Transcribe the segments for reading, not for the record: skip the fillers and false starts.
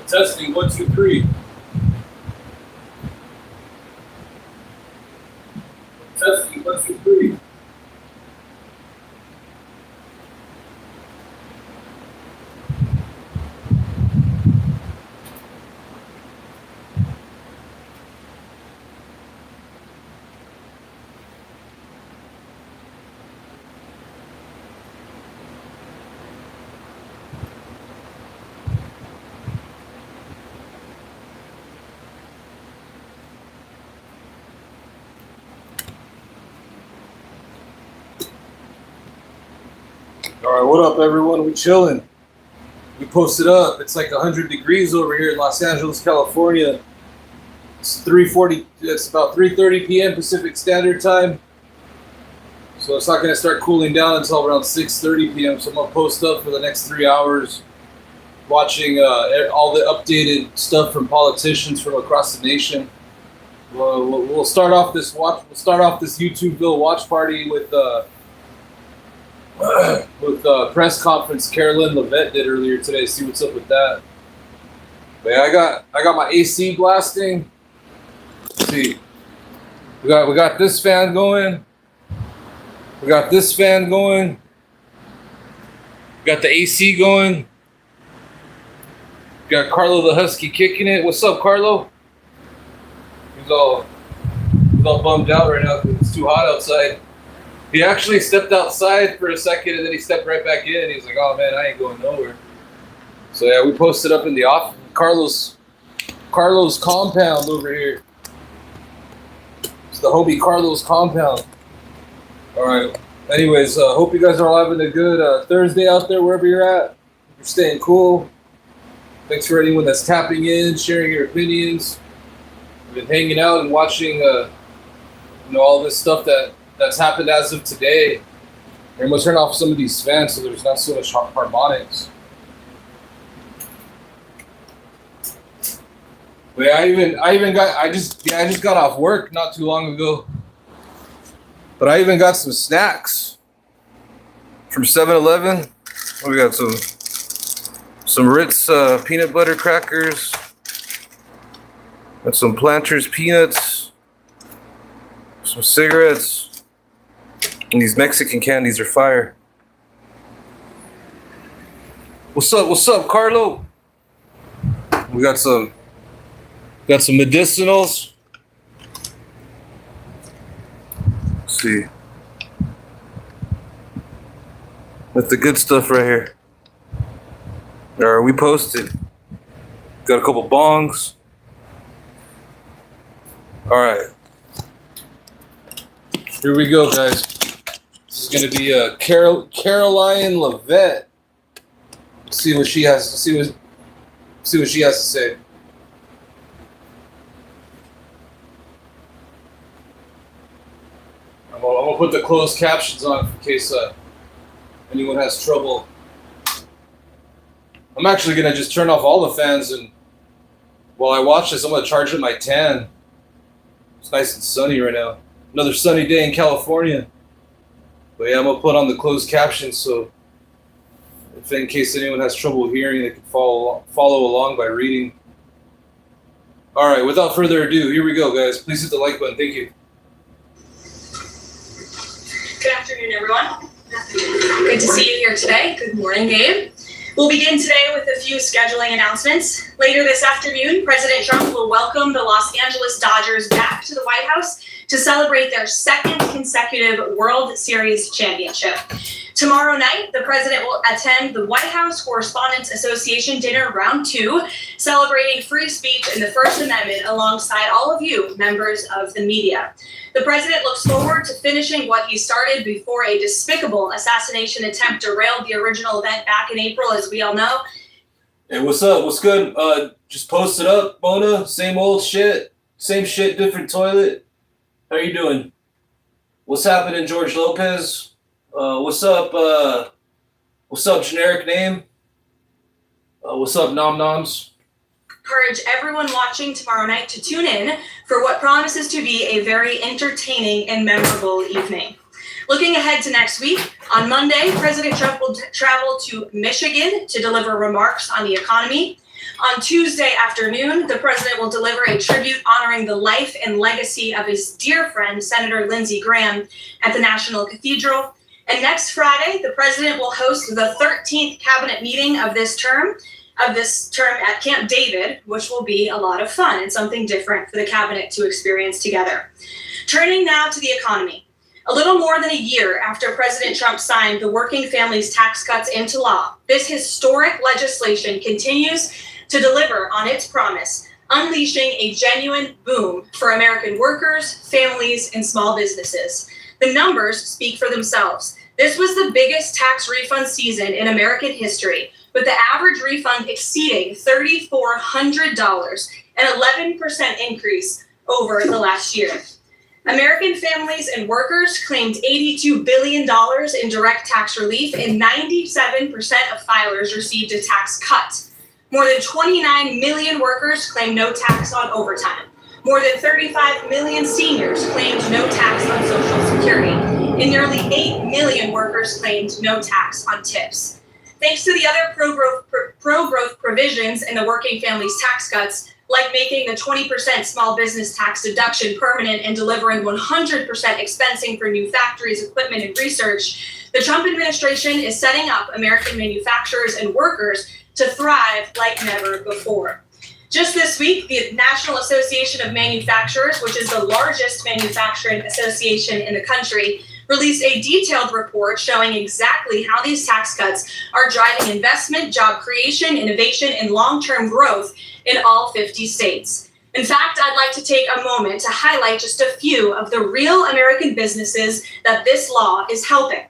Testing, 1, 2, 3. Testing, 1, 2, 3. All right, what up, everyone? We chilling. We posted up. It's like 100 degrees over here in Los Angeles, California. It's 3:40. It's about 3:30 p.m. Pacific Standard Time. So it's not going to start cooling down until around 6:30 p.m. So I'm gonna post up for the next 3 hours, watching all the updated stuff from politicians from across the nation. We'll start off this YouTubeville watch party with press conference Carolyn Levitt did earlier today. See what's up with that. But yeah, I got my AC blasting. Let's see, we got this fan going. We got this fan going. We got the AC going. We got Carlo the Husky kicking it. What's up, Carlo? He's all bummed out right now because it's too hot outside. He actually stepped outside for a second and then he stepped right back in. He's like, "Oh man, I ain't going nowhere." So yeah, we posted up in the office. Carlos compound over here. It's the homie Carlos compound. All right. Anyways, hope you guys are all having a good Thursday out there wherever you're at. You're staying cool. Thanks for anyone that's tapping in, sharing your opinions. We've been hanging out and watching, all this stuff that's happened as of today. I'm gonna turn off some of these fans so there's not so much harmonics. But yeah, I just got off work not too long ago. But I even got some snacks from 7-Eleven. We got some Ritz peanut butter crackers. Got some Planters peanuts. Some cigarettes. And these Mexican candies are fire. What's up, Carlo? We got some medicinals. Let's see. That's the good stuff right here. Alright, we posted. Got a couple bongs. Alright. Here we go, guys. This is gonna be Caroline Levitt. See what she has to say. I'm gonna put the closed captions on in case anyone has trouble. I'm actually gonna just turn off all the fans, and while I watch this, I'm gonna charge up my tan. It's nice and sunny right now. Another sunny day in California. But yeah, I'm gonna put on the closed captions so if in case anyone has trouble hearing, they can follow along by reading. All right, without further ado, here we go, guys. Please hit the like button. Thank you. Good afternoon, everyone. Good to see you here today. Good morning, Gabe. We'll begin today with a few scheduling announcements. Later this afternoon, President Trump will welcome the Los Angeles Dodgers back to the White House to celebrate their second consecutive World Series championship. Tomorrow night, the president will attend the White House Correspondents Association Dinner Round 2, celebrating free speech and the First Amendment alongside all of you, members of the media. The president looks forward to finishing what he started before a despicable assassination attempt derailed the original event back in April, as we all know. Hey, what's up? What's good? Just posted up, Mona. Same old shit. Same shit, different toilet. How you doing? What's happening, George Lopez? What's up, generic name? What's up, Nom Noms? Encourage everyone watching tomorrow night to tune in for what promises to be a very entertaining and memorable evening. Looking ahead to next week, on Monday, President Trump will travel to Michigan to deliver remarks on the economy. On Tuesday afternoon, the president will deliver a tribute honoring the life and legacy of his dear friend, Senator Lindsey Graham, at the National Cathedral. And next Friday, the president will host the 13th cabinet meeting of this term at Camp David, which will be a lot of fun and something different for the cabinet to experience together. Turning now to the economy. A little more than a year after President Trump signed the Working Families Tax Cuts into law, this historic legislation continues to deliver on its promise, unleashing a genuine boom for American workers, families, and small businesses. The numbers speak for themselves. This was the biggest tax refund season in American history, with the average refund exceeding $3,400, an 11% increase over the last year. American families and workers claimed $82 billion in direct tax relief, and 97% of filers received a tax cut. More than 29 million workers claimed no tax on overtime. More than 35 million seniors claimed no tax on Social Security, and nearly 8 million workers claimed no tax on tips. Thanks to the other pro-growth provisions in the Working Families Tax Cuts, like making the 20% small business tax deduction permanent and delivering 100% expensing for new factories, equipment, and research, the Trump administration is setting up American manufacturers and workers to thrive like never before. Just this week, the National Association of Manufacturers, which is the largest manufacturing association in the country, released a detailed report showing exactly how these tax cuts are driving investment, job creation, innovation, and long-term growth in all 50 states. In fact, I'd like to take a moment to highlight just a few of the real American businesses that this law is helping.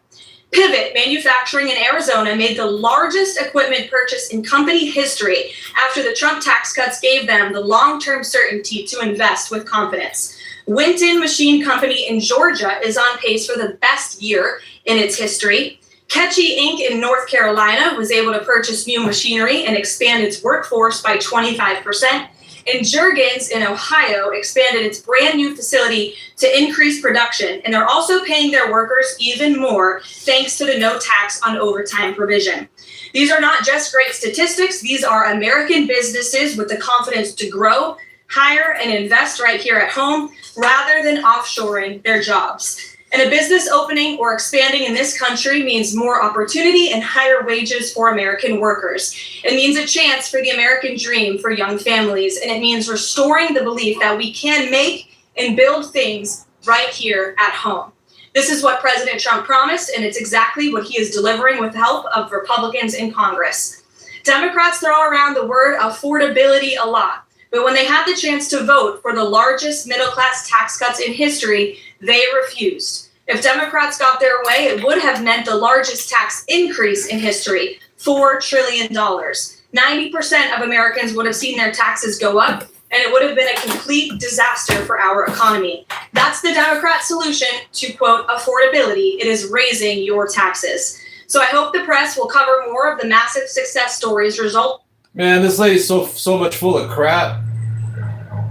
Pivot Manufacturing in Arizona made the largest equipment purchase in company history after the Trump tax cuts gave them the long-term certainty to invest with confidence. Winton Machine Company in Georgia is on pace for the best year in its history. Ketchy Inc. in North Carolina was able to purchase new machinery and expand its workforce by 25%. And Juergens in Ohio expanded its brand new facility to increase production, and they're also paying their workers even more thanks to the no tax on overtime provision. These are not just great statistics, these are American businesses with the confidence to grow, hire, and invest right here at home rather than offshoring their jobs. And a business opening or expanding in this country means more opportunity and higher wages for American workers. It means a chance for the American dream for young families, and it means restoring the belief that we can make and build things right here at home. This is what President Trump promised, and it's exactly what he is delivering with the help of Republicans in Congress. Democrats throw around the word affordability a lot, but when they had the chance to vote for the largest middle-class tax cuts in history, they refused. If Democrats got their way, it would have meant the largest tax increase in history, $4 trillion. 90% of Americans would have seen their taxes go up, and it would have been a complete disaster for our economy. That's the Democrat solution to, quote, affordability. It is raising your taxes. So I hope the press will cover more of the massive success stories result. Man, this lady's so much full of crap.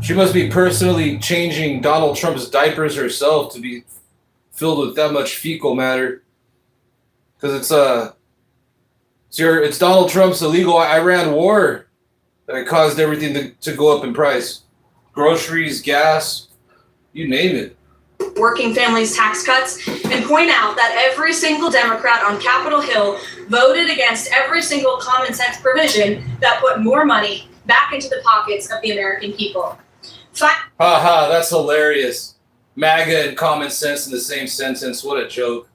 She must be personally changing Donald Trump's diapers herself to be filled with that much fecal matter. Because it's Donald Trump's illegal Iran war that caused everything to go up in price. Groceries, gas, you name it. Working Families Tax Cuts, and point out that every single Democrat on Capitol Hill voted against every single common sense provision that put more money back into the pockets of the American people. Haha, that's hilarious. MAGA and common sense in the same sentence. What a joke.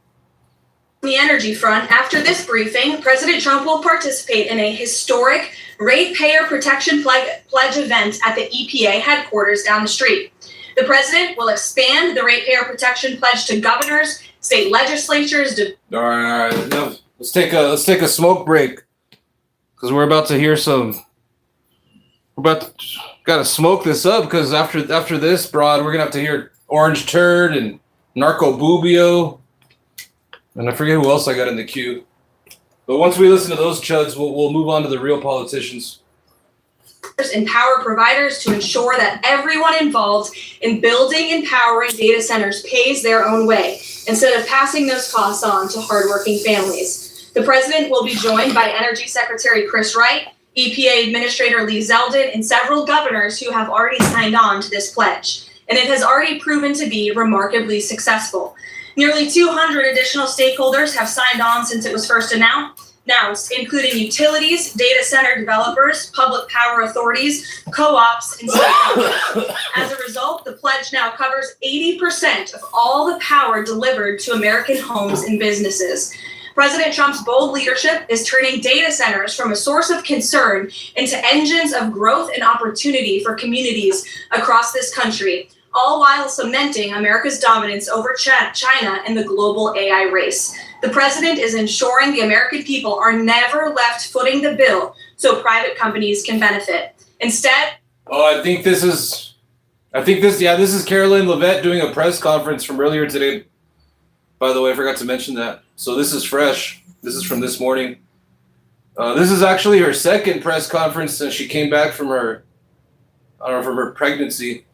On the energy front, after this briefing, President Trump will participate in a historic ratepayer protection pledge event at the EPA headquarters down the street. The president will expand the ratepayer protection pledge to governors, state legislatures. All right. No, let's take a smoke break because we're about to hear some. Got to smoke this up because after this, broad, we're gonna have to hear Orange Turd and Narco Bubio, and I forget who else I got in the queue. But once we listen to those chuds, we'll move on to the real politicians. Empower providers to ensure that everyone involved in building and powering data centers pays their own way instead of passing those costs on to hardworking families. The president will be joined by Energy Secretary Chris Wright, EPA Administrator Lee Zeldin, and several governors who have already signed on to this pledge. And it has already proven to be remarkably successful. Nearly 200 additional stakeholders have signed on since it was first announced, including utilities, data center developers, public power authorities, co-ops, and state governments. As a result, the pledge now covers 80% of all the power delivered to American homes and businesses. President Trump's bold leadership is turning data centers from a source of concern into engines of growth and opportunity for communities across this country, all while cementing America's dominance over China and the global AI race. The president is ensuring the American people are never left footing the bill so private companies can benefit. Instead, this is Caroline Leavitt doing a press conference from earlier today. By the way, I forgot to mention that. So this is fresh. This is from this morning. This is actually her second press conference since she came back from her pregnancy,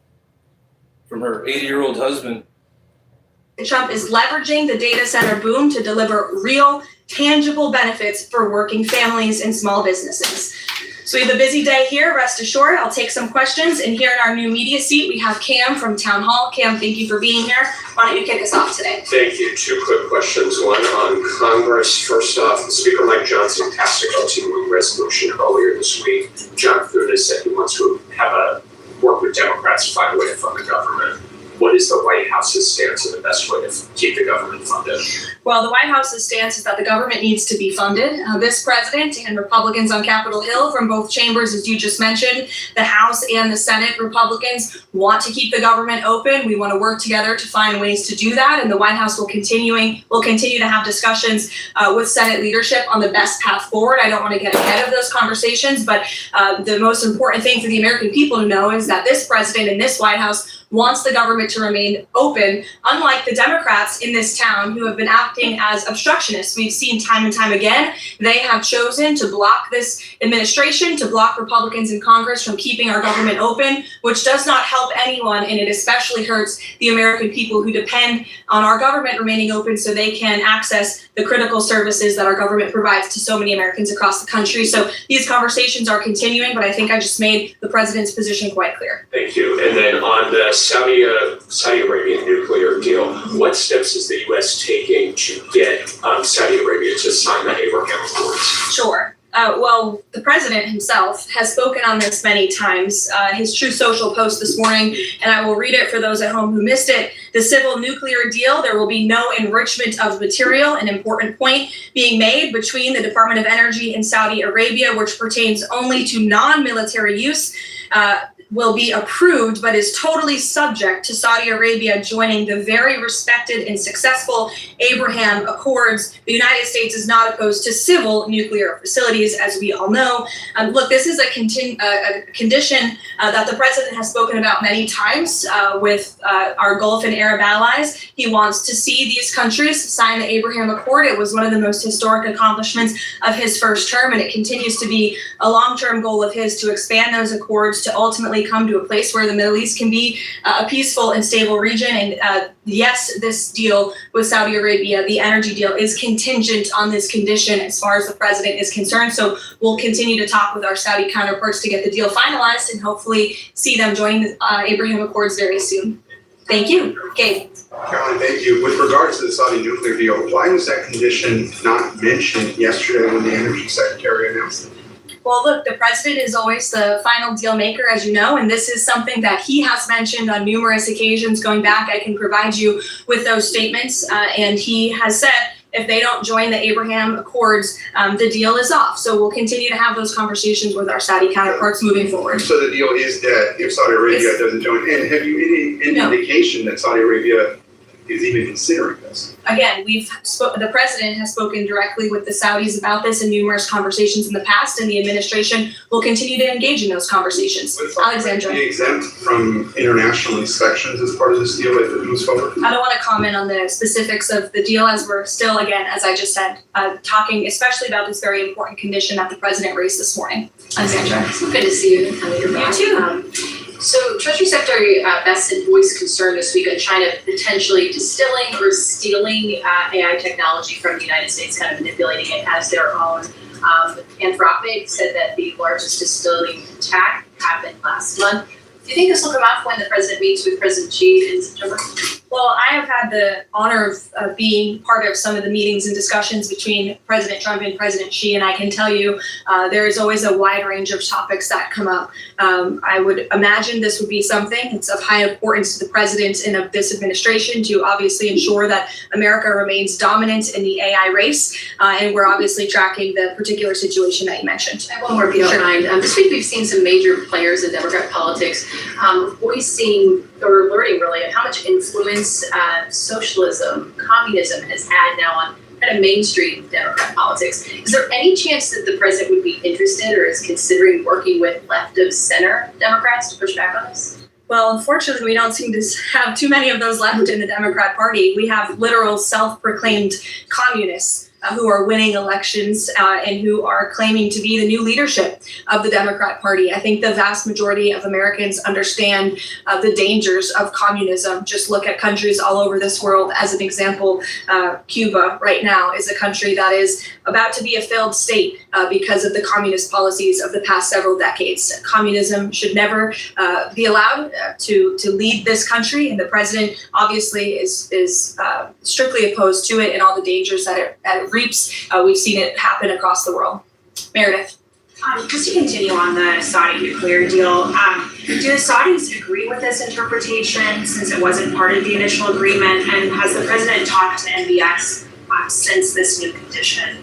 from her 80-year-old husband. Trump is leveraging the data center boom to deliver real, tangible benefits for working families and small businesses. So we have a busy day here, rest assured. I'll take some questions. And here in our new media seat, we have Cam from Town Hall. Cam, thank you for being here. Why don't you kick us off today? Thank you. Two quick questions. One on Congress. First off, Speaker Mike Johnson passed a continuing resolution earlier this week. John Thune has said he wants to work with Democrats to find a way to fund the government. What is the White House's stance on the best way to keep the government funded? Well, the White House's stance is that the government needs to be funded. This president and Republicans on Capitol Hill from both chambers, as you just mentioned, the House and the Senate Republicans want to keep the government open. We want to work together to find ways to do that. And the White House will continue to have discussions with Senate leadership on the best path forward. I don't want to get ahead of those conversations, but the most important thing for the American people to know is that this president and this White House wants the government to remain open, unlike the Democrats in this town who have been acting as obstructionists. We've seen time and time again, they have chosen to block this administration, to block Republicans in Congress from keeping our government open, which does not help anyone, and it especially hurts the American people who depend on our government remaining open so they can access the critical services that our government provides to so many Americans across the country. So these conversations are continuing, but I think I just made the president's position quite clear. Thank you. And then on the Saudi Arabian nuclear deal, what steps is the U.S. taking to get Saudi Arabia to sign the Abraham Accords? Sure. Well, the president himself has spoken on this many times. His Truth Social post this morning, and I will read it for those at home who missed it. The civil nuclear deal, there will be no enrichment of material, an important point being made between the Department of Energy and Saudi Arabia, which pertains only to non-military use. Will be approved, but is totally subject to Saudi Arabia joining the very respected and successful Abraham Accords. The United States is not opposed to civil nuclear facilities, as we all know. Look, this is a condition that the president has spoken about many times with our Gulf and Arab allies. He wants to see these countries sign the Abraham Accord. It was one of the most historic accomplishments of his first term, and it continues to be a long-term goal of his to expand those accords to ultimately come to a place where the Middle East can be a peaceful and stable region. And yes, this deal with Saudi Arabia, the energy deal, is contingent on this condition as far as the president is concerned. So we'll continue to talk with our Saudi counterparts to get the deal finalized and hopefully see them join the Abraham Accords very soon. Thank you. Gabe. Caroline, thank you. With regards to the Saudi nuclear deal, why was that condition not mentioned yesterday when the energy secretary announced it? Well, look, the president is always the final deal maker, as you know, and this is something that he has mentioned on numerous occasions going back. I can provide you with those statements, and he has said if they don't join the Abraham Accords, the deal is off. So we'll continue to have those conversations with our Saudi counterparts moving forward. So the deal is dead if Saudi Arabia doesn't join. And have you any indication that Saudi Arabia is even considering this? Again, the president has spoken directly with the Saudis about this in numerous conversations in the past, and the administration will continue to engage in those conversations. Alexandra. Be exempt from international inspections as part of this deal as it moves forward? I don't want to comment on the specifics of the deal as we're still, again, as I just said, talking especially about this very important condition that the president raised this morning. Alexandra. Good to see you. You too. So Treasury Secretary Bessent voiced concern this week on China potentially distilling or stealing AI technology from the United States, kind of manipulating it as their own. Anthropic said that the largest distillery attack happened last month. Do you think this will come up when the president meets with President Xi in September? Well, I have had the honor of being part of some of the meetings and discussions between President Trump and President Xi, and I can tell you there is always a wide range of topics that come up. I would imagine this would be something it's of high importance to the president and of this administration to obviously ensure that America remains dominant in the AI race, and we're obviously tracking the particular situation that you mentioned. I have one more if you don't mind. This week we've seen some major players in Democrat politics voicing or alerting really on how much influence socialism, communism has had now on kind of mainstream Democrat politics. Is there any chance that the president would be interested or is considering working with left of center Democrats to push back on this? Well, unfortunately, we don't seem to have too many of those left in the Democrat Party. We have literal self-proclaimed communists who are winning elections and who are claiming to be the new leadership of the Democrat Party. I think the vast majority of Americans understand the dangers of communism. Just look at countries all over this world. As an example, Cuba right now is a country that is about to be a failed state because of the communist policies of the past several decades. Communism should never be allowed to lead this country, and the president obviously is strictly opposed to it and all the dangers that it reaps. We've seen it happen across the world. Meredith. Just to continue on the Saudi nuclear deal, do the Saudis agree with this interpretation since it wasn't part of the initial agreement? And has the president talked to MBS since this new condition?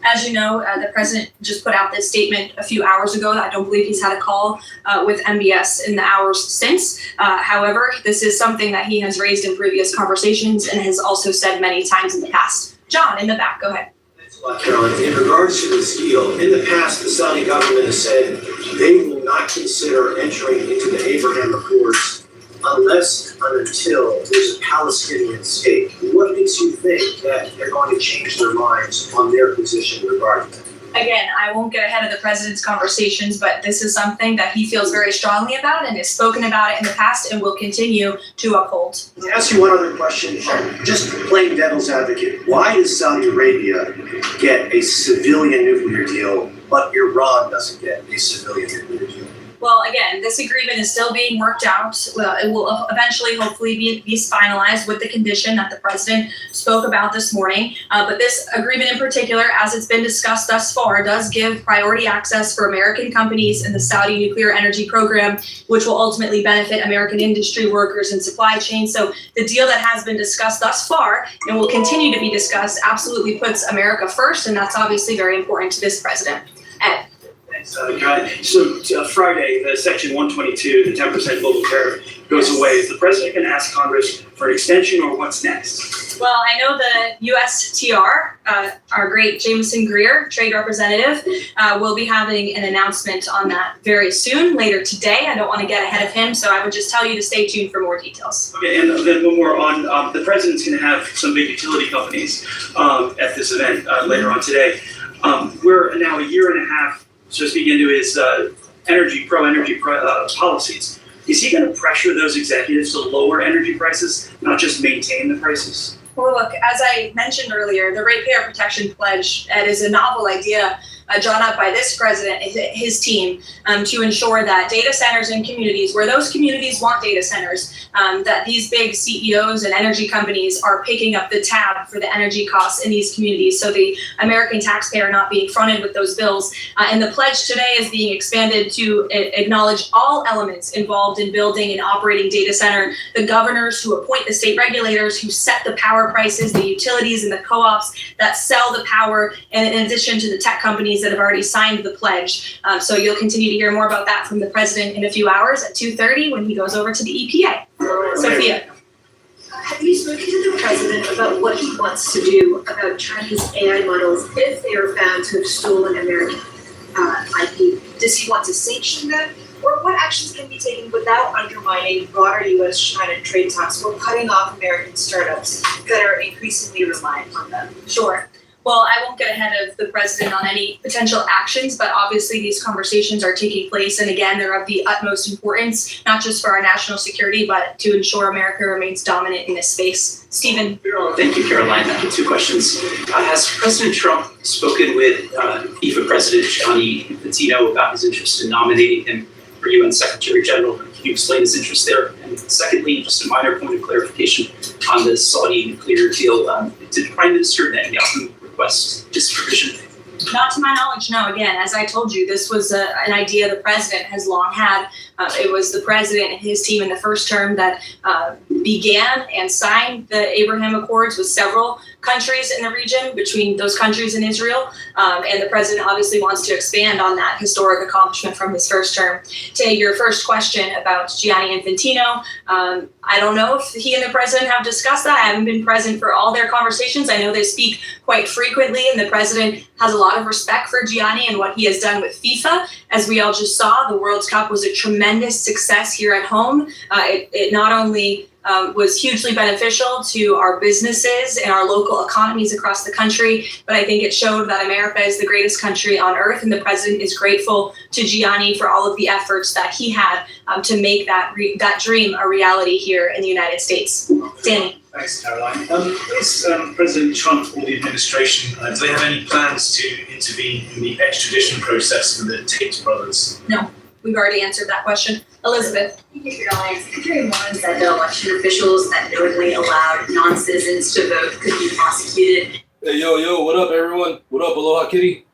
As you know, the president just put out this statement a few hours ago. I don't believe he's had a call with MBS in the hours since. However, this is something that he has raised in previous conversations and has also said many times in the past. John, in the back, go ahead. Thanks a lot, Carolyn. In regards to this deal, in the past, the Saudi government has said they will not consider entering into the Abraham Accords unless and until there's a Palestinian state. What makes you think that they're going to change their minds on their position regarding that? Again, I won't get ahead of the president's conversations, but this is something that he feels very strongly about and has spoken about it in the past and will continue to uphold. Let me ask you one other question. Just plain devil's advocate. Why does Saudi Arabia get a civilian nuclear deal, but Iran doesn't get a civilian nuclear deal? Well, again, this agreement is still being worked out. It will eventually, hopefully, be finalized with the condition that the president spoke about this morning. But this agreement in particular, as it's been discussed thus far, does give priority access for American companies in the Saudi nuclear energy program, which will ultimately benefit American industry workers and supply chains. So the deal that has been discussed thus far and will continue to be discussed absolutely puts America first, and that's obviously very important to this president. Ed. So Friday, the Section 122, the 10% global tariff goes away. Is the president going to ask Congress for an extension, or what's next? Well, I know the USTR, our great Jameson Greer, trade representative, will be having an announcement on that very soon, later today. I don't want to get ahead of him, so I would just tell you to stay tuned for more details. Okay, and then one more on the president's going to have some big utility companies at this event later on today. We're now a year and a half to speak into his energy policies. Is he going to pressure those executives to lower energy prices, not just maintain the prices? Well, look, as I mentioned earlier, the Ratepayer Protection Pledge is a novel idea drawn up by this president and his team to ensure that data centers in communities, where those communities want data centers, that these big CEOs and energy companies are picking up the tab for the energy costs in these communities, so the American taxpayer not being fronted with those bills. And the pledge today is being expanded to acknowledge all elements involved in building and operating data center, the governors who appoint the state regulators who set the power prices, the utilities and the co-ops that sell the power, and in addition to the tech companies that have already signed the pledge. So you'll continue to hear more about that from the president in a few hours at 2:30 when he goes over to the EPA. Sophia. Have you spoken to the president about what he wants to do about Chinese AI models if they are found to have stolen American IP? Does he want to sanction them? Or what actions can be taken without undermining broader U.S.-China trade talks or cutting off American startups that are increasingly reliant on them? Sure. Well, I won't get ahead of the president on any potential actions, but obviously these conversations are taking place. And again, they're of the utmost importance, not just for our national security, but to ensure America remains dominant in this space. Stephen. Thank you, Caroline. 2 questions. Has President Trump spoken with FIFA President Gianni Infantino about his interest in nominating him for UN Secretary General? Can you explain his interest there? And secondly, just a minor point of clarification on the Saudi nuclear deal. Did Prime Minister Netanyahu request this provision? Not to my knowledge, no. Again, as I told you, this was an idea the president has long had. It was the president and his team in the first term that began and signed the Abraham Accords with several countries in the region, between those countries and Israel. And the president obviously wants to expand on that historic accomplishment from his first term. To your first question about Gianni Infantino, I don't know if he and the president have discussed that. I haven't been present for all their conversations. I know they speak quite frequently, and the president has a lot of respect for Gianni and what he has done with FIFA. As we all just saw, the World Cup was a tremendous success here at home. It not only was hugely beneficial to our businesses and our local economies across the country, but I think it showed that America is the greatest country on earth, and the president is grateful to Gianni for all of the efforts that he had to make that dream a reality here in the United States. Danny. Thanks, Caroline. Is President Trump or the administration, do they have any plans to intervene in the extradition process for the Tate brothers? No, we've already answered that question. Elizabeth. Thank you, Caroline. Secretary Warren said that election officials that knowingly allowed non-citizens to vote could be prosecuted. Hey, yo, what up, everyone? What up, Aloha Kitty?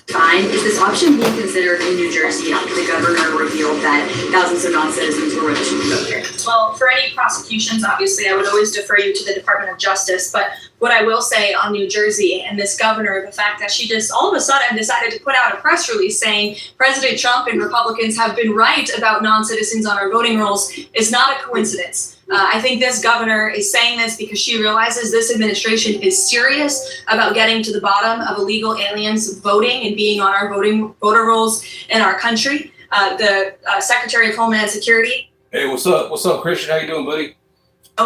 Fine. Is this option being considered in New Jersey after the governor revealed that thousands of non-citizens were registered to vote here? Well, for any prosecutions, obviously, I would always defer you to the Department of Justice. But what I will say on New Jersey and this governor, the fact that she just all of a sudden decided to put out a press release saying President Trump and Republicans have been right about non-citizens on our voting rolls is not a coincidence. I think this governor is saying this because she realizes this administration is serious about getting to the bottom of illegal aliens voting and being on our voter rolls in our country. The Secretary of Homeland Security. Hey, what's up? What's up, Christian? How you doing, buddy?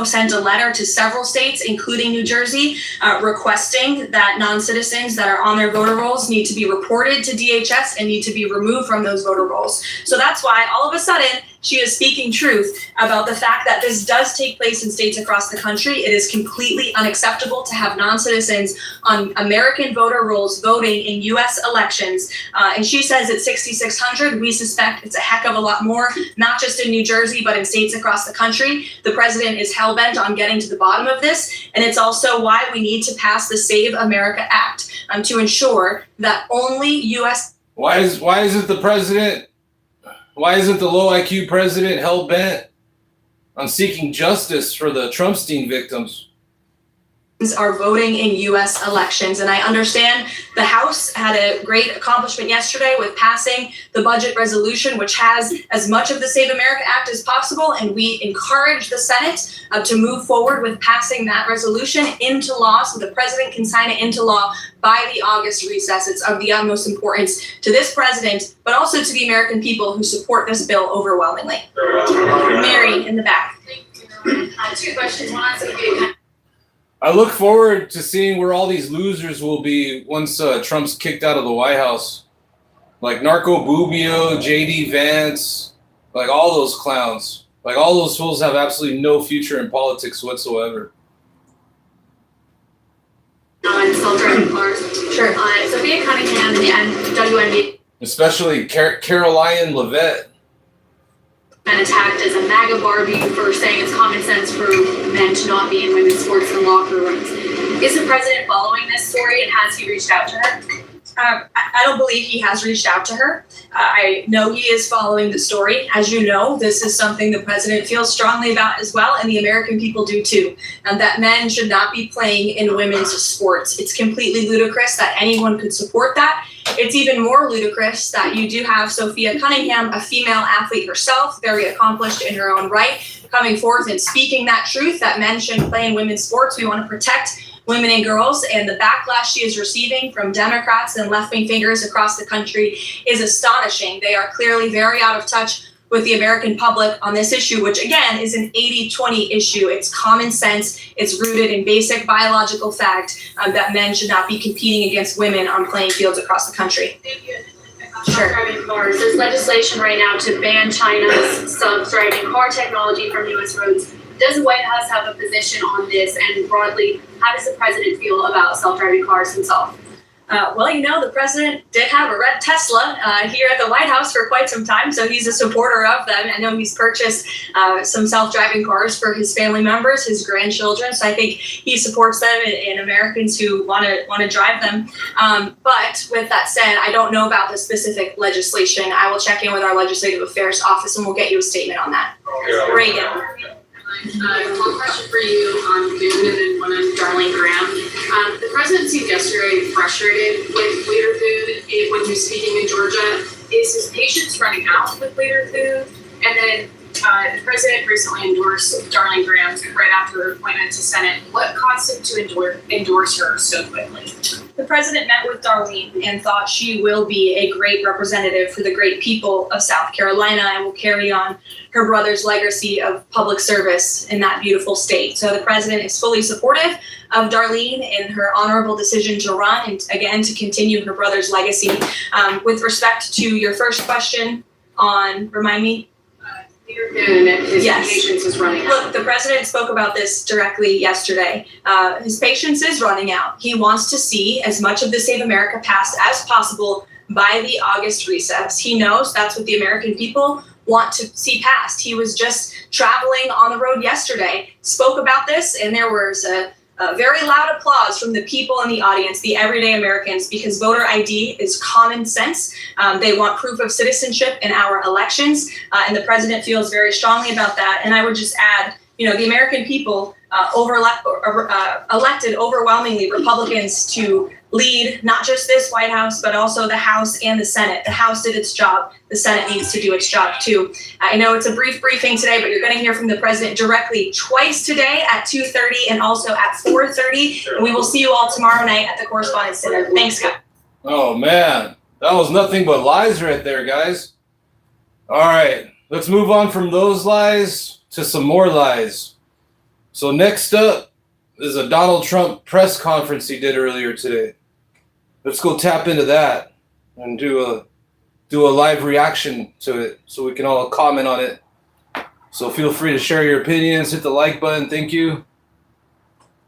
Sent a letter to several states, including New Jersey, requesting that non-citizens that are on their voter rolls need to be reported to DHS and need to be removed from those voter rolls. So that's why all of a sudden she is speaking truth about the fact that this does take place in states across the country. It is completely unacceptable to have non-citizens on American voter rolls voting in U.S. elections. And she says it's 6,600. We suspect it's a heck of a lot more, not just in New Jersey, but in states across the country. The president is hell-bent on getting to the bottom of this. And it's also why we need to pass the Save America Act to ensure that only U.S. Why isn't the president? Why isn't the low IQ president hell-bent on seeking justice for the Trumpstein victims? Are voting in U.S. elections. And I understand the House had a great accomplishment yesterday with passing the budget resolution, which has as much of the Save America Act as possible. And we encourage the Senate to move forward with passing that resolution into law so the president can sign it into law by the August recess. It's of the utmost importance to this president, but also to the American people who support this bill overwhelmingly. Mary in the back. Two questions. One on security. I look forward to seeing where all these losers will be once Trump's kicked out of the White House. Like Narco Bubio, J.D. Vance, like all those clowns. Like all those fools have absolutely no future in politics whatsoever. On self-driving cars. Sure. Sophia Cunningham and WNBA. Especially Caroline Levitt. Been attacked as a MAGA Barbie for saying it's common sense for men to not be in women's sports and locker rooms. Is the president following this story, and has he reached out to her? I don't believe he has reached out to her. I know he is following the story. As you know, this is something the president feels strongly about as well, and the American people do too. And that men should not be playing in women's sports. It's completely ludicrous that anyone could support that. It's even more ludicrous that you do have Sophia Cunningham, a female athlete herself, very accomplished in her own right, coming forth and speaking that truth that men shouldn't play in women's sports. We want to protect women and girls, and the backlash she is receiving from Democrats and left-wing figures across the country is astonishing. They are clearly very out of touch with the American public on this issue, which again is an 80-20 issue. It's common sense. It's rooted in basic biological fact that men should not be competing against women on playing fields across the country. Sure. Self-driving cars. There's legislation right now to ban China's self-driving car technology from U.S. roads. Does the White House have a position on this? And broadly, how does the president feel about self-driving cars himself? Well, you know, the president did have a red Tesla here at the White House for quite some time, so he's a supporter of them. I know he's purchased some self-driving cars for his family members, his grandchildren, so I think he supports them and Americans who want to drive them. But with that said, I don't know about the specific legislation. I will check in with our Legislative Affairs Office and we'll get you a statement on that. Reagan. One question for you on food and then one on Darlene Graham. The president seemed yesterday frustrated with Leader Food when he was speaking in Georgia. Is his patience running out with Leader Food? And then the president recently endorsed Darlene Graham right after her appointment to Senate. What caused him to endorse her so quickly? The president met with Darlene and thought she will be a great representative for the great people of South Carolina and will carry on her brother's legacy of public service in that beautiful state. So the president is fully supportive of Darlene in her honorable decision to run and again to continue her brother's legacy. With respect to your first question on, remind me? Leader Food and his Yes. patience is running out. Look, the president spoke about this directly yesterday. His patience is running out. He wants to see as much of the Save America passed as possible by the August recess. He knows that's what the American people want to see passed. He was just traveling on the road yesterday, spoke about this, and there was a very loud applause from the people in the audience, the everyday Americans, because voter ID is common sense. They want proof of citizenship in our elections, and the president feels very strongly about that. And I would just add, you know, the American people elected overwhelmingly Republicans to lead not just this White House, but also the House and the Senate. The House did its job. The Senate needs to do its job too. I know it's a brief briefing today, but you're going to hear from the president directly twice today at 2:30 and also at 4:30. And we will see you all tomorrow night at the Correspondents' Dinner. Thanks, guys. Oh man, that was nothing but lies right there, guys. All right, let's move on from those lies to some more lies. So next up is a Donald Trump press conference he did earlier today. Let's go tap into that and do a live reaction to it so we can all comment on it. So feel free to share your opinions, hit the like button. Thank you.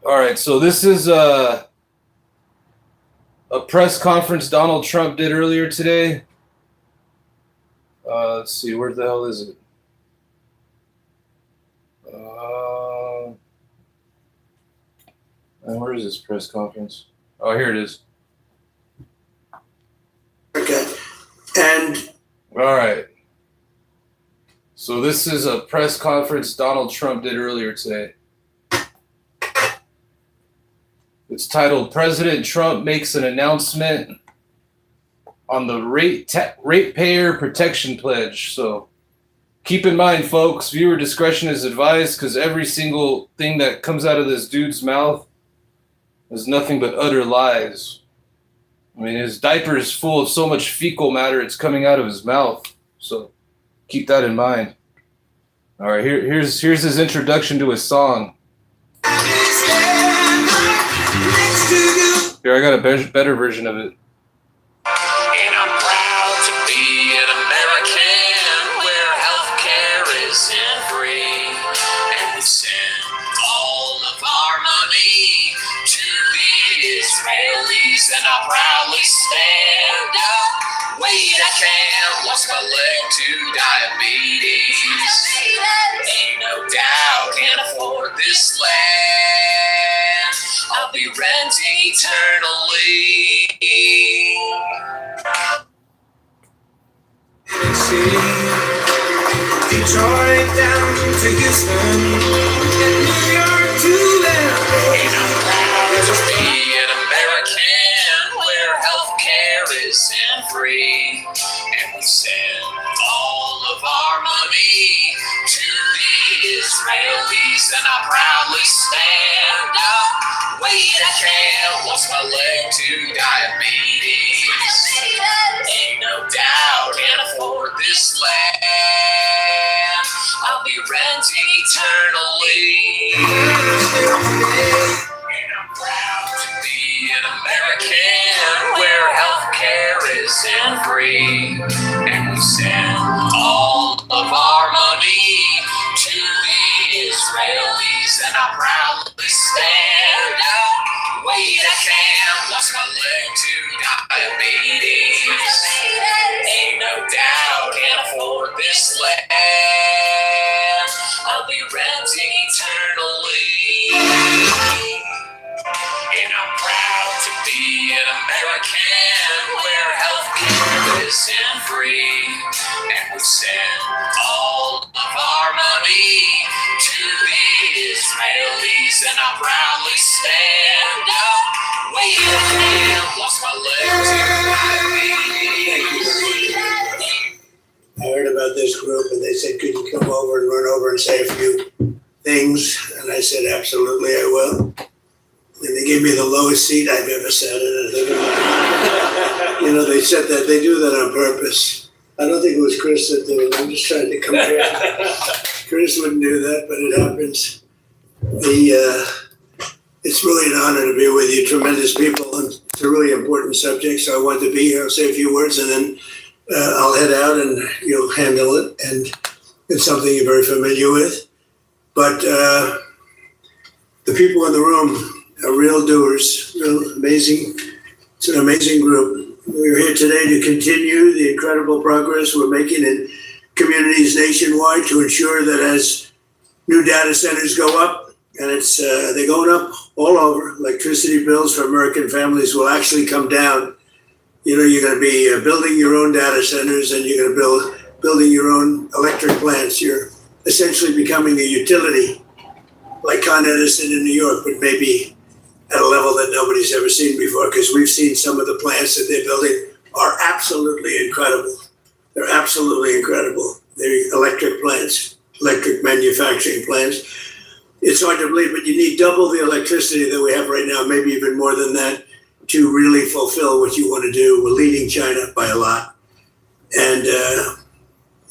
All right, so this is a press conference Donald Trump did earlier today. Let's see, where the hell is it? Where is this press conference? Oh, here it is. Okay. And All right. So this is a press conference Donald Trump did earlier today. It's titled President Trump Makes an Announcement on the Ratepayer Protection Pledge. So keep in mind, folks, viewer discretion is advised because every single thing that comes out of this dude's mouth is nothing but utter lies. I mean, his diaper is full of so much fecal matter, it's coming out of his mouth. So keep that in mind. All right, here's his introduction to his song. Here, I got a better version of it. And I'm proud to be an American where healthcare isn't free. And we send all of our money to the Israelis, and I proudly stand up. Wait, I can't, lost my leg to diabetes. Ain't no doubt, can't afford this land. I'll be renting eternally. Detroit down to Houston, and New York to LA. And I'm proud to be an American where healthcare isn't free. And we send all of our money to the Israelis, and I proudly stand up. Wait, I can't, lost my leg to diabetes. Ain't no doubt, can't afford this land. diabetes. Ain't no doubt, can't afford this land. I'll be renting eternally. And I'm proud to be an American where healthcare isn't free. And we send all of our money to the Israelis, and I proudly stand up. Wait a minute, lost my leg to diabetes. I heard about this group and they said, could you come over and run over and say a few things? And I said, absolutely, I will. And they gave me the lowest seat I've ever sat in. You know, they said that, they do that on purpose. I don't think it was Chris that did it, I'm just trying to compare. Chris wouldn't do that, but it happens. It's really an honor to be with you, tremendous people, and it's a really important subject, so I wanted to be here. I'll say a few words and then I'll head out and you'll handle it, and it's something you're very familiar with. But the people in the room are real doers, real amazing. It's an amazing group. We're here today to continue the incredible progress we're making in communities nationwide to ensure that as new data centers go up, and they're going up all over, electricity bills for American families will actually come down. You know, you're going to be building your own data centers and you're going to building your own electric plants. You're essentially becoming a utility like Con Edison in New York, but maybe at a level that nobody's ever seen before, because we've seen some of the plants that they're building are absolutely incredible. They're absolutely incredible. They're electric plants, electric manufacturing plants. It's hard to believe, but you need double the electricity that we have right now, maybe even more than that, to really fulfill what you want to do. We're leading China by a lot. And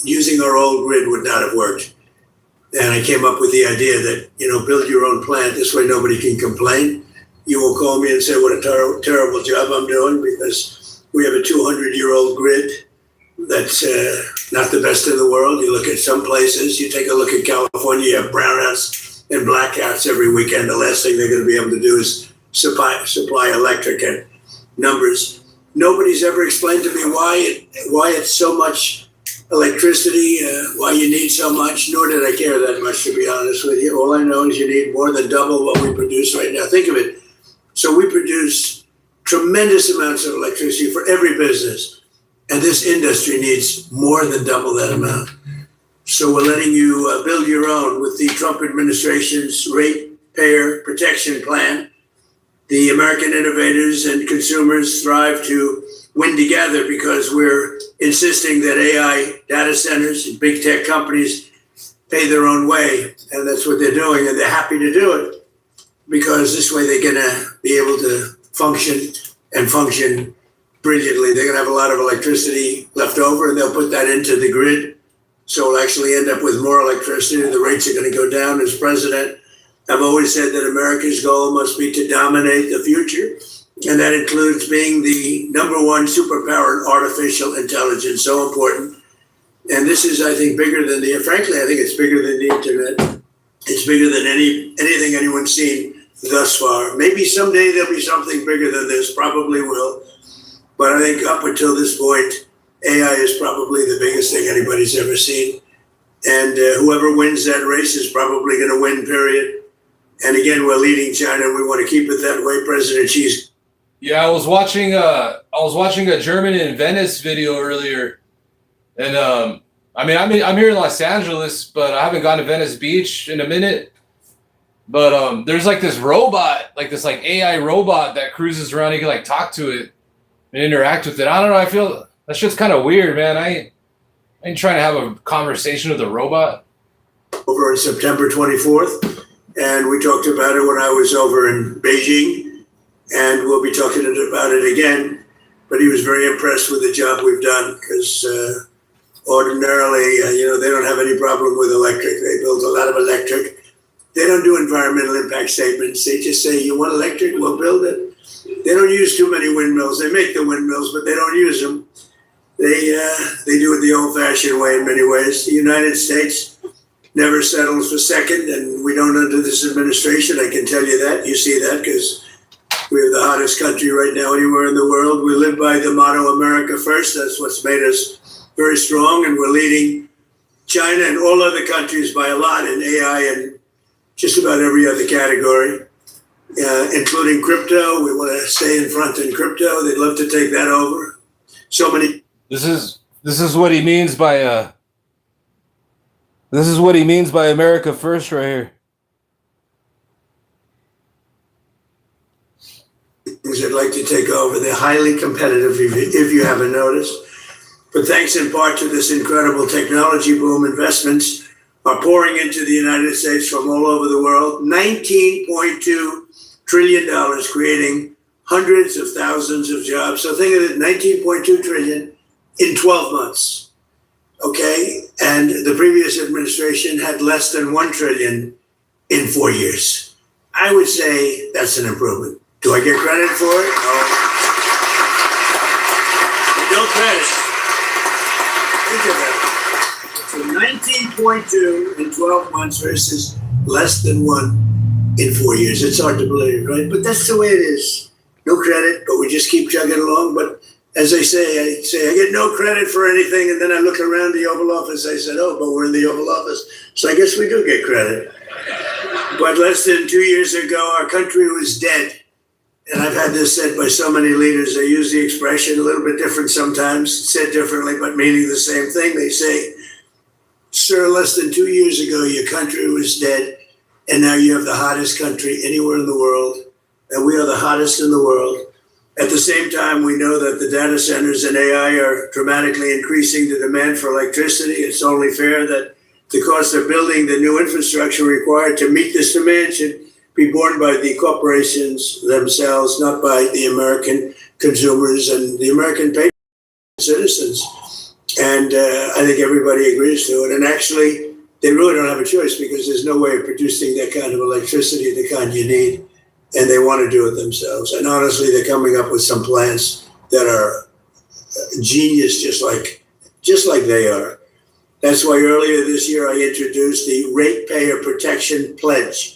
using our old grid would not have worked. And I came up with the idea that, you know, build your own plant. This way nobody can complain. You will call me and say what a terrible job I'm doing because we have a 200-year-old grid that's not the best in the world. You look at some places, you take a look at California, you have brownouts and blackouts every weekend. The last thing they're going to be able to do is supply electric at numbers. Nobody's ever explained to me why it's so much electricity, why you need so much, nor did I care that much, to be honest with you. All I know is you need more than double what we produce right now. Think of it. So we produce tremendous amounts of electricity for every business, and this industry needs more than double that amount. So we're letting you build your own with the Trump administration's ratepayer protection plan. The American innovators and consumers thrive to win together because we're insisting that AI data centers and big tech companies pay their own way. And that's what they're doing. And they're happy to do it because this way they're going to be able to function and function brilliantly. They're going to have a lot of electricity left over and they'll put that into the grid. So we'll actually end up with more electricity. The rates are going to go down. As president, I've always said that America's goal must be to dominate the future. And that includes being the number one superpower in artificial intelligence, so important. And this is, I think, bigger than frankly, I think it's bigger than the internet. It's bigger than anything anyone's seen thus far. Maybe someday there'll be something bigger than this, probably will. But I think up until this point, AI is probably the biggest thing anybody's ever seen. And whoever wins that race is probably going to win, period. And again, we're leading China and we want to keep it that way. President Xi's. Yeah, I was watching a German in Venice video earlier, and I'm here in Los Angeles, but I haven't gone to Venice Beach in a minute. But there's like this robot, like this AI robot that cruises around. You can like talk to it and interact with it. I don't know. I feel that shit's kind of weird, man. I ain't trying to have a conversation with a robot. Over on September 24th, and we talked about it when I was over in Beijing. And we'll be talking about it again. But he was very impressed with the job we've done because ordinarily, they don't have any problem with electric. They build a lot of electric. They don't do environmental impact statements. They just say, you want electric? We'll build it. They don't use too many windmills. They make the windmills, but they don't use them. They do it the old-fashioned way in many ways. The United States never settles for second, and we don't under this administration. I can tell you that. You see that because We're the hottest country right now anywhere in the world. We live by the motto, America First. That's what's made us very strong, and we're leading China and all other countries by a lot in AI and just about every other category, including crypto. We want to stay in front in crypto. They'd love to take that over. So many. This is what he means by America First right here. Things I'd like to take over. They're highly competitive, if you haven't noticed. But thanks in part to this incredible technology boom, investments are pouring into the United States from all over the world. $19.2 trillion, creating hundreds of thousands of jobs. So think of it, $19.2 trillion in 12 months. Okay? And the previous administration had less than $1 trillion in 4 years. I would say that's an improvement. Do I get credit for it? No. No credit. Think of that. So 19.2 in 12 months versus less than 1 in 4 years. It's hard to believe, right? But that's the way it is. No credit, but we just keep chugging along. But as I say I get no credit for anything, and then I look around the Oval Office, I said, oh, but we're in the Oval Office. So I guess we do get credit. But less than 2 years ago, our country was dead. And I've had this said by so many leaders. They use the expression a little bit different sometimes, said differently, but meaning the same thing. They say, sir, less than 2 years ago, your country was dead, and now you have the hottest country anywhere in the world, and we are the hottest in the world. At the same time, we know that the data centers and AI are dramatically increasing the demand for electricity. It's only fair that the cost of building the new infrastructure required to meet this demand should be borne by the corporations themselves, not by the American consumers and the American citizens. And I think everybody agrees to it. And actually, they really don't have a choice because there's no way of producing that kind of electricity, the kind you need. And they want to do it themselves. And honestly, they're coming up with some plans that are genius, just like they are. That's why earlier this year, I introduced the Ratepayer Protection Pledge.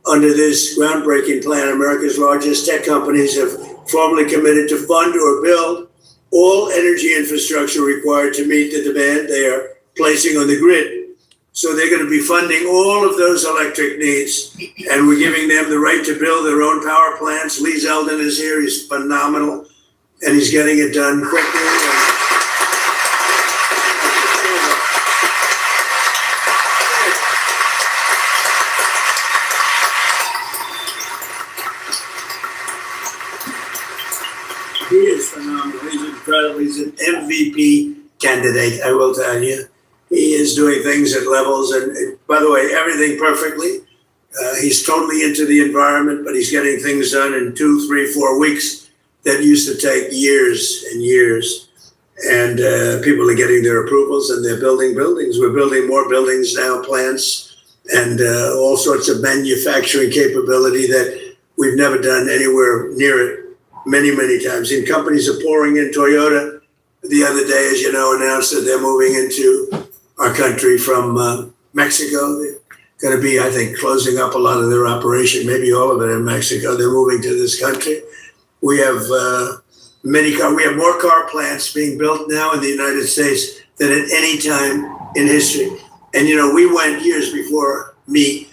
Under this groundbreaking plan, America's largest tech companies have formally committed to fund or build all energy infrastructure required to meet the demand they are placing on the grid. So they're going to be funding all of those electric needs, and we're giving them the right to build their own power plants. Lee Zeldin is here. He's phenomenal, and he's getting it done quickly. He is phenomenal. He's incredible. He's an MVP candidate, I will tell you. He is doing things at levels, and by the way, everything perfectly. He's totally into the environment, but he's getting things done in 2, 3, 4 weeks that used to take years and years. And people are getting their approvals, and they're building buildings. We're building more buildings now, plants, and all sorts of manufacturing capability that we've never done anywhere near it. Many, many times. And companies are pouring in. Toyota, the other day, as you know, announced that they're moving into our country from Mexico. They're going to be, I think, closing up a lot of their operation, maybe all of it in Mexico. They're moving to this country. We have we have more car plants being built now in the United States than at any time in history. And, you know, we went years before me.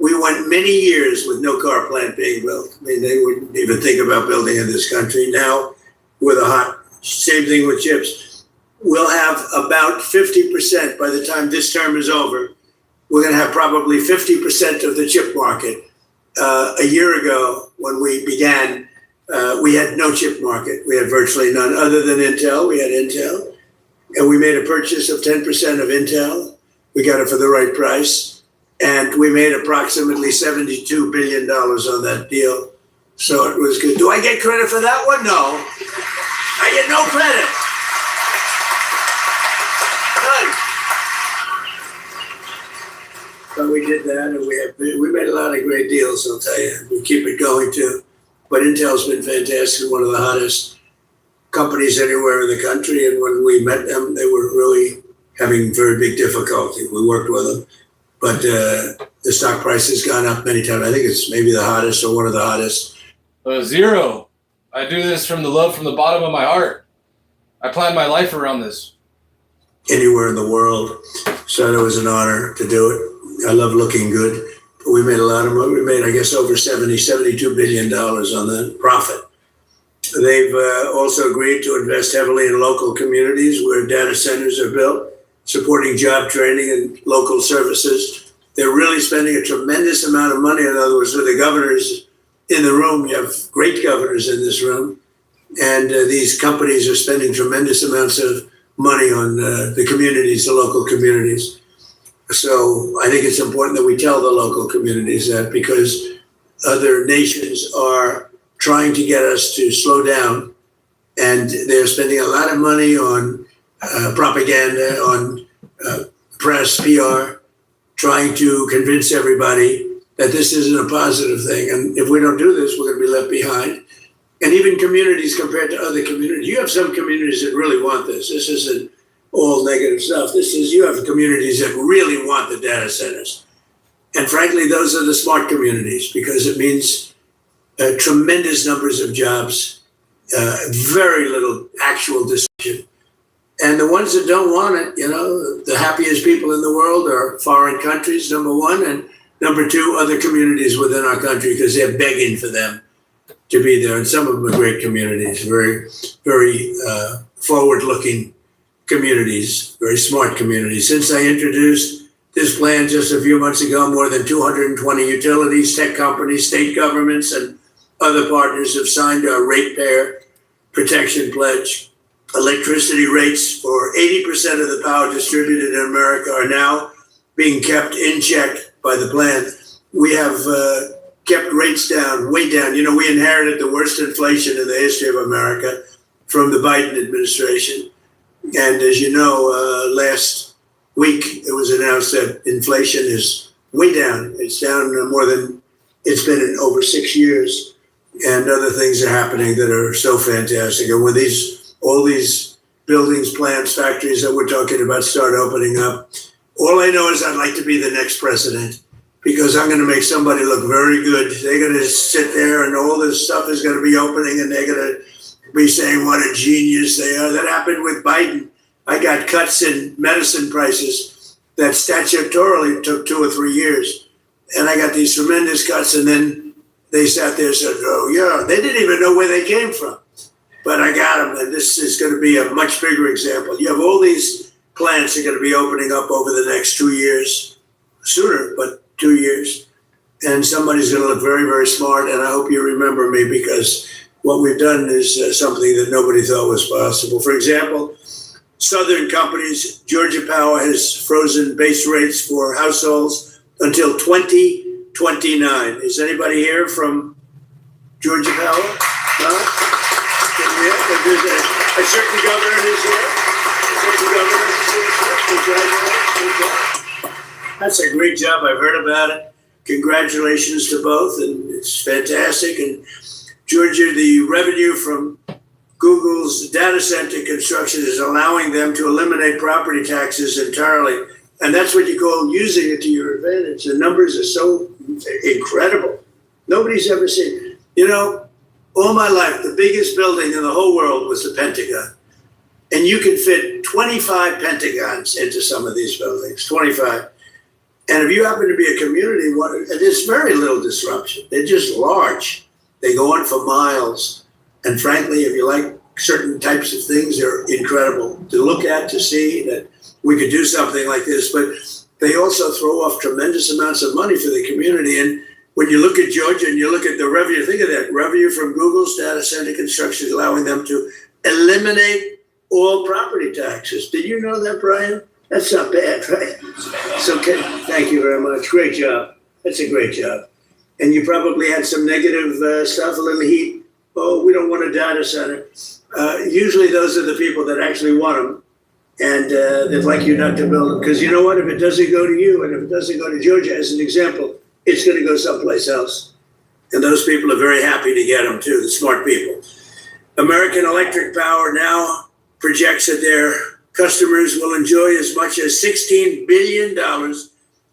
We went many years with no car plant being built. I mean, they wouldn't even think about building in this country. Now, with a hot, same thing with chips. We'll have about 50% by the time this term is over. We're going to have probably 50% of the chip market. A year ago, when we began, we had no chip market. We had virtually none other than Intel. We had Intel. And we made a purchase of 10% of Intel. We got it for the right price. And we made approximately $72 billion on that deal. So it was good. Do I get credit for that one? No. I get no credit. None. But we did that, and we made a lot of great deals, I'll tell you. We keep it going, too. But Intel's been fantastic, one of the hottest companies anywhere in the country. And when we met them, they were really having very big difficulty. We worked with them. But the stock price has gone up many times. I think it's maybe the hottest or one of the hottest. Zero. I do this from the love from the bottom of my heart. I plan my life around this. Anywhere in the world. So it was an honor to do it. I love looking good. We made a lot of money. We made, I guess, over $72 billion on the profit. They've also agreed to invest heavily in local communities where data centers are built, supporting job training and local services. They're really spending a tremendous amount of money. In other words, with the governors in the room, you have great governors in this room, and these companies are spending tremendous amounts of money on the communities, the local communities. So I think it's important that we tell the local communities that, because other nations are trying to get us to slow down, and they're spending a lot of money on propaganda, on press, PR, trying to convince everybody that this isn't a positive thing. And if we don't do this, we're going to be left behind. And even communities compared to other communities. You have some communities that really want this. This isn't all negative stuff. You have communities that really want the data centers. And frankly, those are the smart communities, because it means tremendous numbers of jobs, very little actual disruption. And the ones that don't want it, the happiest people in the world are foreign countries, number one, and number two, other communities within our country, because they're begging for them to be there. And some of them are great communities, very, very forward-looking communities, very smart communities. Since I introduced this plan just a few months ago, more than 220 utilities, tech companies, state governments, and other partners have signed our ratepayer protection pledge. Electricity rates for 80% of the power distributed in America are now being kept in check by the plan. We have kept rates down, way down. We inherited the worst inflation in the history of America from the Biden administration. And as you know, last week it was announced that inflation is way down. It's down more than it's been in over 6 years. And other things are happening that are so fantastic. And when all these buildings, plants, factories that we're talking about start opening up, all I know is I'd like to be the next president, because I'm going to make somebody look very good. They're going to sit there and all this stuff is going to be opening, and they're going to be saying what a genius they are. That happened with Biden. I got cuts in medicine prices that statutorily took 2 or 3 years. And I got these tremendous cuts, and then they sat there and said, oh yeah, they didn't even know where they came from. But I got them, and this is going to be a much bigger example. You have all these plants that are going to be opening up over the next 2 years, sooner, but 2 years. And somebody's going to look very, very smart, and I hope you remember me, because what we've done is something that nobody thought was possible. For example, Southern companies, Georgia Power has frozen base rates for households until 2029. Is anybody here from Georgia Power? No? A certain governor is here. That's a great job. I've heard about it. Congratulations to both, and it's fantastic. And Georgia, the revenue from Google's data center construction is allowing them to eliminate property taxes entirely. And that's what you call using it to your advantage. The numbers are so incredible. Nobody's ever seen. All my life, the biggest building in the whole world was the Pentagon. And you can fit 25 Pentagons into some of these buildings, 25. And if you happen to be a community, there's very little disruption. They're just large. They go on for miles. And frankly, if you like certain types of things, they're incredible to look at, to see that we could do something like this. But they also throw off tremendous amounts of money for the community. And when you look at Georgia and you look at the revenue, think of that, revenue from Google's data center construction, allowing them to eliminate all property taxes. Did you know that, Brian? That's not bad, right? So thank you very much. Great job. That's a great job. And you probably had some negative stuff, a little heat. Oh, we don't want a data center. Usually those are the people that actually want them. And they'd like you not to build them. Because you know what? If it doesn't go to you, and if it doesn't go to Georgia, as an example, it's going to go someplace else. And those people are very happy to get them too, the smart people. American Electric Power now projects that their customers will enjoy as much as $16 billion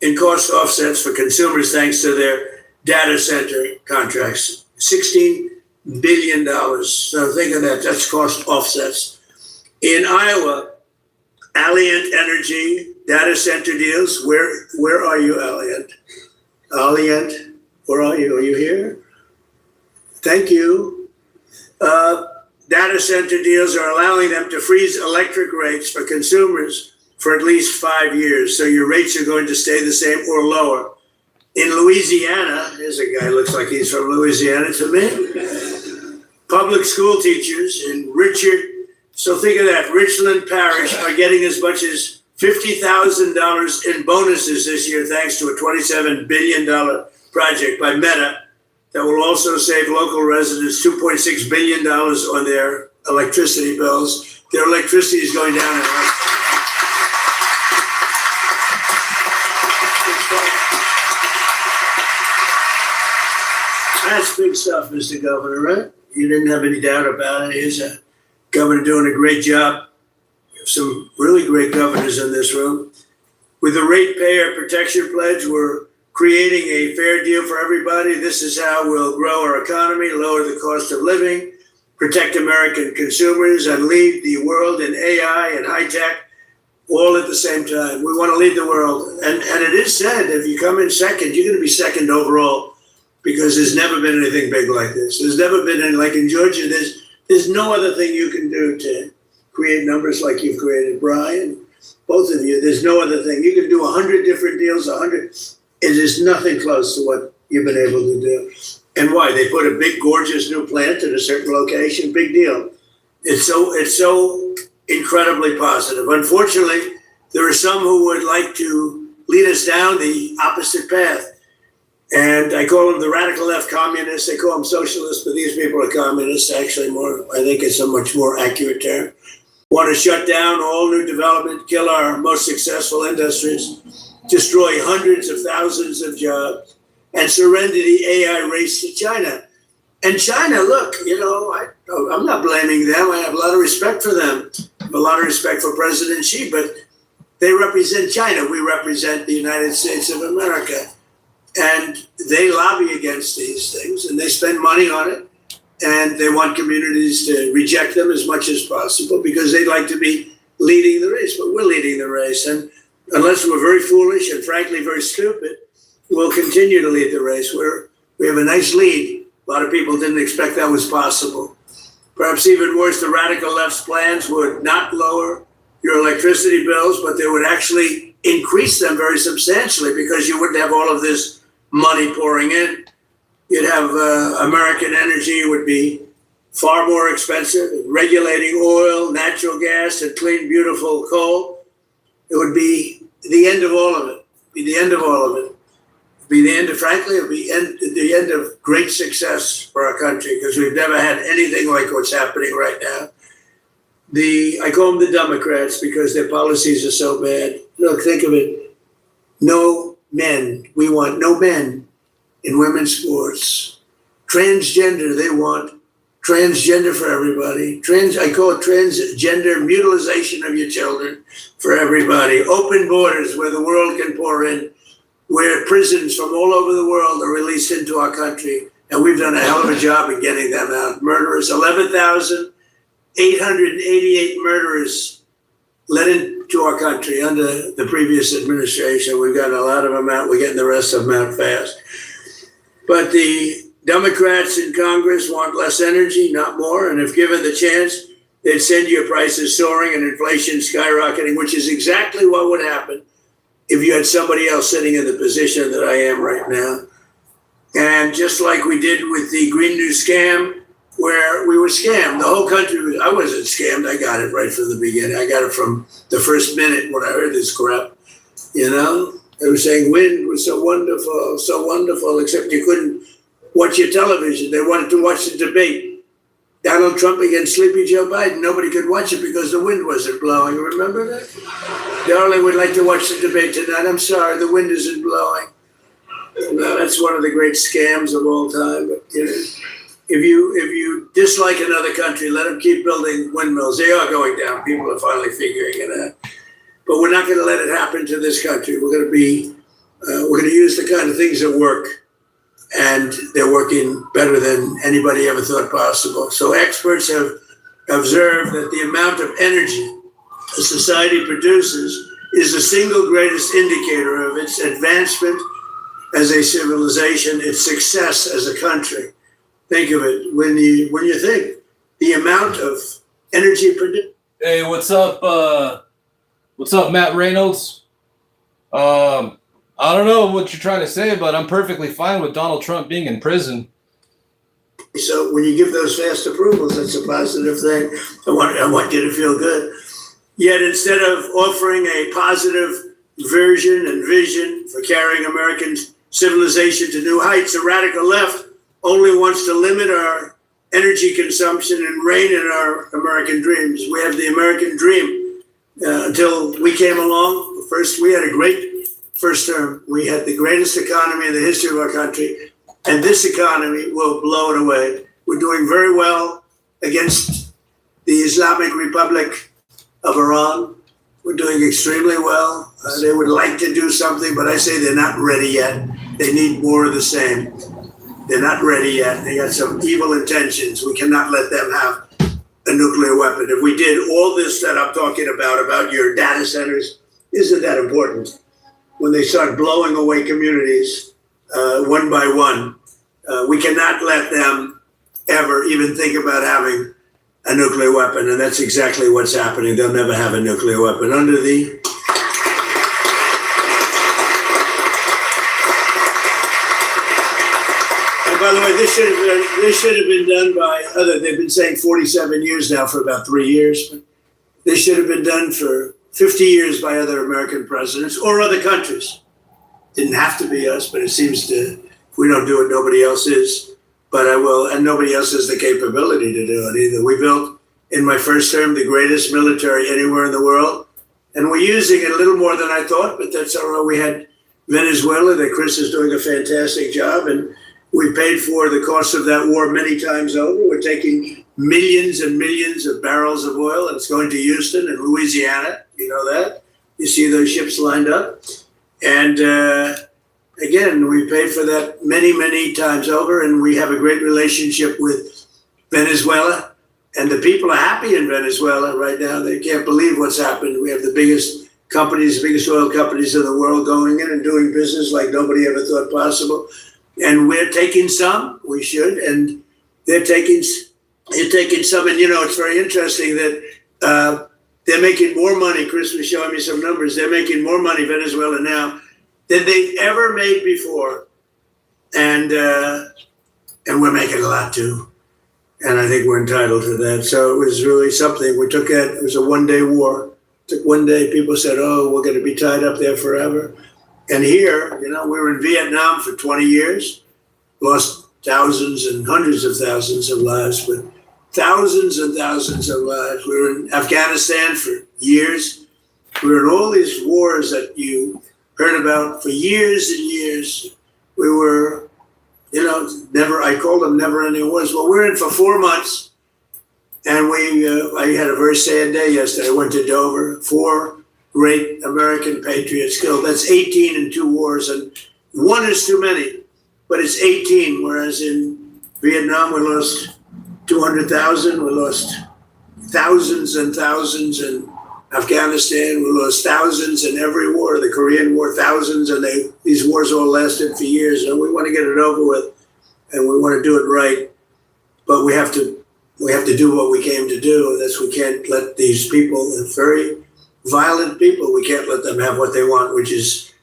in cost offsets for consumers thanks to their data center contracts. $16 billion. So think of that, that's cost offsets. In Iowa, Alliant Energy, data center deals, where are you, Alliant? Alliant, where are you? Are you here? Thank you. Data center deals are allowing them to freeze electric rates for consumers for at least 5 years. So your rates are going to stay the same or lower. In Louisiana, there's a guy looks like he's from Louisiana to me. Public school teachers in so think of that, Richland Parish are getting as much as $50,000 in bonuses this year thanks to a $27 billion project by Meta that will also save local residents $2.6 billion on their electricity bills. Their electricity is going down. That's big stuff, Mr. Governor, right? You didn't have any doubt about it. Here's a governor doing a great job. We have some really great governors in this room. With the Ratepayer Protection Pledge, we're creating a fair deal for everybody. This is how we'll grow our economy, lower the cost of living, protect American consumers, and lead the world in AI and high tech all at the same time. We want to lead the world. And it is said, if you come in second, you're going to be second overall, because there's never been anything big like this. There's never been any, like in Georgia, there's no other thing you can do to create numbers like you've created, Brian. Both of you, there's no other thing. You can do 100 different deals, 100. It is nothing close to what you've been able to do. And why? They put a big, gorgeous new plant at a certain location. Big deal. It's so incredibly positive. Unfortunately, there are some who would like to lead us down the opposite path. And I call them the radical left communists. They call them socialists, but these people are communists, actually more, I think it's a much more accurate term. Want to shut down all new development, kill our most successful industries, destroy hundreds of thousands of jobs, and surrender the AI race to China. And China, look, I'm not blaming them. I have a lot of respect for them. I have a lot of respect for President Xi, but they represent China. We represent the United States of America. And they lobby against these things, and they spend money on it, and they want communities to reject them as much as possible because they'd like to be leading the race, but we're leading the race. And unless we're very foolish and frankly very stupid, we'll continue to lead the race. We have a nice lead. A lot of people didn't expect that was possible. Perhaps even worse, the radical left's plans would not lower your electricity bills, but they would actually increase them very substantially because you wouldn't have all of this money pouring in. You'd have American energy would be far more expensive, regulating oil, natural gas, and clean, beautiful coal. It would be the end of all of it. The end of great success for our country, because we've never had anything like what's happening right now. I call them the Democrats because their policies are so bad. Look, think of it. No men. We want no men in women's sports. Transgender, they want transgender for everybody. I call it transgender mutilization of your children for everybody. Open borders where the world can pour in, where prisons from all over the world are released into our country. And we've done a hell of a job in getting them out. Murderers, 11,888 murderers let into our country under the previous administration. We've gotten a lot of them out. We're getting the rest of them out fast. But the Democrats in Congress want less energy, not more. And if given the chance, they'd send your prices soaring and inflation skyrocketing, which is exactly what would happen if you had somebody else sitting in the position that I am right now. And just like we did with the Green New scam, where we were scammed, the whole country, I wasn't scammed. I got it right from the beginning. I got it from the first minute when I heard this crap. They were saying wind was so wonderful, except you couldn't watch your television. They wanted to watch the debate. Donald Trump against Sleepy Joe Biden. Nobody could watch it because the wind wasn't blowing. Remember that? Darling would like to watch the debate tonight. I'm sorry, the wind isn't blowing. No, that's one of the great scams of all time. But if you dislike another country, let them keep building windmills. They are going down. People are finally figuring it out. But we're not going to let it happen to this country. We're going to use the kind of things that work. and they're working better than anybody ever thought possible. So experts have observed that the amount of energy a society produces is the single greatest indicator of its advancement as a civilization, its success as a country. Think of it when you think the amount of energy produced. Hey, what's up? What's up, Matt Reynolds? I don't know what you're trying to say, but I'm perfectly fine with Donald Trump being in prison. So when you give those fast approvals, that's a positive thing. I want you to feel good. Yet instead of offering a positive version and vision for carrying American civilization to new heights, the radical left only wants to limit our energy consumption and rein in our American dreams. We have the American dream until we came along. First, we had a great first term. We had the greatest economy in the history of our country, and this economy will blow it away. We're doing very well against the Islamic Republic of Iran. We're doing extremely well. They would like to do something, but I say they're not ready yet. They need more of the same. They're not ready yet. They got some evil intentions. We cannot let them have a nuclear weapon. If we did all this that I'm talking about your data centers, isn't that important? When they start blowing away communities one by one, we cannot let them ever even think about having a nuclear weapon, and that's exactly what's happening. They'll never have a nuclear weapon under the. And by the way, this should have been done by other. They've been saying 47 years now for about 3 years, but this should have been done for 50 years by other American presidents or other countries. Didn't have to be us, but it seems to. If we don't do it, nobody else is. But I will, and nobody else has the capability to do it either. We built, in my first term, the greatest military anywhere in the world. And we're using it a little more than I thought, but that's all right. We had Venezuela, that Chris is doing a fantastic job, and we paid for the cost of that war many times over. We're taking millions and millions of barrels of oil, and it's going to Houston and Louisiana. You know that. You see those ships lined up. And again, we paid for that many, many times over, and we have a great relationship with Venezuela. And the people are happy in Venezuela right now. They can't believe what's happened. We have the biggest companies, the biggest oil companies in the world going in and doing business like nobody ever thought possible. And we're taking some, we should, and they're taking some. And, you know, it's very interesting that they're making more money. Chris was showing me some numbers. They're making more money, Venezuela now, than they've ever made before. And we're making a lot too. And I think we're entitled to that. So it was really something. We took it was a one-day war. It took one day. People said, oh, we're going to be tied up there forever. And here, you know, we were in Vietnam for 20 years, lost thousands and hundreds of thousands of lives, but thousands and thousands of lives. We were in Afghanistan for years. We were in all these wars that you heard about for years and years. We were, you know, I called them never-ending wars. Well, we're in for 4 months, and I had a very sad day yesterday. I went to Dover, 4 great American patriots killed. That's 18 in 2 wars, and 1 is too many, but it's 18, whereas in Vietnam we lost 200,000, we lost thousands and thousands in Afghanistan, we lost thousands in every war, the Korean War, thousands, and these wars all lasted for years, and we want to get it over with, and we want to do it right, but we have to do what we came to do, and that's we can't let these people, very violent people, we can't let them have what they want, which is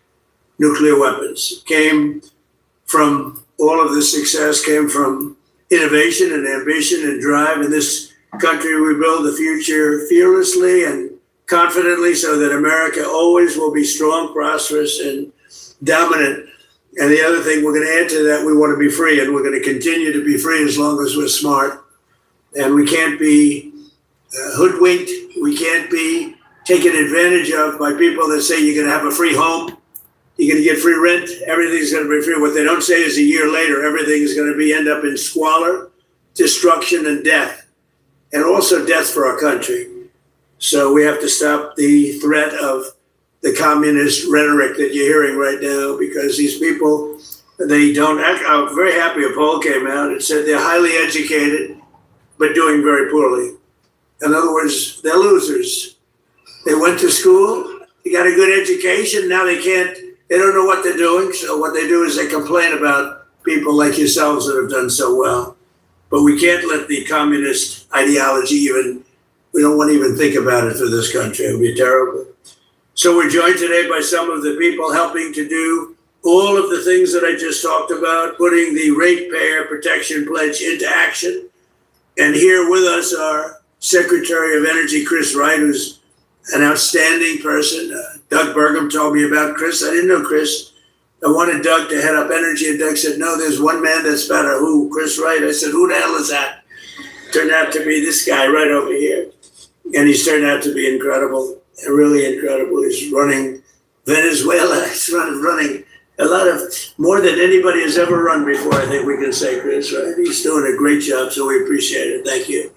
nuclear weapons. Came from all of this success, came from innovation and ambition and drive. In this country, we build the future fearlessly and confidently so that America always will be strong, prosperous, and dominant. And the other thing we're going to add to that, we want to be free, and we're going to continue to be free as long as we're smart. And we can't be hoodwinked. We can't be taken advantage of by people that say you're going to have a free home, you're going to get free rent, everything's going to be free. What they don't say is a year later, everything is going to end up in squalor, destruction, and death, and also death for our country. So we have to stop the threat of the communist rhetoric that you're hearing right now, because these people They don't act. I'm very happy a poll came out. It said they're highly educated, but doing very poorly. In other words, they're losers. They went to school, they got a good education, now they don't know what they're doing. So what they do is they complain about people like yourselves that have done so well. But we can't let the communist ideology we don't want to even think about it for this country. It would be terrible. So we're joined today by some of the people helping to do all of the things that I just talked about, putting the Ratepayer Protection Pledge into action. And here with us are Secretary of Energy Chris Wright, who's an outstanding person. Doug Burgum told me about Chris. I didn't know Chris. I wanted Doug to head up energy, and Doug said, no, there's one man that's better. Who? Chris Wright. I said, who the hell is that? Turned out to be this guy right over here. And he's turned out to be incredible, really incredible. He's running Venezuela. He's running a lot of, more than anybody has ever run before, I think we can say, Chris, right? He's doing a great job, so we appreciate it. Thank you.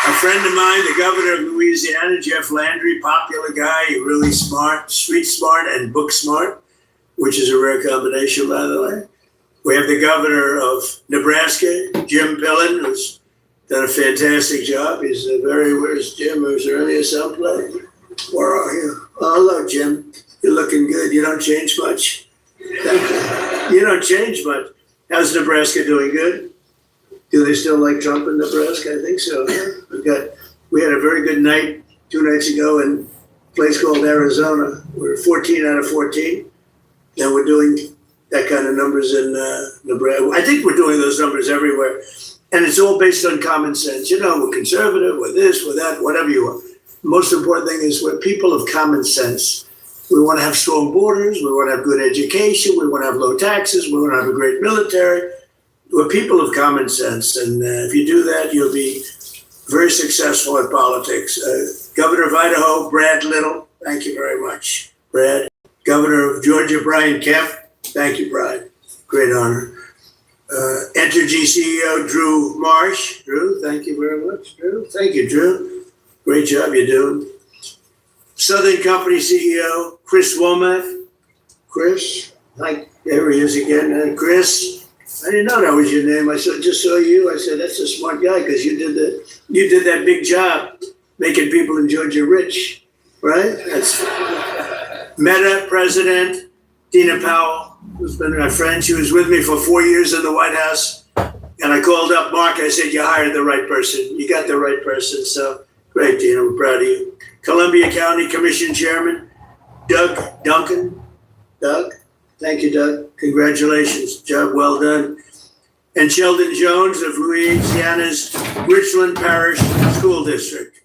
A friend of mine, the governor of Louisiana, Jeff Landry, popular guy, really smart, street smart and book smart, which is a rare combination, by the way. We have the governor of Nebraska, Jim Pillen, who's done a fantastic job. He's where's Jim? Is there any someplace? Where are you? Oh, hello, Jim. You're looking good. You don't change much. Thank you. You don't change much. How's Nebraska doing? Good? Do they still like Trump in Nebraska? I think so. We had a very good night 2 nights ago in a place called Arizona. We're 14 out of 14. And we're doing that kind of numbers in Nebraska. I think we're doing those numbers everywhere. And it's all based on common sense. You know, we're conservative, we're this, we're that, whatever you are. The most important thing is we're people of common sense. We want to have strong borders. We want to have good education. We want to have low taxes. We want to have a great military. We're people of common sense. And if you do that, you'll be very successful at politics. Governor of Idaho, Brad Little, thank you very much, Brad. Governor of Georgia, Brian Kemp, thank you, Brian. Great honor. Entergy CEO, Drew Marsh. Drew, thank you very much, Drew. Thank you, Drew. Great job you're doing. Southern Company CEO, Chris Womack. Chris, there he is again. Chris, I didn't know that was your name. I just saw you. I said, that's a smart guy because you did that big job making people in Georgia rich, right? That's Meta President Dina Powell, who's been my friend. She was with me for 4 years in the White House. And I called up Mark. I said, you hired the right person. You got the right person. So great, Dina. We're proud of you. Columbia County Commission Chairman Doug Duncan. Doug, thank you, Doug. Congratulations. Job well done. And Sheldon Jones of Louisiana's Richland Parish School District.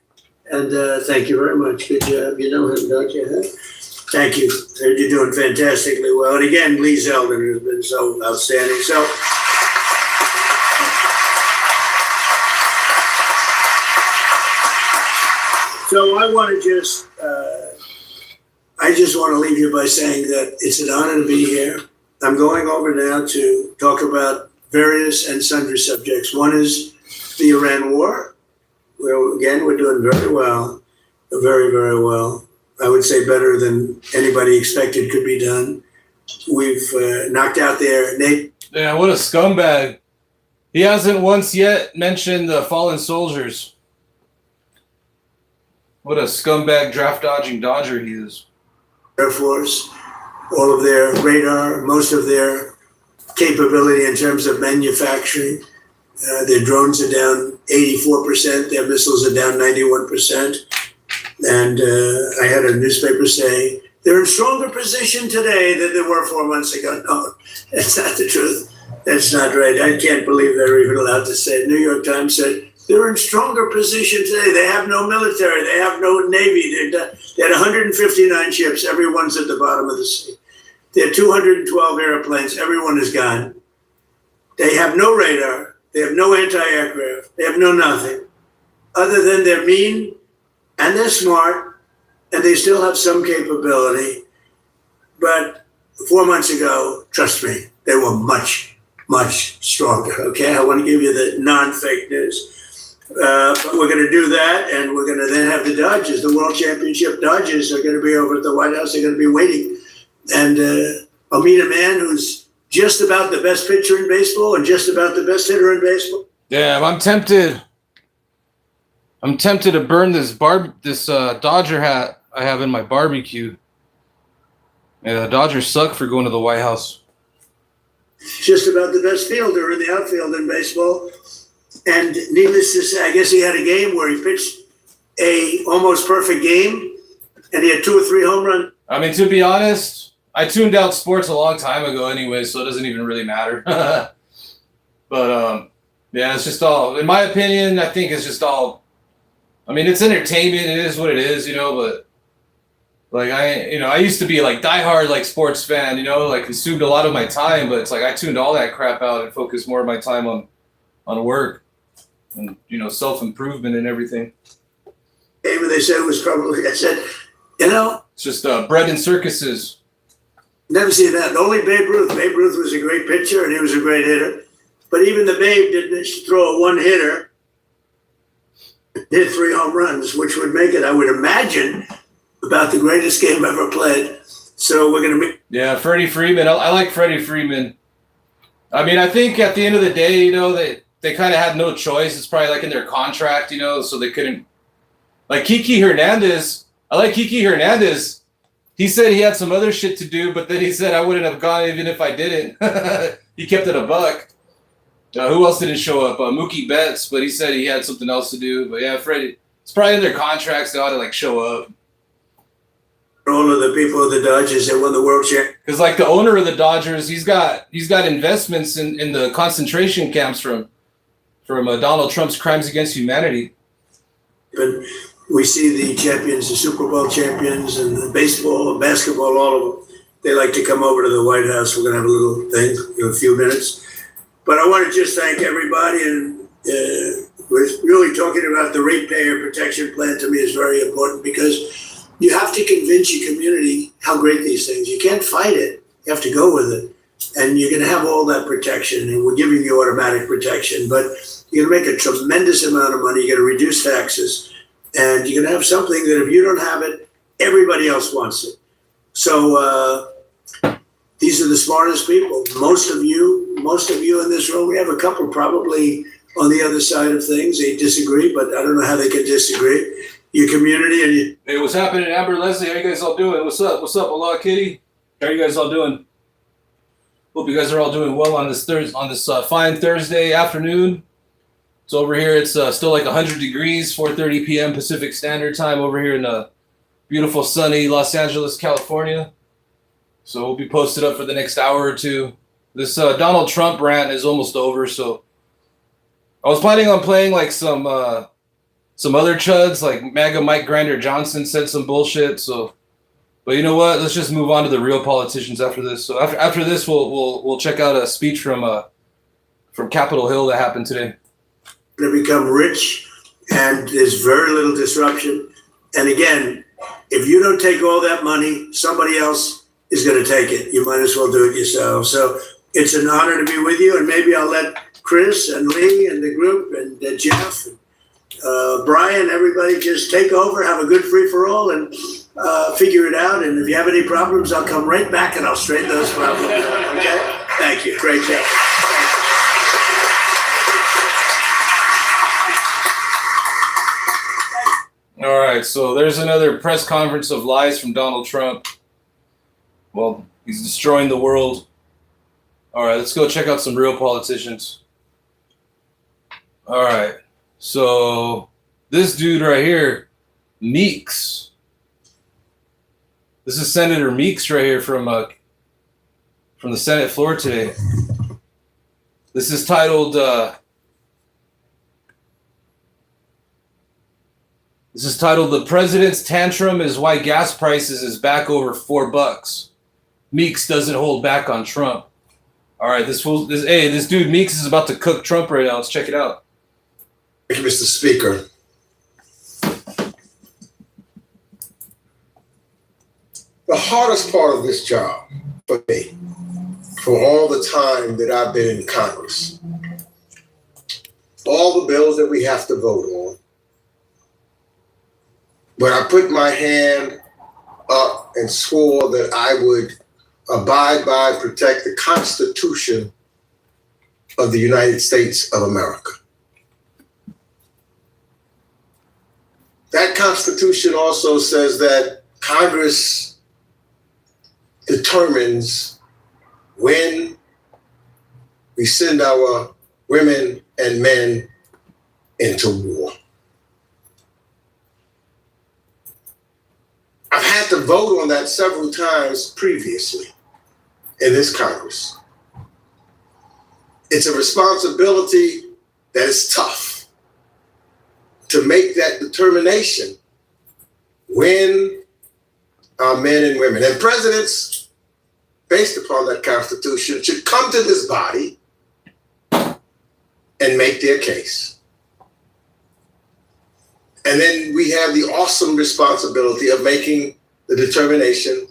And thank you very much. Good job. You know him, don't you? Huh? Thank you. You're doing fantastically well. And again, Lee Zeldin has been so outstanding. So I want to I just want to leave you by saying that it's an honor to be here. I'm going over now to talk about various and sundry subjects. One is the Iran war, where again, we're doing very well, very, very well. I would say better than anybody expected could be done. We've knocked out their Nate. Yeah, what a scumbag. He hasn't once yet mentioned the fallen soldiers. What a scumbag draft-dodging Dodger he is. Air Force, all of their radar, most of their capability in terms of manufacturing. Their drones are down 84%. Their missiles are down 91%. And I had a newspaper say, they're in stronger position today than they were 4 months ago. No, that's not the truth. That's not right. I can't believe they're even allowed to say it. New York Times said, they're in stronger position today. They have no military. They have no Navy. They had 159 ships. Everyone's at the bottom of the sea. They had 212 airplanes. Everyone is gone. They have no radar. They have no anti-aircraft. They have no nothing. Other than they're mean and they're smart and they still have some capability. But 4 months ago, trust me, they were much, much stronger. Okay, I want to give you the non-fake news. But we're going to do that, and we're going to then have the Dodgers, the World Championship Dodgers are going to be over at the White House. They're going to be waiting. And I'll meet a man who's just about the best pitcher in baseball and just about the best hitter in baseball. Damn, I'm tempted to burn this Dodger hat I have in my barbecue. Yeah, the Dodgers suck for going to the White House. Just about the best fielder in the outfield in baseball. And needless to say, I guess he had a game where he pitched a almost perfect game, and he had 2 or 3 home runs. I mean, to be honest, I tuned out sports a long time ago anyway, so it doesn't even really matter. But, yeah, it's just all, in my opinion, I think it's just all, I mean, it's entertainment. It is what it is, you know, but like I used to be like diehard like sports fan, you know, like consumed a lot of my time, but it's like I tuned all that crap out and focused more of my time on work and, you know, self-improvement and everything. Maybe they said it was probably, I said, you know. It's just bread and circuses. Never seen that. Only Babe Ruth. Babe Ruth was a great pitcher and he was a great hitter. But even the Babe didn't throw a one-hitter, hit 3 home runs, which would make it, I would imagine, about the greatest game ever played. So we're going to be. Yeah, Freddie Freeman. I like Freddie Freeman. I mean, I think at the end of the day, you know, they kind of had no choice. It's probably like in their contract, you know, so they couldn't. Like Kiki Hernandez. I like Kiki Hernandez. He said he had some other shit to do, but then he said I wouldn't have gone even if I didn't. He kept it a buck. Who else didn't show up? Mookie Betts, but he said he had something else to do. But yeah, Freddie, it's probably in their contracts. They ought to like show up. All of the people of the Dodgers that won the World Championship. Because like the owner of the Dodgers, he's got investments in the concentration camps from Donald Trump's crimes against humanity. And we see the champions, the Super Bowl champions, and the baseball, and basketball, all of them. They like to come over to the White House. We're going to have a little thing in a few minutes. But I want to just thank everybody, and we're really talking about the ratepayer protection plan. To me is very important because you have to convince your community how great these things. You can't fight it. You have to go with it. And you're going to have all that protection, and we're giving you automatic protection. But you're going to make a tremendous amount of money. You're going to reduce taxes, and you're going to have something that if you don't have it, everybody else wants it. So these are the smartest people. Most of you in this room, we have a couple probably on the other side of things. They disagree, but I don't know how they can disagree. Your community and you. Hey, what's happening, Amber, Leslie? How you guys all doing? What's up? What's up, Allah Kitty? How are you guys all doing? Hope you guys are all doing well on this fine Thursday afternoon. It's over here. It's still like 100 degrees, 4:30 p.m. Pacific Standard Time over here in beautiful sunny Los Angeles, California. So we'll be posted up for the next hour or two. This Donald Trump rant is almost over, so I was planning on playing like some other chuds, like MAGA Mike Grinder Johnson said some bullshit. So, but you know what? Let's just move on to the real politicians after this. So after this, we'll check out a speech from Capitol Hill that happened today. Going to become rich, and there's very little disruption. And again, if you don't take all that money, somebody else is going to take it. You might as well do it yourself. So it's an honor to be with you, and maybe I'll let Chris and Lee and the group and Jeff, and, Brian, everybody just take over, have a good free-for-all, and figure it out. And if you have any problems, I'll come right back and I'll straighten those problems out. Okay? Thank you. Great job. All right, so there's another press conference of lies from Donald Trump. Well, he's destroying the world. All right, let's go check out some real politicians. All right, so this dude right here, Meeks. This is Senator Meeks right here from the Senate floor today. This is titled. This is titled "The President's Tantrum is Why Gas Prices is Back Over $4." Meeks doesn't hold back on Trump. All right, this dude Meeks is about to cook Trump right now. Let's check it out. Thank you, Mr. Speaker. The hardest part of this job for me, for all the time that I've been in Congress, all all the bills that we have to vote on. But I put my hand up and swore that I would abide by, protect the Constitution of the United States of America. That Constitution also says that Congress determines when we send our women and men into war. I've had to vote on that several times previously in this Congress. It's a responsibility that is tough to make that determination when our men and women and presidents, based upon that Constitution, should come to this body and make their case. And then we have the awesome responsibility of making the determination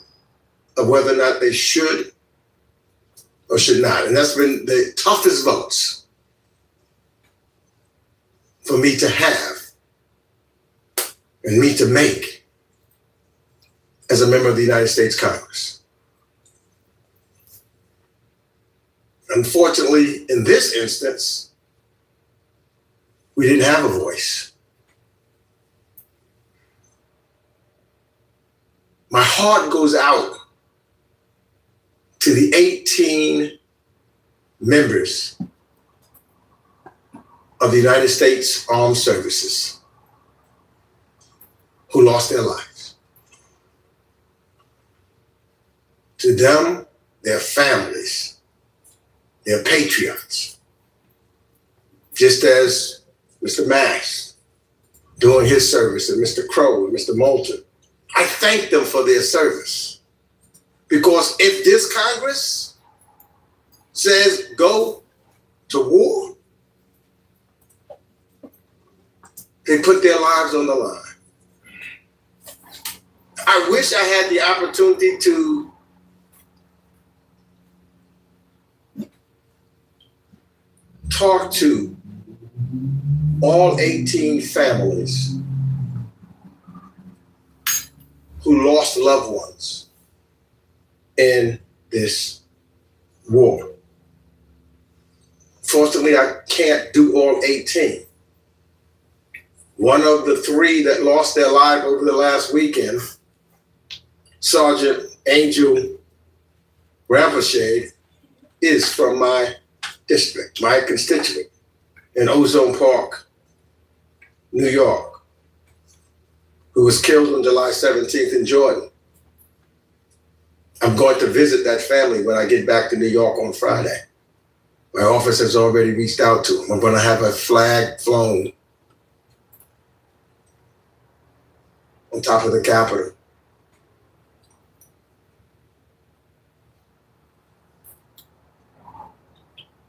of whether or not they should or should not. And that's been the toughest votes for me to have and me to make as a member of the United States Congress. Unfortunately, in this instance, we didn't have a voice. My heart goes out to the 18 members of the United States Armed Services who lost their lives. To them, their families, they're patriots. Just as Mr. Mass doing his service and Mr. Crow and Mr. Moulton, I thank them for their service. Because if this Congress says go to war, they put their lives on the line. I wish I had the opportunity to talk to all 18 families who lost loved ones in this war. Fortunately, I can't do all 18. One of the 3 that lost their life over the last weekend, Sergeant Angel Rampershade, is from my district, my constituent in Ozone Park, New York, who was killed on July 17th in Jordan. I'm going to visit that family when I get back to New York on Friday. My office has already reached out to them. I'm going to have a flag flown on top of the Capitol.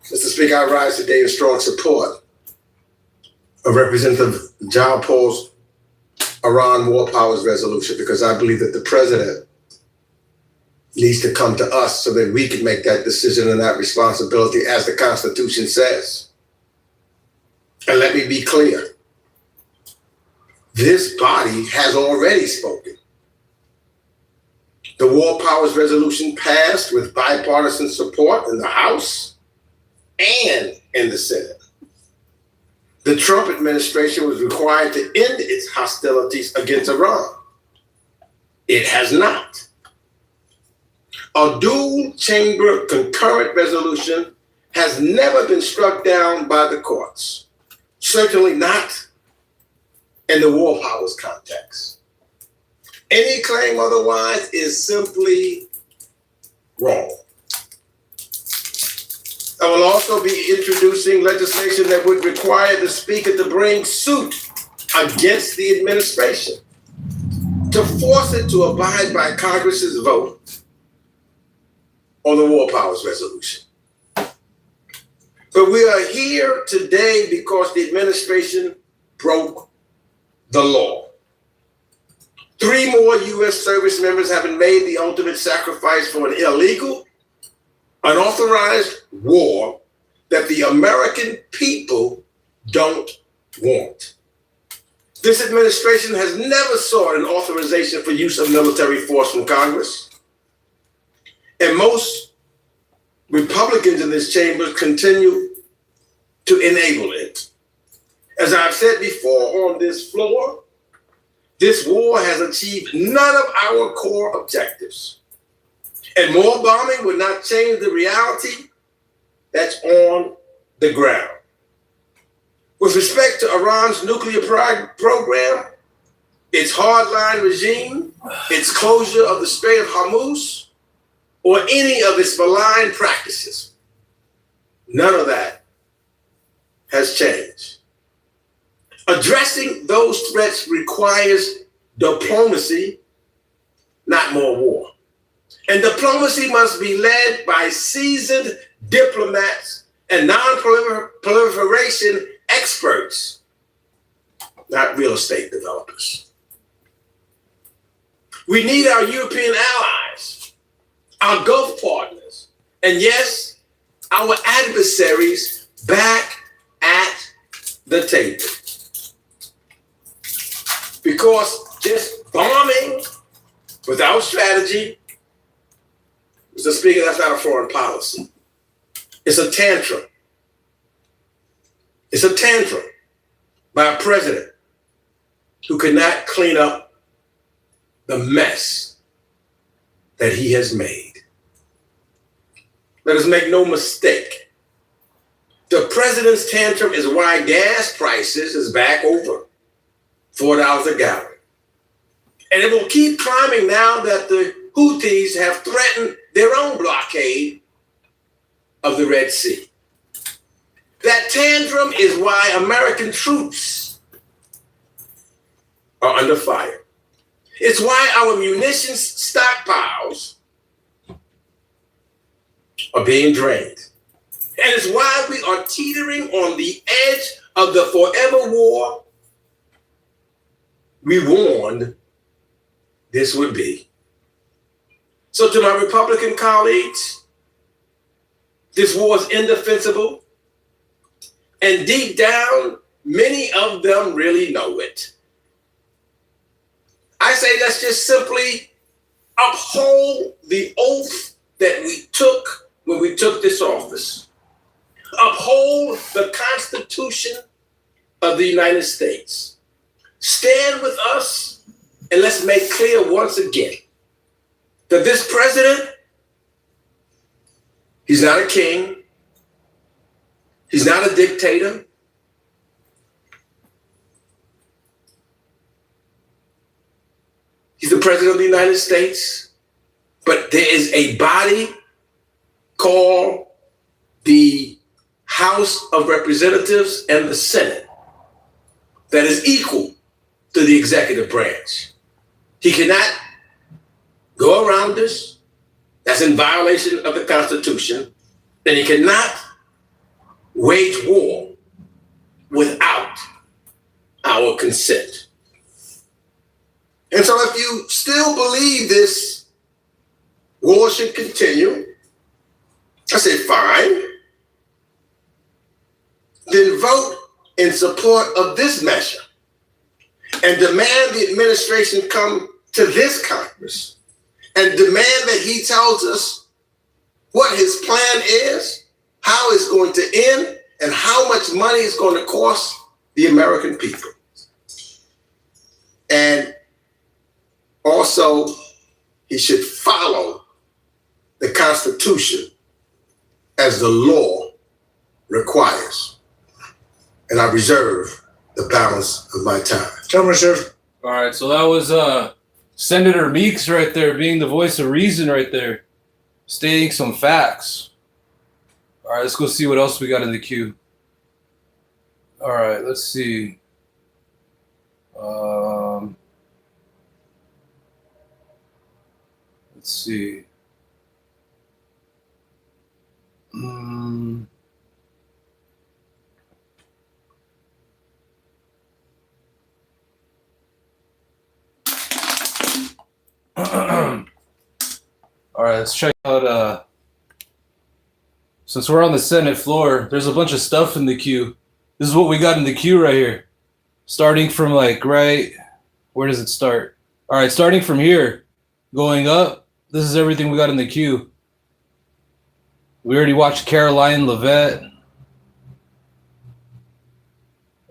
Mr. Speaker, I rise today in strong support of Representative John Paul's Iran War Powers Resolution, because I believe that the president needs to come to us so that we can make that decision and that responsibility as the Constitution says. And let me be clear. This body has already spoken. The War Powers Resolution passed with bipartisan support in the House and in the Senate. The Trump administration was required to end its hostilities against Iran. It has not. A dual-chamber concurrent resolution has never been struck down by the courts, certainly not in the war powers context. Any claim otherwise is simply wrong. I will also be introducing legislation that would require the Speaker to bring suit against the administration to force it to abide by Congress's vote on the War Powers Resolution. But we are here today because the administration broke the law. 3 more U.S. service members have been made the ultimate sacrifice for an illegal, unauthorized war that the American people don't want. This administration has never sought an authorization for use of military force from Congress. And most Republicans in this chamber continue to enable it. As I've said before on this floor, this war has achieved none of our core objectives. And more bombing would not change the reality that's on the ground. With respect to Iran's nuclear program, its hardline regime, its closure of the Strait of Hormuz, or any of its malign practices, none of that has changed. Addressing those threats requires diplomacy, not more war. And diplomacy must be led by seasoned diplomats and non-proliferation experts, not real estate developers. We need our European allies, our Gulf partners, and yes, our adversaries back at the table. Because just bombing without strategy, Mr. Speaker, that's not a foreign policy. It's a tantrum. It's a tantrum by a president who cannot clean up the mess that he has made. Let us make no mistake. The president's tantrum is why gas prices is back over $4 a gallon. And it will keep climbing now that the Houthis have threatened their own blockade of the Red Sea. That tantrum is why American troops are under fire. It's why our munitions stockpiles are being drained. And it's why we are teetering on the edge of the forever war we warned this would be. So to my Republican colleagues, this war is indefensible. And deep down, many of them really know it. I say let's just simply uphold the oath that we took when we took this office. Uphold the Constitution of the United States. Stand with us and let's make clear once again that this president, he's not a king. He's not a dictator. He's the president of the United States. But there is a body called the House of Representatives and the Senate that is equal to the executive branch. He cannot go around this. That's in violation of the Constitution. And he cannot wage war without our consent. And so if you still believe this war should continue, I say fine. Then vote in support of this measure and demand the administration come to this Congress and demand that he tells us what his plan is, how it's going to end, and how much money it's going to cost the American people. And also, he should follow the Constitution as the law requires. And I reserve the balance of my time. Time reserved. All right, so that was Senator Meeks right there, being the voice of reason right there, stating some facts. All right, let's go see what else we got in the queue. All right, let's see. Let's see. All right, let's check out. Since we're on the Senate floor, there's a bunch of stuff in the queue. This is what we got in the queue right here. Starting from like right, where does it start? All right, starting from here, going up, this is everything we got in the queue. We already watched Caroline Leavitt.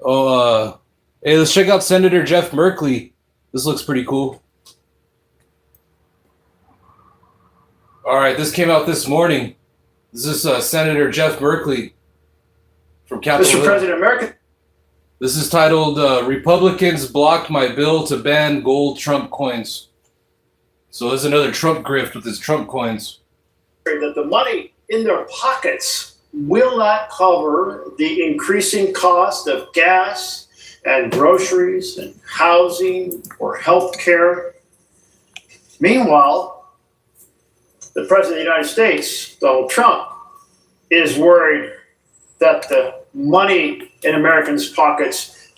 Oh, hey, let's check out Senator Jeff Merkley. This looks pretty cool. All right, this came out this morning. This is Senator Jeff Merkley from Capitol Hill. Mr. President, America. This is titled Republicans Blocked My Bill to Ban Gold Trump Coins. So there's another Trump grift with his Trump coins. That the money in their pockets will not cover the increasing cost of gas and groceries and housing or health care. Meanwhile, the President of the United States, Donald Trump, is worried that the money in Americans' pockets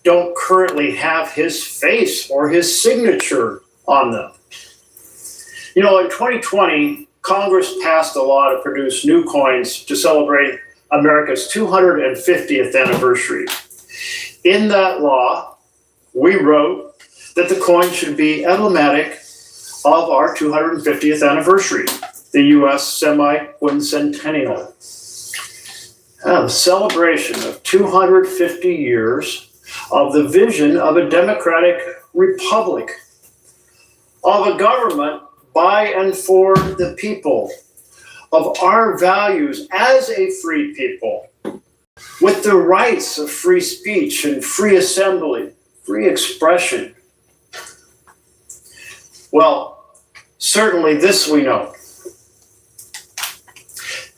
don't currently have his face or his signature on them. You know, in 2020, Congress passed a law to produce new coins to celebrate America's 250th anniversary. In that law, we wrote that the coin should be emblematic of our 250th anniversary, the U.S. semi-quincentennial. A celebration of 250 years of the vision of a democratic republic, of a government by and for the people, of our values as a free people, with the rights of free speech and free assembly, free expression. Well, certainly this we know,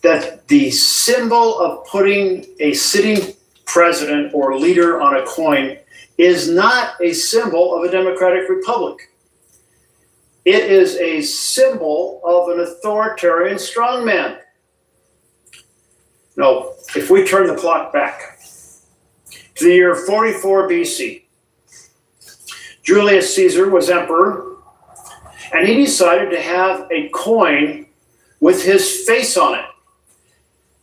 that the symbol of putting a sitting president or leader on a coin is not a symbol of a democratic republic. It is a symbol of an authoritarian strongman. No, if we turn the clock back to the year 44 BC, Julius Caesar was emperor, and he decided to have a coin with his face on it.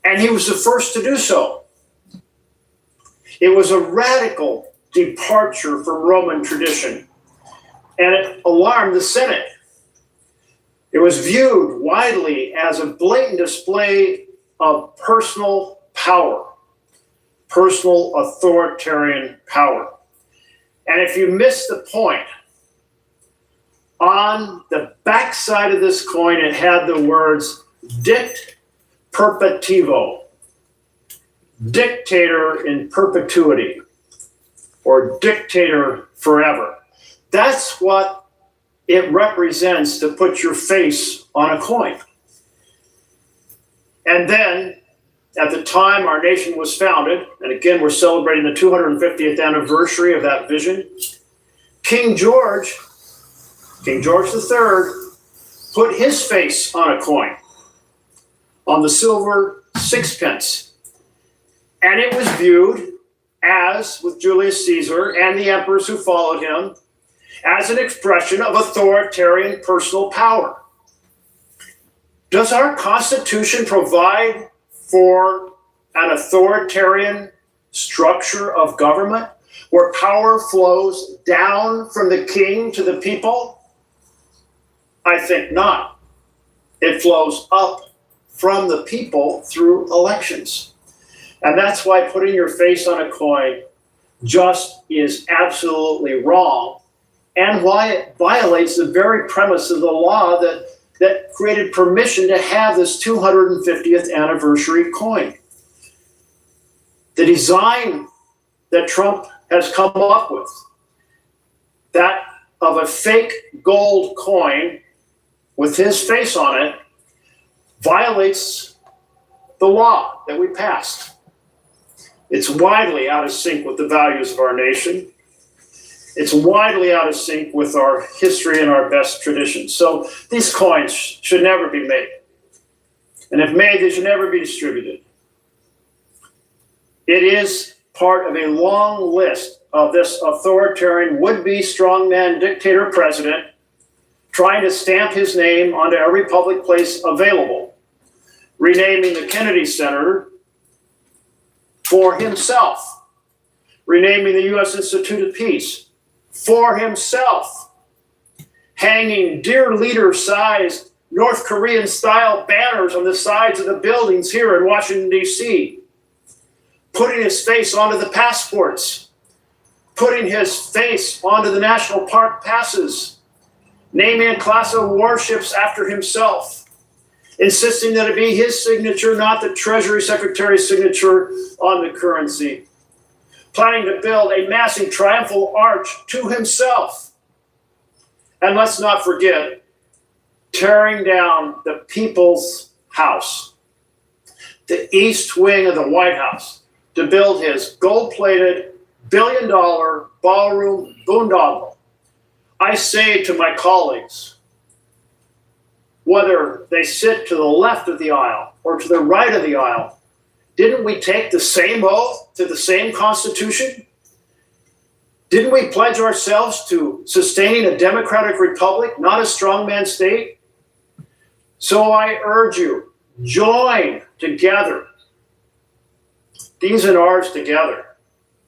And he was the first to do so. It was a radical departure from Roman tradition, and it alarmed the Senate. It was viewed widely as a blatant display of personal power, personal authoritarian power. And if you miss the point, on the backside of this coin, it had the words "Dict Perpetuo," dictator in perpetuity, or dictator forever. That's what it represents to put your face on a coin. And then, at the time our nation was founded, and again we're celebrating the 250th anniversary of that vision, King George III, put his face on a coin, on the silver sixpence. And it was viewed as, with Julius Caesar and the emperors who followed him, as an expression of authoritarian personal power. Does our Constitution provide for an authoritarian structure of government where power flows down from the king to the people? I think not. It flows up from the people through elections. And that's why putting your face on a coin just is absolutely wrong, and why it violates the very premise of the law that created permission to have this 250th anniversary coin. The design that Trump has come up with, that of a fake gold coin with his face on it, violates the law that we passed. It's widely out of sync with the values of our nation. It's widely out of sync with our history and our best traditions. So these coins should never be made. And if made, they should never be distributed. It is part of a long list of this authoritarian would-be strongman dictator president trying to stamp his name onto every public place available, renaming the Kennedy Center for himself. Renaming the U.S. Institute of Peace for himself. Hanging dear leader-sized North Korean-style banners on the sides of the buildings here in Washington, D.C. Putting his face onto the passports. Putting his face onto the national park passes. Naming a class of warships after himself. Insisting that it be his signature, not the Treasury Secretary's signature on the currency. Planning to build a massive triumphal arch to himself. And let's not forget, tearing down the People's House, the east wing of the White House, to build his gold-plated, billion-dollar ballroom boondoggle. I say to my colleagues, whether they sit to the left of the aisle or to the right of the aisle, didn't we take the same oath to the same Constitution? Didn't we pledge ourselves to sustaining a democratic republic, not a strongman state? So I urge you, join together, these and ours together,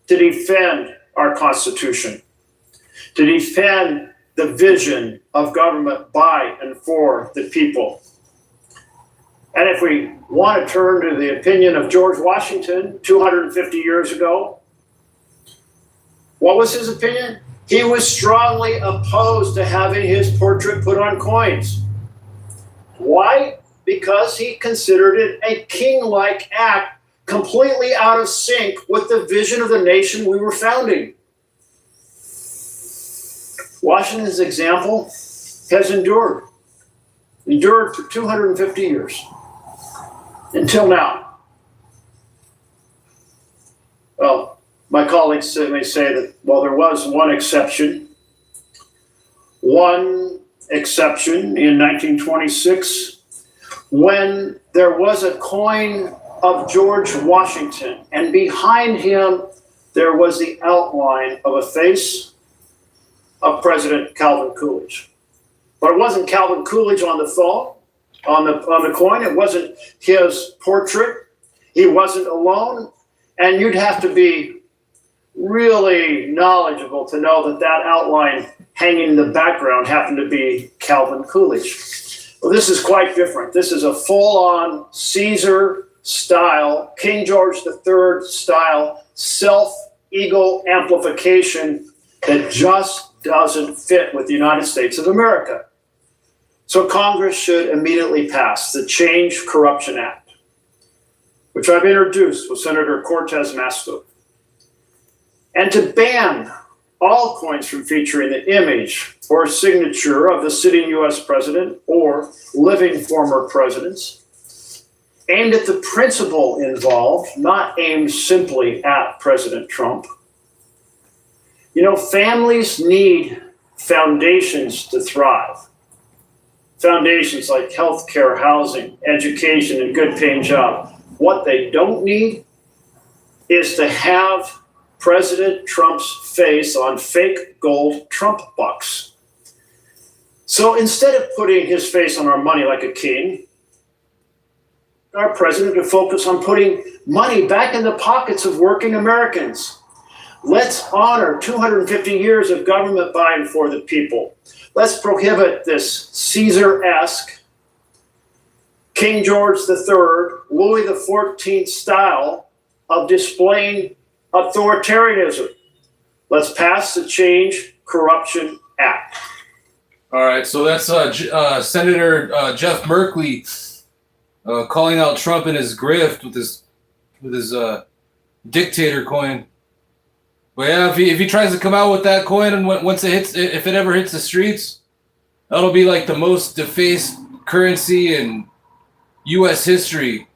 to defend our Constitution, to defend the vision of government by and for the people. And if we want to turn to the opinion of George Washington 250 years ago, what was his opinion? He was strongly opposed to having his portrait put on coins. Why? Because he considered it a king-like act, completely out of sync with the vision of the nation we were founding. Washington's example has endured for 250 years, until now. Well, my colleagues may say that, well, there was one exception in 1926, when there was a coin of George Washington, and behind him there was the outline of a face of President Calvin Coolidge. But it wasn't Calvin Coolidge on the phone, on the coin. It wasn't his portrait. He wasn't alone. And you'd have to be really knowledgeable to know that that outline hanging in the background happened to be Calvin Coolidge. Well, this is quite different. This is a full-on Caesar style, King George III style, self-ego amplification that just doesn't fit with the United States of America. So Congress should immediately pass the Change Corruption Act, which I've introduced with Senator Cortez Masto, and to ban all coins from featuring the image or signature of the sitting U.S. president or living former presidents, aimed at the principle involved, not aimed simply at President Trump. You know, families need foundations to thrive. Foundations like healthcare, housing, education, and good paying job. What they don't need is to have President Trump's face on fake gold Trump bucks. So instead of putting his face on our money like a king, our president could focus on putting money back in the pockets of working Americans. Let's honor 250 years of government by and for the people. Let's prohibit this Caesar-esque, King George III, Louis XIV style of displaying authoritarianism. Let's pass the Change Corruption Act. All right, so that's Senator Jeff Merkley calling out Trump in his grift with his dictator coin. But yeah, if he tries to come out with that coin, and once it hits, if it ever hits the streets, that'll be like the most defaced currency in U.S. history.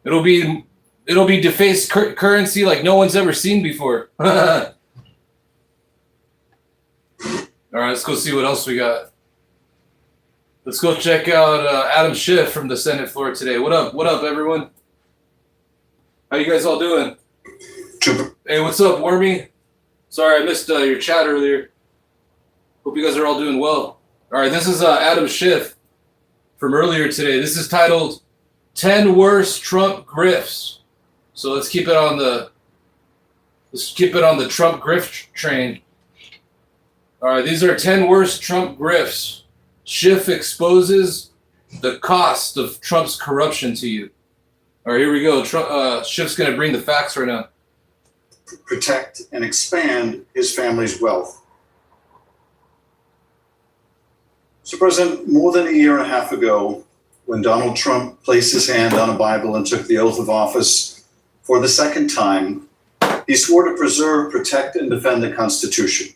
It'll be defaced currency like no one's ever seen before. All right, let's go see what else we got. Let's go check out Adam Schiff from the Senate floor today. What up? What up, everyone? How you guys all doing? Hey, what's up, Wormy? Sorry, I missed your chat earlier. Hope you guys are all doing well. All right, this is Adam Schiff from earlier today. This is titled 10 Worst Trump Grifts. So let's keep it on the Trump grift train. All right, these are 10 worst Trump grifts. Schiff exposes the cost of Trump's corruption to you. All right, here we go. Schiff's going to bring the facts right now. Protect and expand his family's wealth. So, President, more than a year and a half ago, when Donald Trump placed his hand on a Bible and took the oath of office for the second time, he swore to preserve, protect, and defend the Constitution.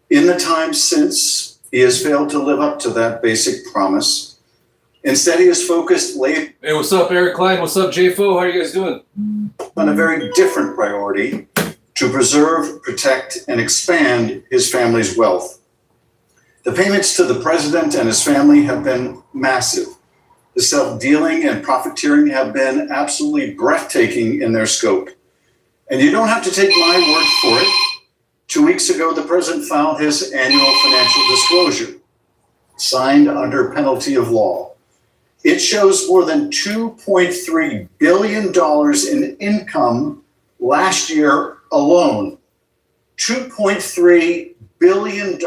In the time since, he has failed to live up to that basic promise. Instead, he has focused Hey, what's up, Eric Klein? What's up, JFO? How are you guys doing? On a very different priority: to preserve, protect, and expand his family's wealth. The payments to the president and his family have been massive. The self-dealing and profiteering have been absolutely breathtaking in their scope. And you don't have to take my word for it. 2 weeks ago, the president filed his annual financial disclosure, signed under penalty of law. It shows more than $2.3 billion in income last year alone. $2.3 billion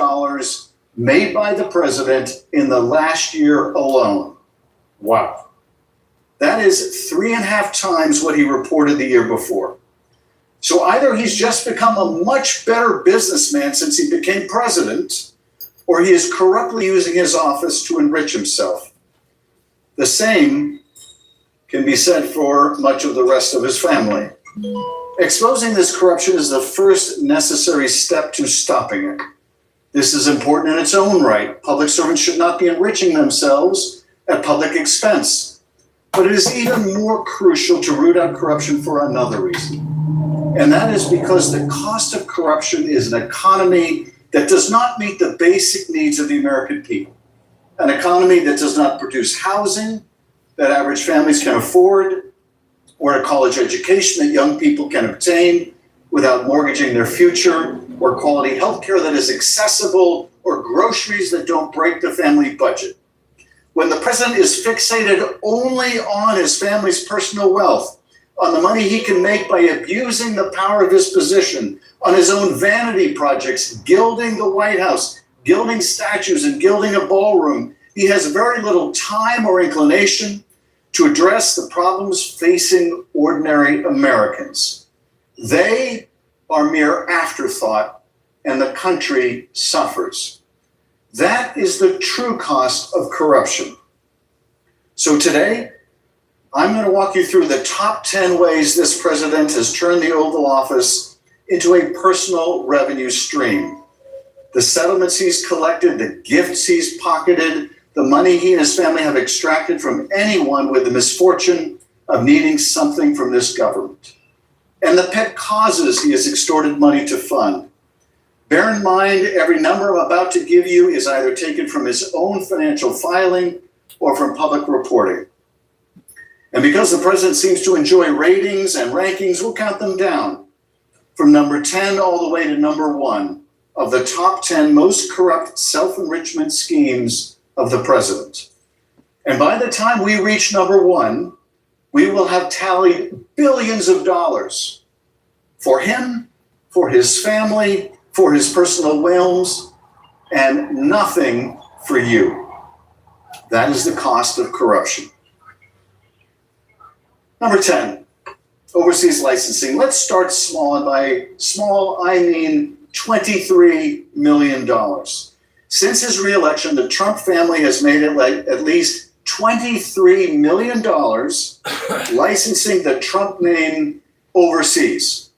made by the president in the last year alone. Wow. That is 3.5 times what he reported the year before. So either he's just become a much better businessman since he became president, or he is corruptly using his office to enrich himself. The same can be said for much of the rest of his family. Exposing this corruption is the first necessary step to stopping it. This is important in its own right. Public servants should not be enriching themselves at public expense. But it is even more crucial to root out corruption for another reason. And that is because the cost of corruption is an economy that does not meet the basic needs of the American people. An economy that does not produce housing that average families can afford, or a college education that young people can obtain without mortgaging their future, or quality health care that is accessible, or groceries that don't break the family budget. When the president is fixated only on his family's personal wealth, on the money he can make by abusing the power of his position, on his own vanity projects, gilding the White House, gilding statues, and gilding a ballroom, he has very little time or inclination to address the problems facing ordinary Americans. They are mere afterthought, and the country suffers. That is the true cost of corruption. So today, I'm going to walk you through the top 10 ways this president has turned the Oval Office into a personal revenue stream. The settlements he's collected, the gifts he's pocketed, the money he and his family have extracted from anyone with the misfortune of needing something from this government, and the pet causes he has extorted money to fund. Bear in mind, every number I'm about to give you is either taken from his own financial filing or from public reporting. And because the president seems to enjoy ratings and rankings, we'll count them down from number 10 all the way to number 1 of the top 10 most corrupt self-enrichment schemes of the president. And by the time we reach number 1, we will have tallied billions of dollars for him, for his family, for his personal whims, and nothing for you. That is the cost of corruption. Number 10, overseas licensing. Let's start small, and by small, I mean $23 million. Since his reelection, the Trump family has made it at least $23 million licensing the Trump name overseas.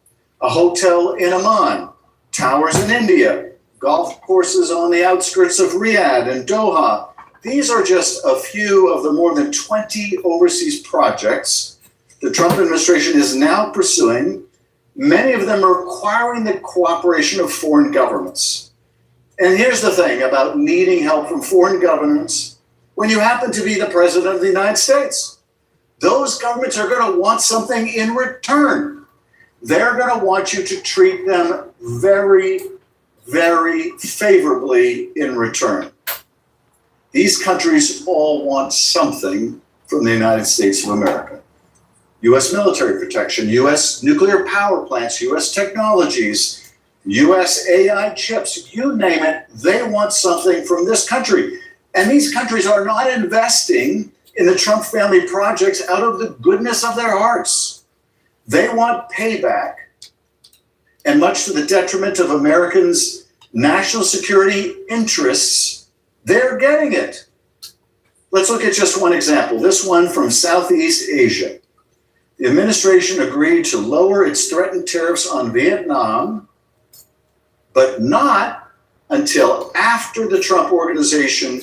A hotel in Amman, towers in India, golf courses on the outskirts of Riyadh and Doha. These are just a few of the more than 20 overseas projects the Trump administration is now pursuing. Many of them are requiring the cooperation of foreign governments. And here's the thing about needing help from foreign governments when you happen to be the president of the United States. Those governments are going to want something in return. They're going to want you to treat them very, very favorably in return. These countries all want something from the United States of America. US military protection, US nuclear power plants, US technologies, US AI chips, you name it, they want something from this country. And these countries are not investing in the Trump family projects out of the goodness of their hearts. They want payback, and much to the detriment of Americans' national security interests, they're getting it. Let's look at just one example, this one from Southeast Asia. The administration agreed to lower its threatened tariffs on Vietnam, but not until after the Trump Organization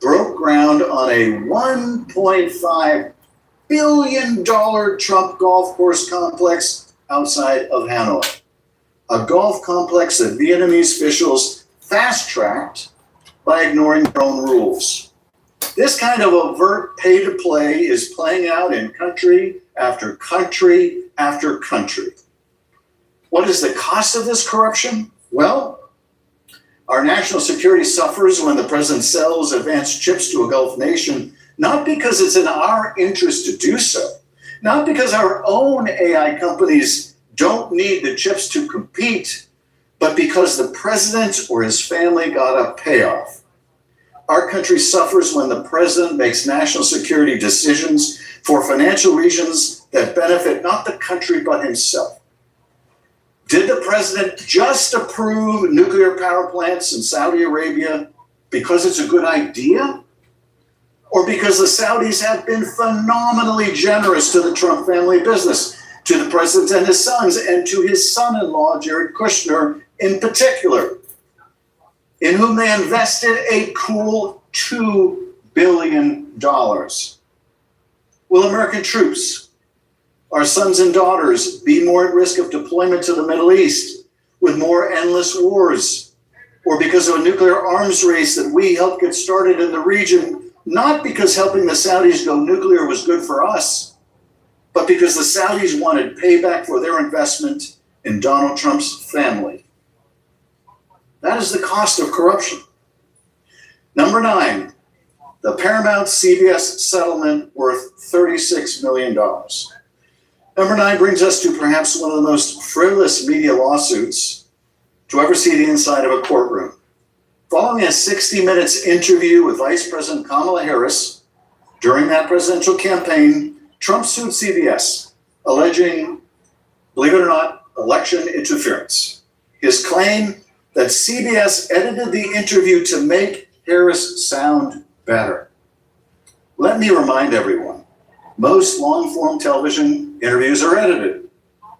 broke ground on a $1.5 billion Trump golf course complex outside of Hanoi. A golf complex that Vietnamese officials fast-tracked by ignoring their own rules. This kind of overt pay-to-play is playing out in country after country after country. What is the cost of this corruption? Well, our national security suffers when the president sells advanced chips to a Gulf nation, not because it's in our interest to do so, not because our own AI companies don't need the chips to compete, but because the president or his family got a payoff. Our country suffers when the president makes national security decisions for financial reasons that benefit not the country but himself. Did the president just approve nuclear power plants in Saudi Arabia because it's a good idea? Or because the Saudis have been phenomenally generous to the Trump family business, to the president and his sons, and to his son-in-law, Jared Kushner, in particular, in whom they invested a cool $2 billion. Will American troops, our sons and daughters, be more at risk of deployment to the Middle East with more endless wars, or because of a nuclear arms race that we helped get started in the region, not because helping the Saudis go nuclear was good for us, but because the Saudis wanted payback for their investment in Donald Trump's family? That is the cost of corruption. Number 9, the Paramount CBS settlement worth $36 million. Number 9 brings us to perhaps one of the most frivolous media lawsuits to ever see the inside of a courtroom. Following a 60 Minutes interview with Vice President Kamala Harris during that presidential campaign, Trump sued CBS, alleging, believe it or not, election interference. His claim that CBS edited the interview to make Harris sound better. Let me remind everyone, most long-form television interviews are edited.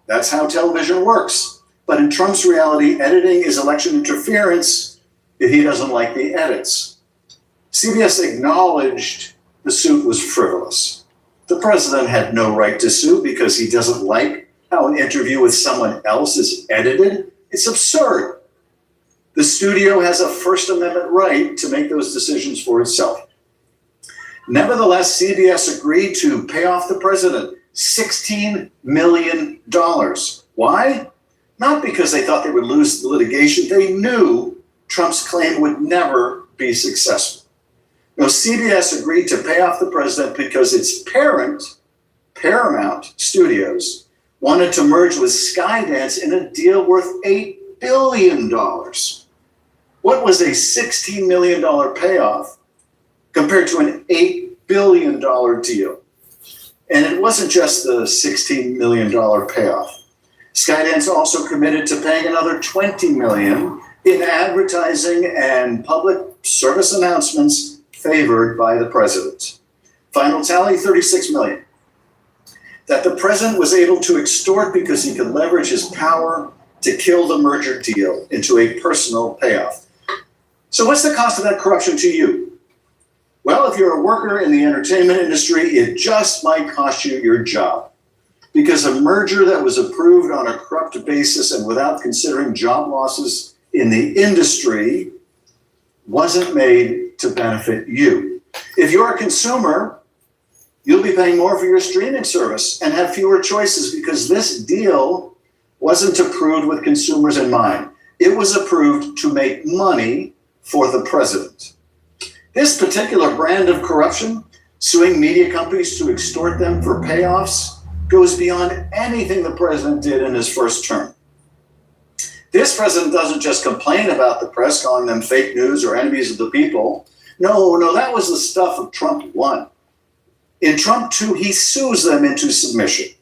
That's how television works. But in Trump's reality, editing is election interference if he doesn't like the edits. CBS acknowledged the suit was frivolous. The president had no right to sue because he doesn't like how an interview with someone else is edited. It's absurd. The studio has a First Amendment right to make those decisions for itself. Nevertheless, CBS agreed to pay off the president $16 million. Why? Not because they thought they would lose the litigation. They knew Trump's claim would never be successful. No, CBS agreed to pay off the president because its parent, Paramount Studios, wanted to merge with Skydance in a deal worth $8 billion. What was a $16 million payoff compared to an $8 billion deal? And it wasn't just the $16 million payoff. Skydance also committed to paying another $20 million in advertising and public service announcements favored by the president. Final tally, $36 million. That the president was able to extort because he could leverage his power to kill the merger deal into a personal payoff. So what's the cost of that corruption to you? Well, if you're a worker in the entertainment industry, it just might cost you your job. Because a merger that was approved on a corrupt basis and without considering job losses in the industry wasn't made to benefit you. If you're a consumer, you'll be paying more for your streaming service and have fewer choices because this deal wasn't approved with consumers in mind. It was approved to make money for the president. This particular brand of corruption, suing media companies to extort them for payoffs, goes beyond anything the president did in his first term. This president doesn't just complain about the press, calling them fake news or enemies of the people. No, that was the stuff of Trump 1. In Trump 2, he sues them into submission,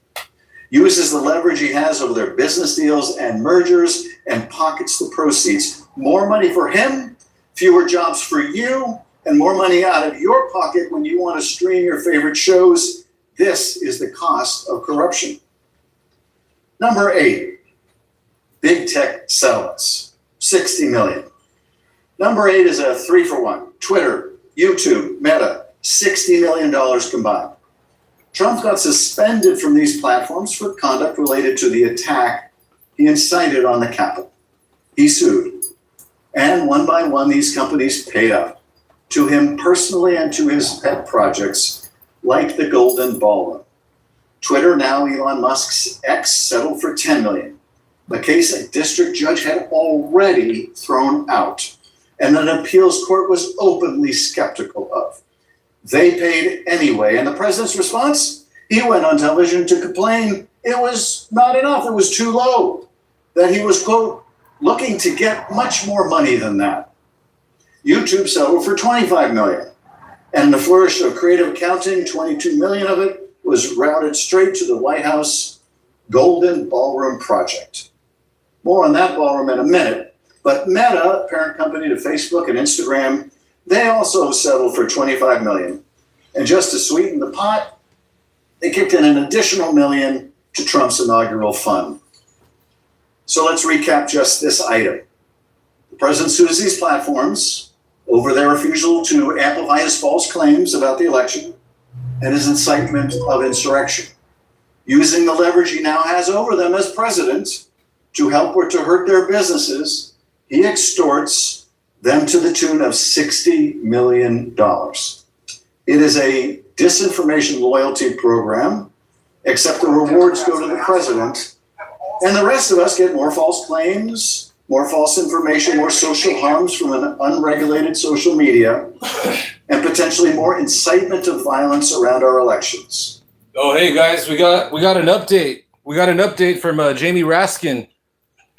uses the leverage he has over their business deals and mergers, and pockets the proceeds. More money for him, fewer jobs for you, and more money out of your pocket when you want to stream your favorite shows. This is the cost of corruption. Number 8, big tech settlements, 60 million. Number 8 is a 3-for-1. Twitter, YouTube, Meta, $60 million combined. Trump got suspended from these platforms for conduct related to the attack he incited on the Capitol. He sued. And one by one, these companies paid up to him personally and to his pet projects, like the Golden Ballroom. Twitter, now Elon Musk's X, settled for $10 million, a case a district judge had already thrown out, and an appeals court was openly skeptical of. They paid anyway, and the president's response? He went on television to complain it was not enough, it was too low, that he was, quote, looking to get much more money than that. YouTube settled for $25 million, and the flourish of creative accounting, $22 million of it was routed straight to the White House Golden Ballroom project. More on that ballroom in a minute, but Meta, parent company to Facebook and Instagram, they also settled for $25 million. And just to sweeten the pot, they kicked in an additional $1 million to Trump's inaugural fund. So let's recap just this item. The president sues these platforms over their refusal to amplify his false claims about the election and his incitement of insurrection, using the leverage he now has over them as president to help or to hurt their businesses. He extorts them to the tune of $60 million. It is a disinformation loyalty program, except the rewards go to the president, and the rest of us get more false claims, more false information, more social harms from an unregulated social media, and potentially more incitement of violence around our elections. Oh, hey guys, we got an update. We got an update from Jamie Raskin.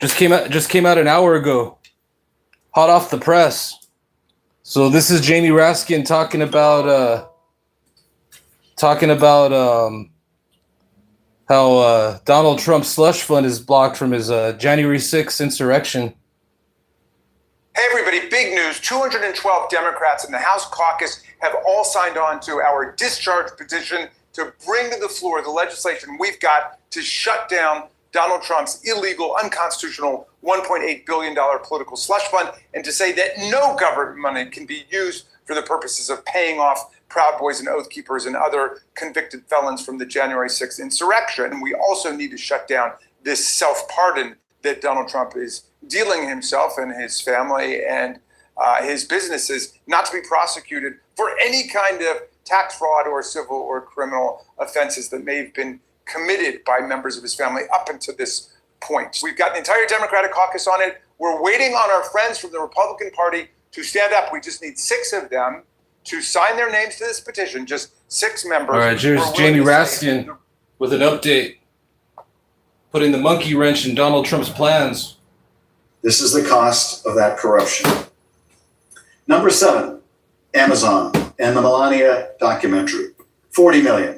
Just came out an hour ago. Hot off the press. So this is Jamie Raskin talking about how Donald Trump's slush fund is blocked from his January 6th insurrection. Hey everybody, big news. 212 Democrats in the House caucus have all signed on to our discharge petition to bring to the floor the legislation we've got to shut down Donald Trump's illegal, unconstitutional $1.8 billion political slush fund, and to say that no government money can be used for the purposes of paying off Proud Boys and Oath Keepers and other convicted felons from the January 6th insurrection. We also need to shut down this self-pardon that Donald Trump is dealing himself and his family and his businesses not to be prosecuted for any kind of tax fraud or civil or criminal offenses that may have been committed by members of his family up until this point. We've got the entire Democratic caucus on it. We're waiting on our friends from the Republican Party to stand up. We just need 6 of them to sign their names to this petition, just 6 members. All right, here's Jamie Raskin with an update, putting the monkey wrench in Donald Trump's plans. This is the cost of that corruption. Number 7, Amazon and the Melania documentary, $40 million.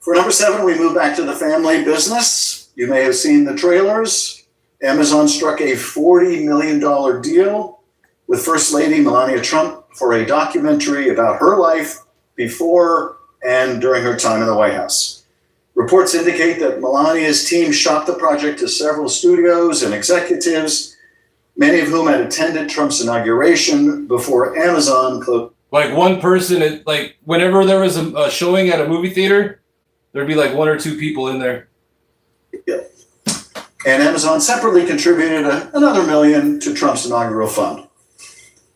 For number 7, we move back to the family business. You may have seen the trailers. Amazon struck a $40 million deal with First Lady Melania Trump for a documentary about her life before and during her time in the White House. Reports indicate that Melania's team shot the project to several studios and executives, many of whom had attended Trump's inauguration before Amazon closed. Like one person, like whenever there was a showing at a movie theater, there'd be like 1 or 2 people in there. Yeah. And Amazon separately contributed another $1 million to Trump's inaugural fund.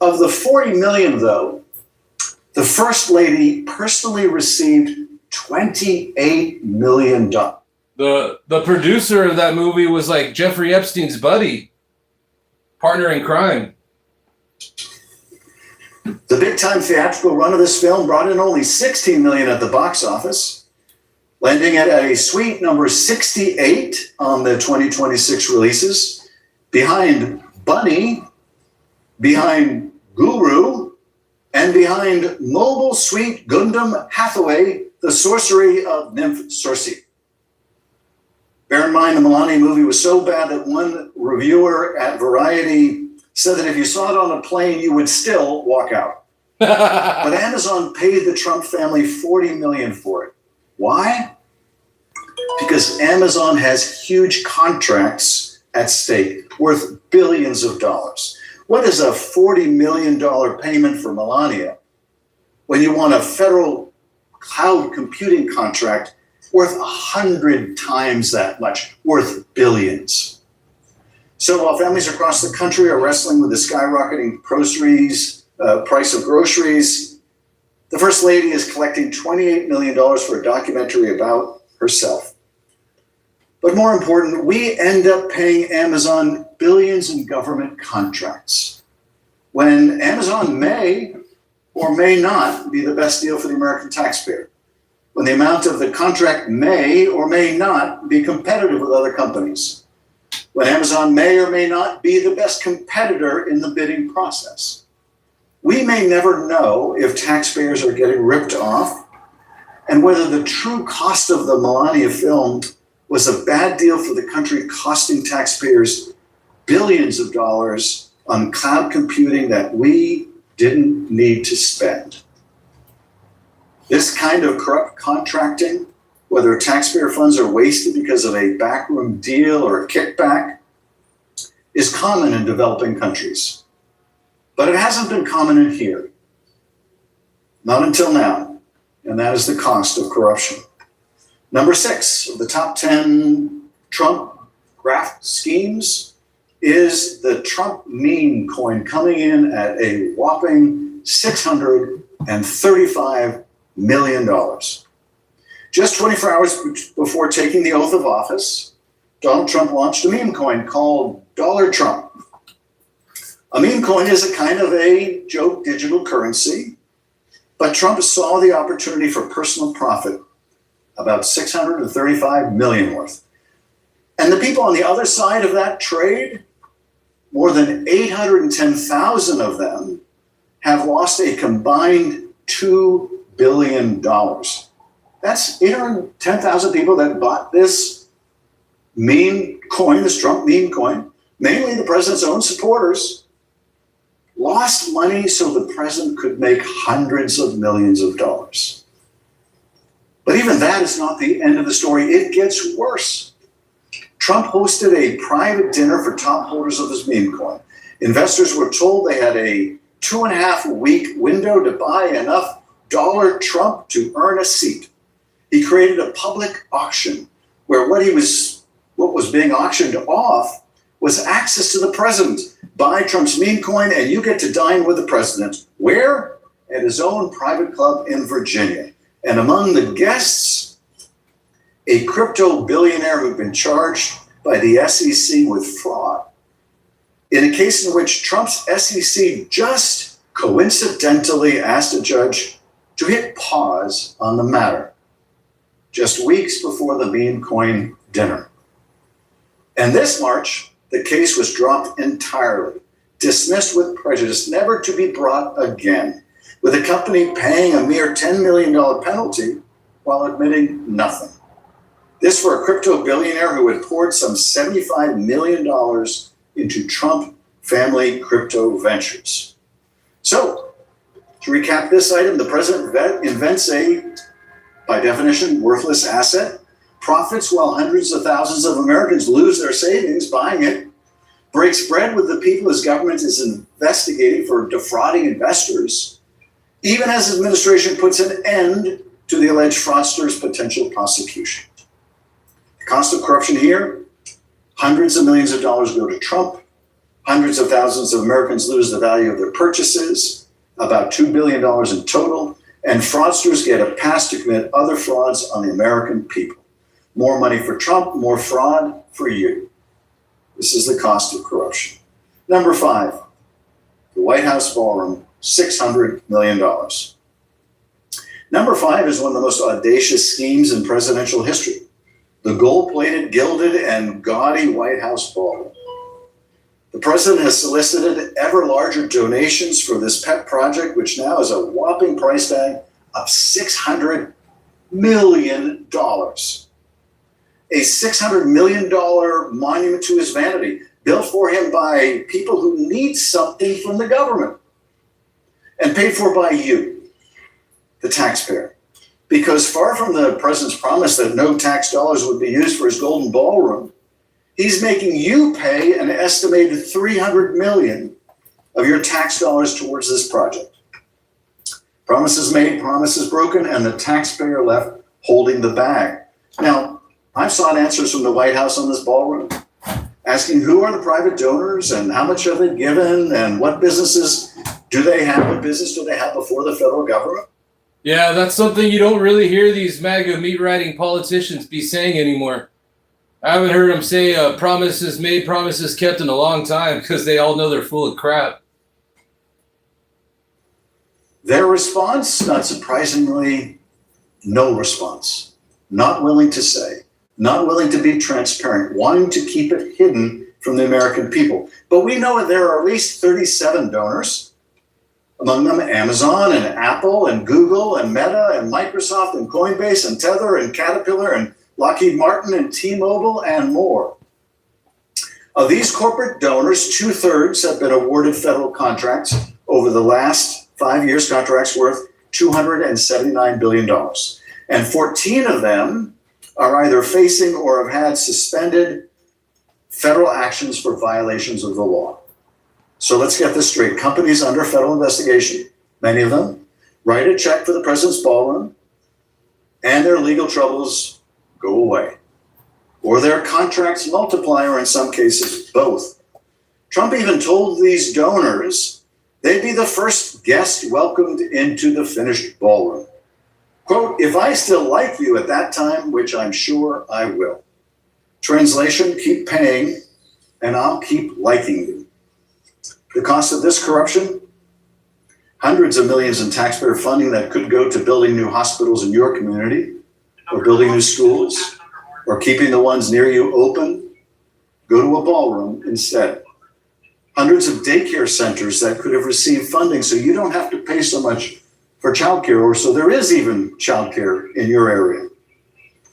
Of the $40 million, though, the First Lady personally received $28 million. The producer of that movie was like Jeffrey Epstein's buddy, partner in crime. The big-time theatrical run of this film brought in only $16 million at the box office. landing it at a sweet number 68 on the 2026 releases, behind Bunny, behind Guru, and behind Mobile Suit Gundam Hathaway, The Sorcery of Nymph Cersei. Bear in mind, the Milani movie was so bad that one reviewer at Variety said that if you saw it on a plane, you would still walk out. But Amazon paid the Trump family $40 million for it. Why? Because Amazon has huge contracts at stake worth billions of dollars. What is a $40 million payment for Melania when you want a federal cloud computing contract worth 100 times that much, worth billions? So while families across the country are wrestling with the skyrocketing price of groceries, the First Lady is collecting $28 million for a documentary about herself. But more important, we end up paying Amazon billions in government contracts, when Amazon may or may not be the best deal for the American taxpayer, when the amount of the contract may or may not be competitive with other companies, when Amazon may or may not be the best competitor in the bidding process. We may never know if taxpayers are getting ripped off and whether the true cost of the Melania film was a bad deal for the country, costing taxpayers billions of dollars on cloud computing that we didn't need to spend. This kind of corrupt contracting, whether taxpayer funds are wasted because of a backroom deal or a kickback, is common in developing countries. But it hasn't been common in here. Not until now. And that is the cost of corruption. Number 6 of the top 10 Trump graft schemes is the Trump meme coin, coming in at a whopping $635 million. Just 24 hours before taking the oath of office, Donald Trump launched a meme coin called Dollar Trump. A meme coin is a kind of a joke digital currency, but Trump saw the opportunity for personal profit, about $635 million worth. And the people on the other side of that trade, more than 810,000 of them, have lost a combined $2 billion. That's 810,000 people that bought this meme coin, this Trump meme coin, mainly the president's own supporters, lost money so the president could make hundreds of millions of dollars. But even that is not the end of the story. It gets worse. Trump hosted a private dinner for top holders of his meme coin. Investors were told they had a 2.5-week window to buy enough Dollar Trump to earn a seat. He created a public auction where what was being auctioned off was access to the president. Buy Trump's meme coin and you get to dine with the president. Where? At his own private club in Virginia. And among the guests, a crypto billionaire who'd been charged by the SEC with fraud. In a case in which Trump's SEC just coincidentally asked a judge to hit pause on the matter, just weeks before the meme coin dinner. And this March, the case was dropped entirely, dismissed with prejudice, never to be brought again, with the company paying a mere $10 million penalty while admitting nothing. This for a crypto billionaire who had poured some $75 million into Trump family crypto ventures. So, to recap this item, the president invents a, by definition, worthless asset, profits while hundreds of thousands of Americans lose their savings buying it, breaks bread with the people his government is investigating for defrauding investors, even as his administration puts an end to the alleged fraudster's potential prosecution. The cost of corruption here, hundreds of millions of dollars go to Trump, hundreds of thousands of Americans lose the value of their purchases, about $2 billion in total, and fraudsters get a pass to commit other frauds on the American people. More money for Trump, more fraud for you. This is the cost of corruption. Number 5, the White House ballroom, $600 million. Number 5 is one of the most audacious schemes in presidential history. The gold-plated, gilded, and gaudy White House ballroom. The president has solicited ever larger donations for this pet project, which now has a whopping price tag of $600 million. A $600 million monument to his vanity, built for him by people who need something from the government, and paid for by you, the taxpayer. Because far from the president's promise that no tax dollars would be used for his golden ballroom, he's making you pay an estimated $300 million of your tax dollars towards this project. Promises made, promises broken, and the taxpayer left holding the bag. Now, I've sought answers from the White House on this ballroom, asking who are the private donors and how much have they given and what businesses do they have, what business do they have before the federal government? Yeah, that's something you don't really hear these MAGA meat-riding politicians be saying anymore. I haven't heard them say promises made, promises kept in a long time because they all know they're full of crap. Their response, not surprisingly, no response. Not willing to say, not willing to be transparent, wanting to keep it hidden from the American people. But we know that there are at least 37 donors. Among them, Amazon and Apple and Google and Meta and Microsoft and Coinbase and Tether and Caterpillar and Lockheed Martin and T-Mobile and more. Of these corporate donors, 2/3 have been awarded federal contracts over the last 5 years, contracts worth $279 billion. And 14 of them are either facing or have had suspended federal actions for violations of the law. So let's get this straight. Companies under federal investigation, many of them, write a check for the president's ballroom, and their legal troubles go away. Or their contracts multiply, or in some cases, both. Trump even told these donors they'd be the first guest welcomed into the finished ballroom. Quote, if I still like you at that time, which I'm sure I will. Translation, keep paying, and I'll keep liking you. The cost of this corruption? Hundreds of millions in taxpayer funding that could go to building new hospitals in your community, or building new schools, or keeping the ones near you open. Go to a ballroom instead. Hundreds of daycare centers that could have received funding so you don't have to pay so much for childcare, or so there is even childcare in your area.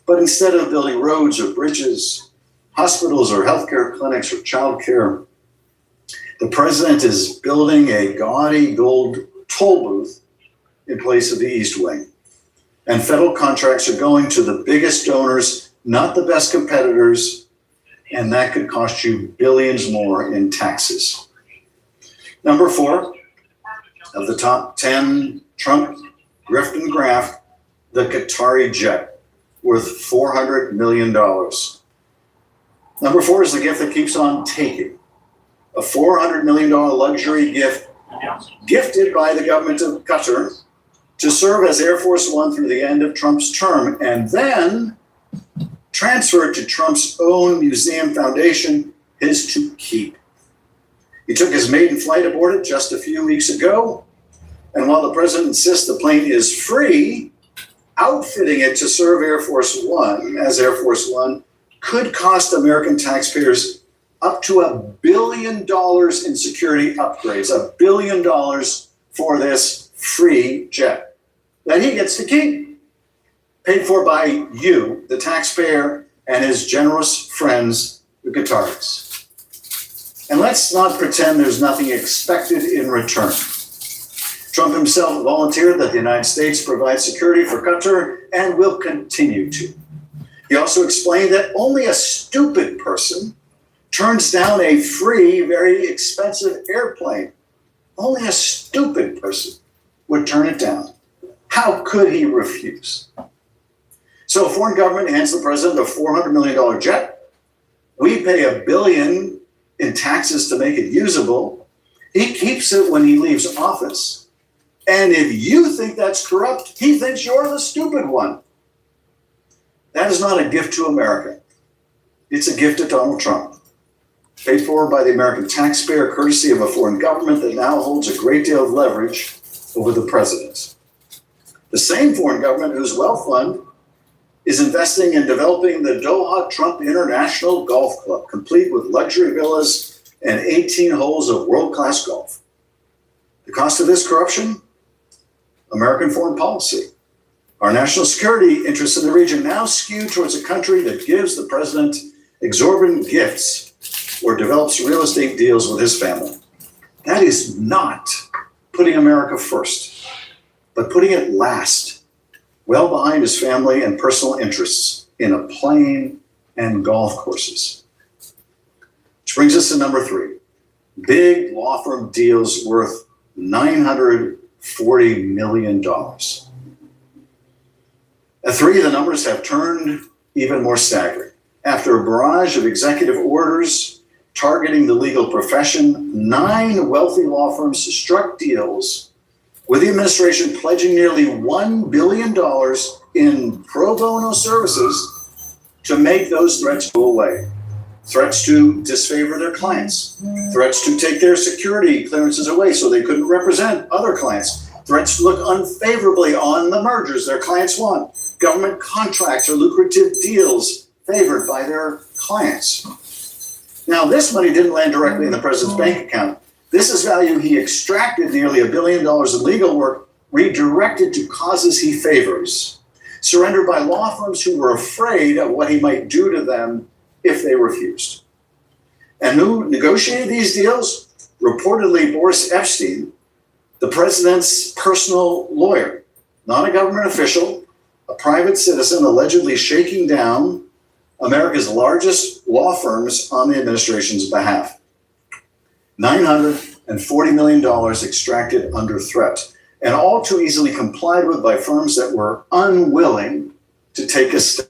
But instead of building roads or bridges, hospitals or healthcare clinics or childcare, the president is building a gaudy gold toll booth in place of the East Wing. And federal contracts are going to the biggest donors, not the best competitors, and that could cost you billions more in taxes. Number 4, of the top 10 Trump grift and graft, the Qatari jet, worth $400 million. Number 4 is the gift that keeps on taking. A $400 million luxury gift gifted by the government of Qatar to serve as Air Force One through the end of Trump's term, and then transferred to Trump's own museum foundation, his to keep. He took his maiden flight aboard it just a few weeks ago, and while the president insists the plane is free, outfitting it to serve Air Force One as Air Force One could cost American taxpayers up to $1 billion in security upgrades, $1 billion for this free jet that he gets to keep, paid for by you, the taxpayer, and his generous friends, the Qataris. And let's not pretend there's nothing expected in return. Trump himself volunteered that the United States provide security for Qatar and will continue to. He also explained that only a stupid person turns down a free, very expensive airplane. Only a stupid person would turn it down. How could he refuse? So a foreign government hands the president a $400 million jet. We pay $1 billion in taxes to make it usable. He keeps it when he leaves office. And if you think that's corrupt, he thinks you're the stupid one. That is not a gift to America. It's a gift to Donald Trump, paid for by the American taxpayer, courtesy of a foreign government that now holds a great deal of leverage over the president. The same foreign government whose wealth fund is investing in developing the Doha Trump International Golf Club, complete with luxury villas and 18 holes of world-class golf. The cost of this corruption? American foreign policy. Our national security interests in the region now skew towards a country that gives the president exorbitant gifts or develops real estate deals with his family. That is not putting America first, but putting it last, well behind his family and personal interests in a plane and golf courses. Which brings us to number 3. Big law firm deals worth $940 million. At 3, the numbers have turned even more staggering. After a barrage of executive orders targeting the legal profession, 9 wealthy law firms struck deals with the administration pledging nearly $1 billion in pro bono services to make those threats go away. Threats to disfavor their clients, threats to take their security clearances away so they couldn't represent other clients, threats to look unfavorably on the mergers their clients want, government contracts or lucrative deals favored by their clients. Now, this money didn't land directly in the president's bank account. This is value he extracted, nearly $1 billion in legal work, redirected to causes he favors, surrendered by law firms who were afraid of what he might do to them if they refused. And who negotiated these deals? Reportedly Boris Epshteyn, the president's personal lawyer, not a government official, a private citizen allegedly shaking down America's largest law firms on the administration's behalf. $940 million extracted under threat, and all too easily complied with by firms that were unwilling to take a step.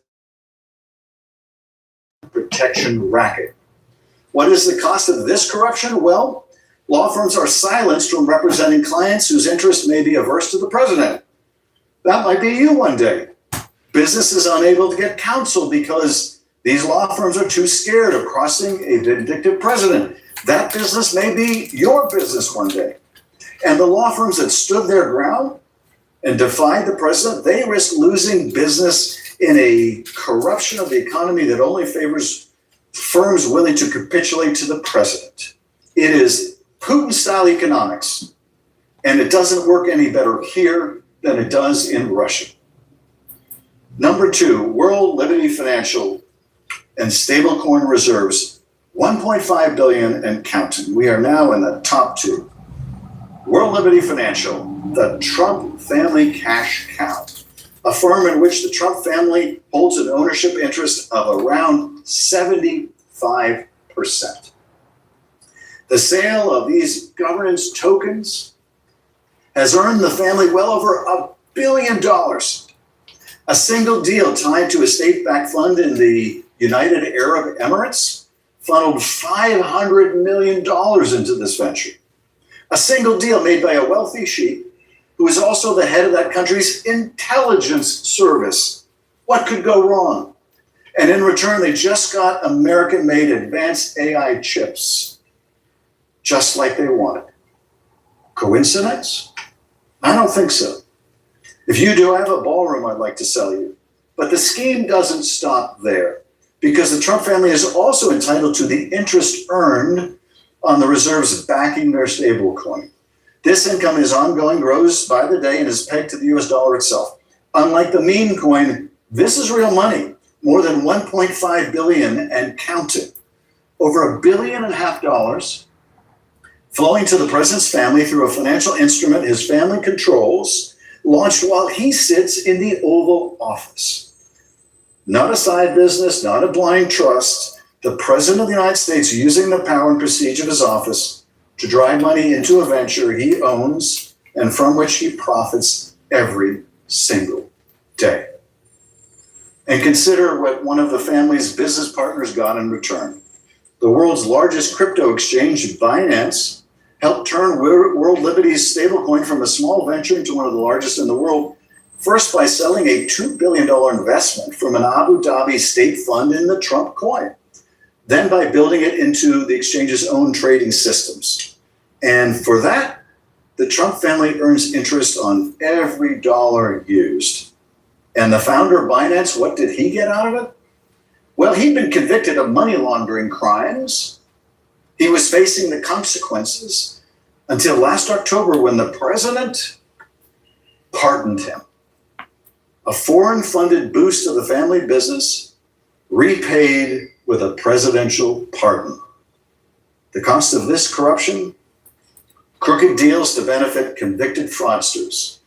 Protection racket. What is the cost of this corruption? Well, law firms are silenced from representing clients whose interests may be averse to the president. That might be you one day. Business is unable to get counsel because these law firms are too scared of crossing a vindictive president. That business may be your business one day. And the law firms that stood their ground and defied the president, they risk losing business in a corruption of the economy that only favors firms willing to capitulate to the president. It is Putin-style economics, and it doesn't work any better here than it does in Russia. Number 2, World Liberty Financial and stablecoin reserves, $1.5 billion and counting. We are now in the top 2. World Liberty Financial, the Trump family cash cow, a firm in which the Trump family holds an ownership interest of around 75%. The sale of these governance tokens has earned the family well over $1 billion. A single deal tied to a state-backed fund in the United Arab Emirates funneled $500 million into this venture. A single deal made by a wealthy sheik who is also the head of that country's intelligence service. What could go wrong? And in return, they just got American-made advanced AI chips, just like they wanted. Coincidence? I don't think so. If you do, I have a ballroom I'd like to sell you. But the scheme doesn't stop there, because the Trump family is also entitled to the interest earned on the reserves backing their stablecoin. This income is ongoing, grows by the day, and is pegged to the US dollar itself. Unlike the meme coin, this is real money, more than $1.5 billion and counting. Over $1.5 billion flowing to the president's family through a financial instrument his family controls, launched while he sits in the Oval Office. Not a side business, not a blind trust. The president of the United States using the power and prestige of his office to drive money into a venture he owns and from which he profits every single day. And consider what one of the family's business partners got in return. The world's largest crypto exchange, Binance, helped turn World Liberty's stablecoin from a small venture into one of the largest in the world, first by selling a $2 billion investment from an Abu Dhabi state fund in the Trump coin, then by building it into the exchange's own trading systems. And for that, The Trump family earns interest on every dollar used. And the founder of Binance, what did he get out of it? Well, he'd been convicted of money laundering crimes. He was facing the consequences until last October when the president pardoned him. A foreign-funded boost of the family business repaid with a presidential pardon. The cost of this corruption? Crooked deals to benefit convicted fraudsters.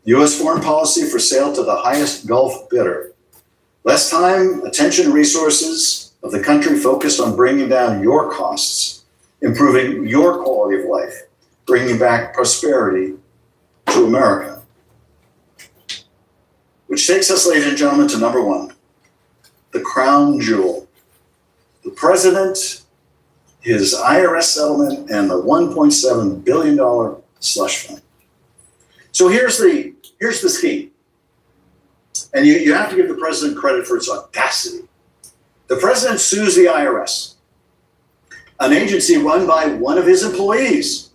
U.S. foreign policy for sale to the highest Gulf bidder. Less time, attention, resources of the country focused on bringing down your costs, improving your quality of life, bringing back prosperity to America. Which takes us, ladies and gentlemen, to number one, the crown jewel. The president, his IRS settlement, and the $1.7 billion slush fund. So here's the scheme. And you have to give the president credit for its audacity. The president sues the IRS, an agency run by one of his employees,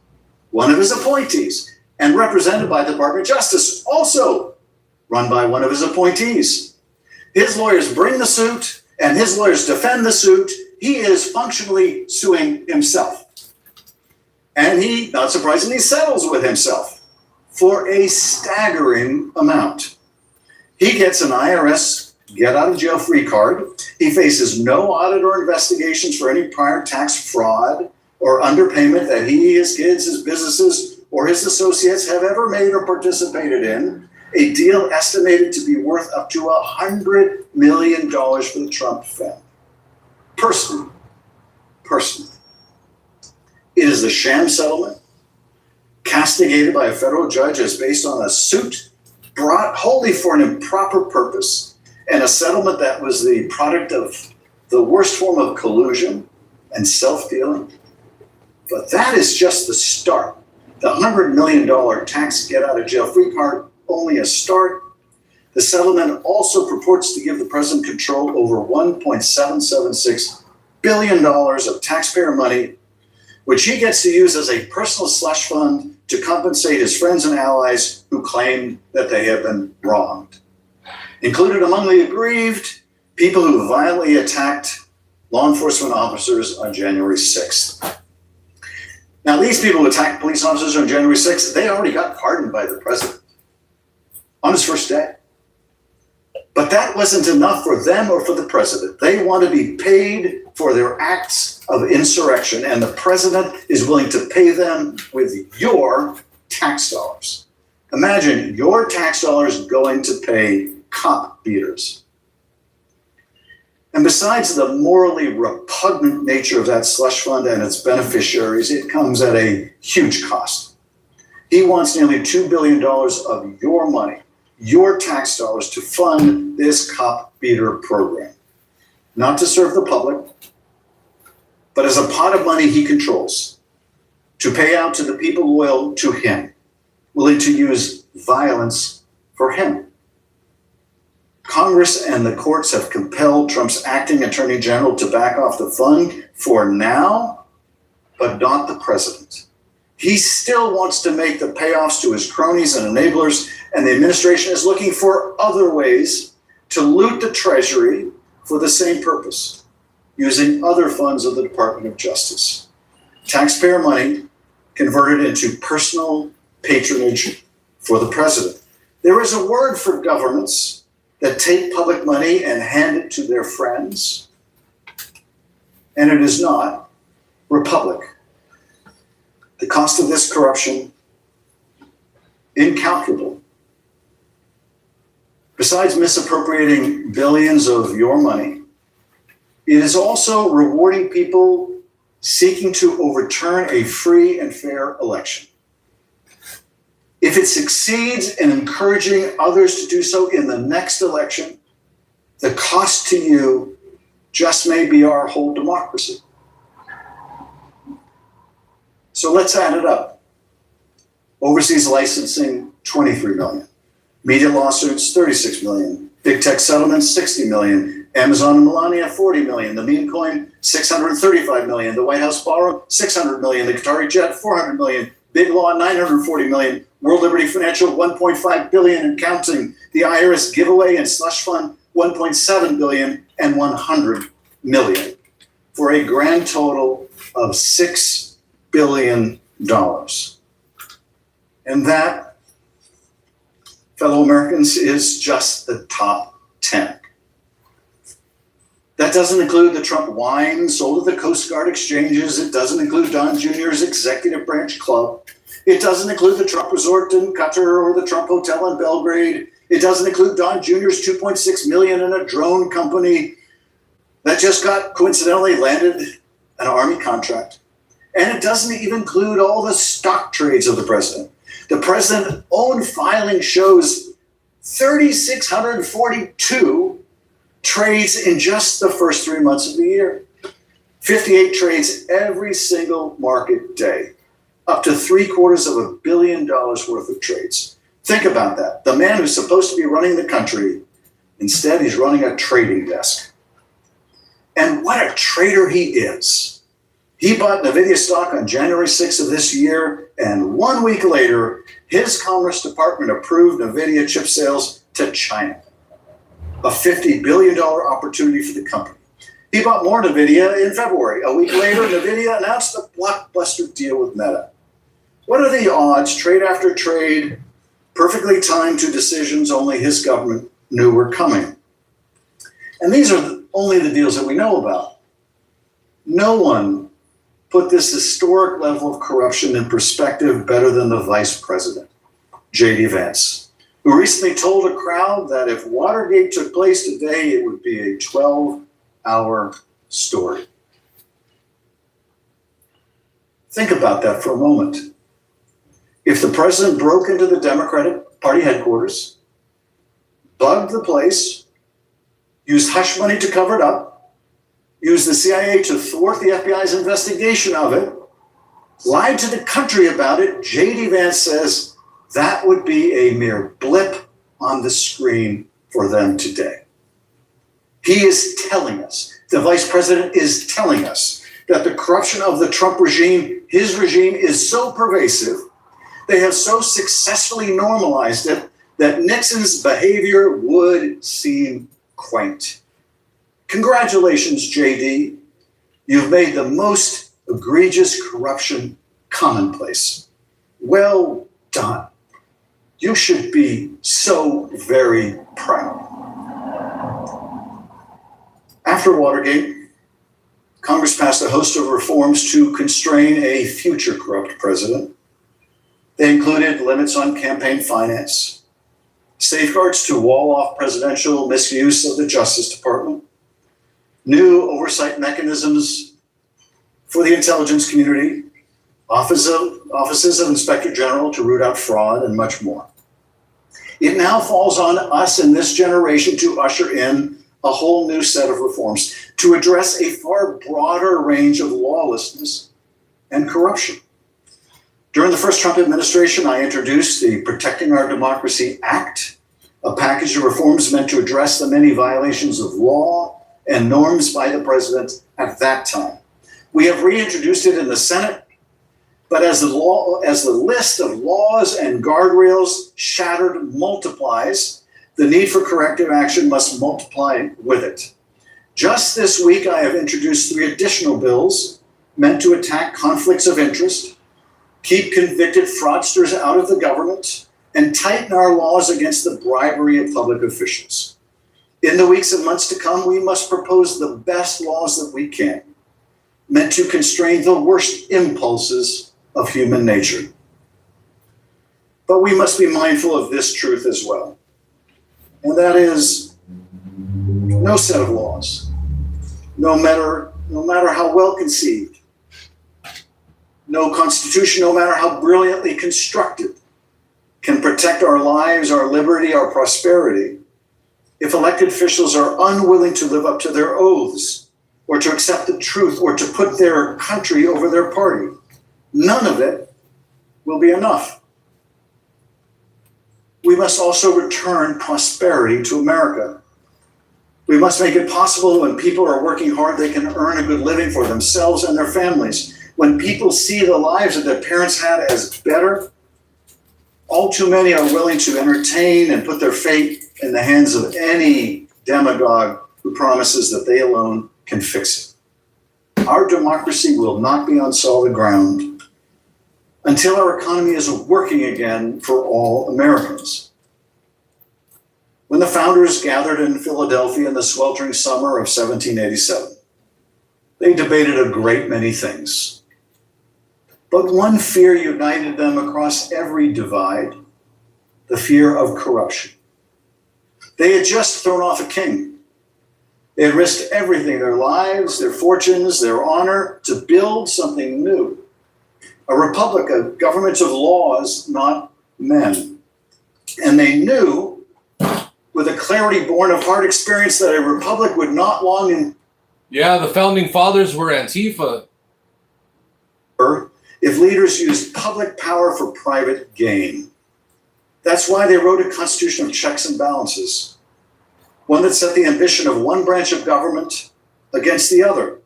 one of his appointees, and represented by the Department of Justice, also run by one of his appointees. His lawyers bring the suit, and his lawyers defend the suit. He is functionally suing himself. And he, not surprisingly, settles with himself for a staggering amount. He gets an IRS get-out-of-jail-free card. He faces no audit or investigations for any prior tax fraud or underpayment that he, his kids, his businesses, or his associates have ever made or participated in. A deal estimated to be worth up to $100 million for the Trump family. Personally. It is a sham settlement, castigated by a federal judge as based on a suit brought wholly for an improper purpose, and a settlement that was the product of the worst form of collusion and self-dealing. But that is just the start. The $100 million tax get-out-of-jail-free card, only a start. The settlement also purports to give the president control over $1.776 billion of taxpayer money, which he gets to use as a personal slush fund to compensate his friends and allies who claim that they have been wronged. Included among the aggrieved, people who violently attacked law enforcement officers on January 6th. Now, these people who attacked police officers on January 6th, they already got pardoned by the president on his first day. But that wasn't enough for them or for the president. They want to be paid for their acts of insurrection, and the president is willing to pay them with your tax dollars. Imagine your tax dollars going to pay cop beaters. And besides the morally repugnant nature of that slush fund and its beneficiaries, it comes at a huge cost. He wants nearly $2 billion of your money, your tax dollars, to fund this cop beater program. Not to serve the public, but as a pot of money he controls, to pay out to the people loyal to him, willing to use violence for him. Congress and the courts have compelled Trump's acting attorney general to back off the fund for now, but not the president. He still wants to make the payoffs to his cronies and enablers, and the administration is looking for other ways to loot the Treasury for the same purpose, using other funds of the Department of Justice. Taxpayer money converted into personal patronage for the president. There is a word for governments that take public money and hand it to their friends, and it is not republic. The cost of this corruption, incalculable. Besides misappropriating billions of your money, it is also rewarding people seeking to overturn a free and fair election. If it succeeds in encouraging others to do so in the next election, the cost to you just may be our whole democracy. So let's add it up. Overseas licensing, 23 million. Media lawsuits, 36 million. Big tech settlements, 60 million. Amazon and Melania, 40 million. The meme coin, 635 million. The White House ballroom, 600 million. The Qatari jet, 400 million. Big Law, $940 million. World Liberty Financial, $1.5 billion and counting. The IRS giveaway and slush fund, $1.7 billion and $100 million, for a grand total of $6 billion. And that, fellow Americans, is just the top 10. That doesn't include the Trump wine sold at the Coast Guard exchanges. It doesn't include Don Jr.'s executive branch club. It doesn't include the Trump resort in Qatar or the Trump hotel in Belgrade. It doesn't include Don Jr.'s $2.6 million in a drone company that just got coincidentally landed an Army contract. And it doesn't even include all the stock trades of the president. The president's own filing shows 3,642 trades in just the first 3 months of the year. 58 trades every single market day. Up to $750 million worth of trades. Think about that. The man who's supposed to be running the country, instead he's running a trading desk. And what a trader he is. He bought NVIDIA stock on January 6th of this year, and 1 week later, his Commerce Department approved NVIDIA chip sales to China. A $50 billion opportunity for the company. He bought more NVIDIA in February. A week later, NVIDIA announced a blockbuster deal with Meta. What are the odds, trade after trade, perfectly timed to decisions only his government knew were coming? And these are only the deals that we know about. No one put this historic level of corruption in perspective better than the vice president, J.D. Vance, who recently told a crowd that if Watergate took place today, it would be a 12-hour story. Think about that for a moment. If the president broke into the Democratic Party headquarters, bugged the place, used hush money to cover it up, used the CIA to thwart the FBI's investigation of it, lied to the country about it, J.D. Vance says that would be a mere blip on the screen for them today. He is telling us, the vice president is telling us, that the corruption of the Trump regime, his regime, is so pervasive, they have so successfully normalized it, that Nixon's behavior would seem quaint. Congratulations, JD. You've made the most egregious corruption commonplace. Well done. You should be so very proud. After Watergate, Congress passed a host of reforms to constrain a future corrupt president. They included limits on campaign finance, safeguards to wall off presidential misuse of the Justice Department, new oversight mechanisms for the intelligence community, offices of Inspector General to root out fraud, and much more. It now falls on us in this generation to usher in a whole new set of reforms to address a far broader range of lawlessness and corruption. During the first Trump administration, I introduced the Protecting Our Democracy Act, a package of reforms meant to address the many violations of law and norms by the president at that time. We have reintroduced it in the Senate, but as the list of laws and guardrails shattered multiplies, the need for corrective action must multiply with it. Just this week, I have introduced 3 additional bills meant to attack conflicts of interest, keep convicted fraudsters out of the government, and tighten our laws against the bribery of public officials. In the weeks and months to come, we must propose the best laws that we can, meant to constrain the worst impulses of human nature. But we must be mindful of this truth as well, and that is no set of laws, no matter how well conceived, no constitution, no matter how brilliantly constructed, can protect our lives, our liberty, our prosperity, if elected officials are unwilling to live up to their oaths, or to accept the truth, or to put their country over their party. None of it will be enough. We must also return prosperity to America. We must make it possible when people are working hard, they can earn a good living for themselves and their families. when people see the lives that their parents had as better, all too many are willing to entertain and put their fate in the hands of any demagogue who promises that they alone can fix it. Our democracy will not be on solid ground until our economy is working again for all Americans. When the founders gathered in Philadelphia in the sweltering summer of 1787, they debated a great many things. But one fear united them across every divide: the fear of corruption. They had just thrown off a king. They had risked everything, their lives, their fortunes, their honor, to build something new. A republic, a government of laws, not men. And they knew, with a clarity born of hard experience, that a republic would not long in. Yeah, the founding fathers were Antifa. If leaders used public power for private gain. That's why they wrote a constitution of checks and balances, one that set the ambition of one branch of government against the other,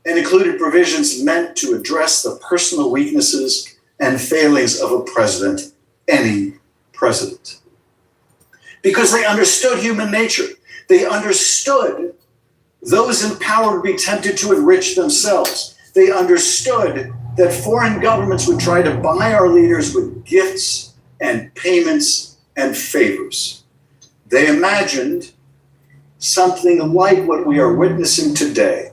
and included provisions meant to address the personal weaknesses and failings of a president, any president. Because they understood human nature. They understood those in power would be tempted to enrich themselves. They understood that foreign governments would try to buy our leaders with gifts and payments and favors. They imagined something like what we are witnessing today.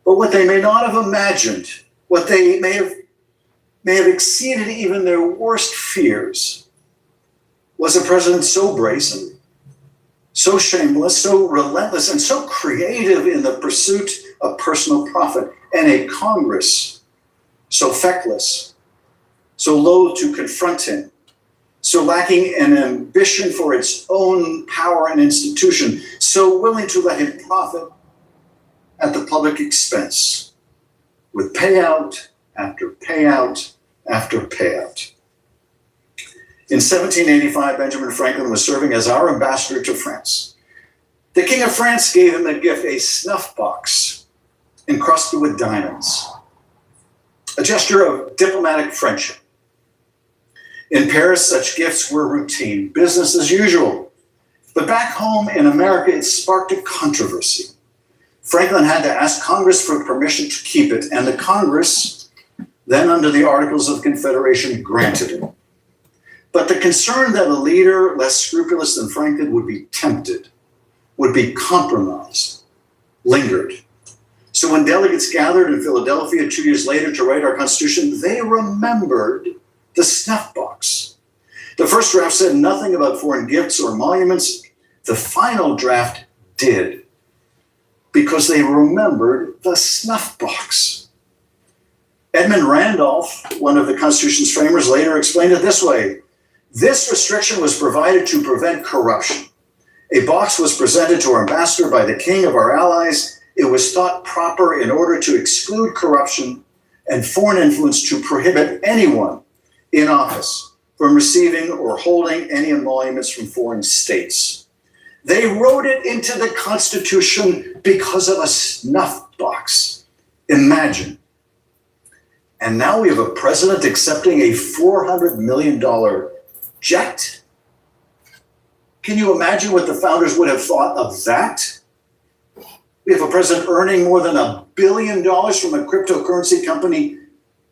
But what they may not have imagined, what they may have exceeded even their worst fears, was a president so brazen, so shameless, so relentless, and so creative in the pursuit of personal profit, and a Congress so feckless, so loath to confront him, so lacking an ambition for its own power and institution, so willing to let him profit at the public expense, with payout after payout after payout. In 1785, Benjamin Franklin was serving as our ambassador to France. The King of France gave him a gift, a snuff box encrusted with diamonds, a gesture of diplomatic friendship. In Paris, such gifts were routine, business as usual. But back home in America, it sparked a controversy. Franklin had to ask Congress for permission to keep it, and the Congress, then under the Articles of Confederation, granted it. But the concern that a leader less scrupulous than Franklin would be tempted, would be compromised, lingered. So when delegates gathered in Philadelphia 2 years later to write our Constitution, they remembered the snuff box. The first draft said nothing about foreign gifts or emoluments. The final draft did, because they remembered the snuff box. Edmund Randolph, one of the Constitution's framers, later explained it this way: this restriction was provided to prevent corruption. A box was presented to our ambassador by the king of our allies. It was thought proper in order to exclude corruption and foreign influence to prohibit anyone in office from receiving or holding any emoluments from foreign states. They wrote it into the Constitution because of a snuff box. Imagine. And now we have a president accepting a $400 million jet? Can you imagine what the founders would have thought of that? We have a president earning more than $1 billion from a cryptocurrency company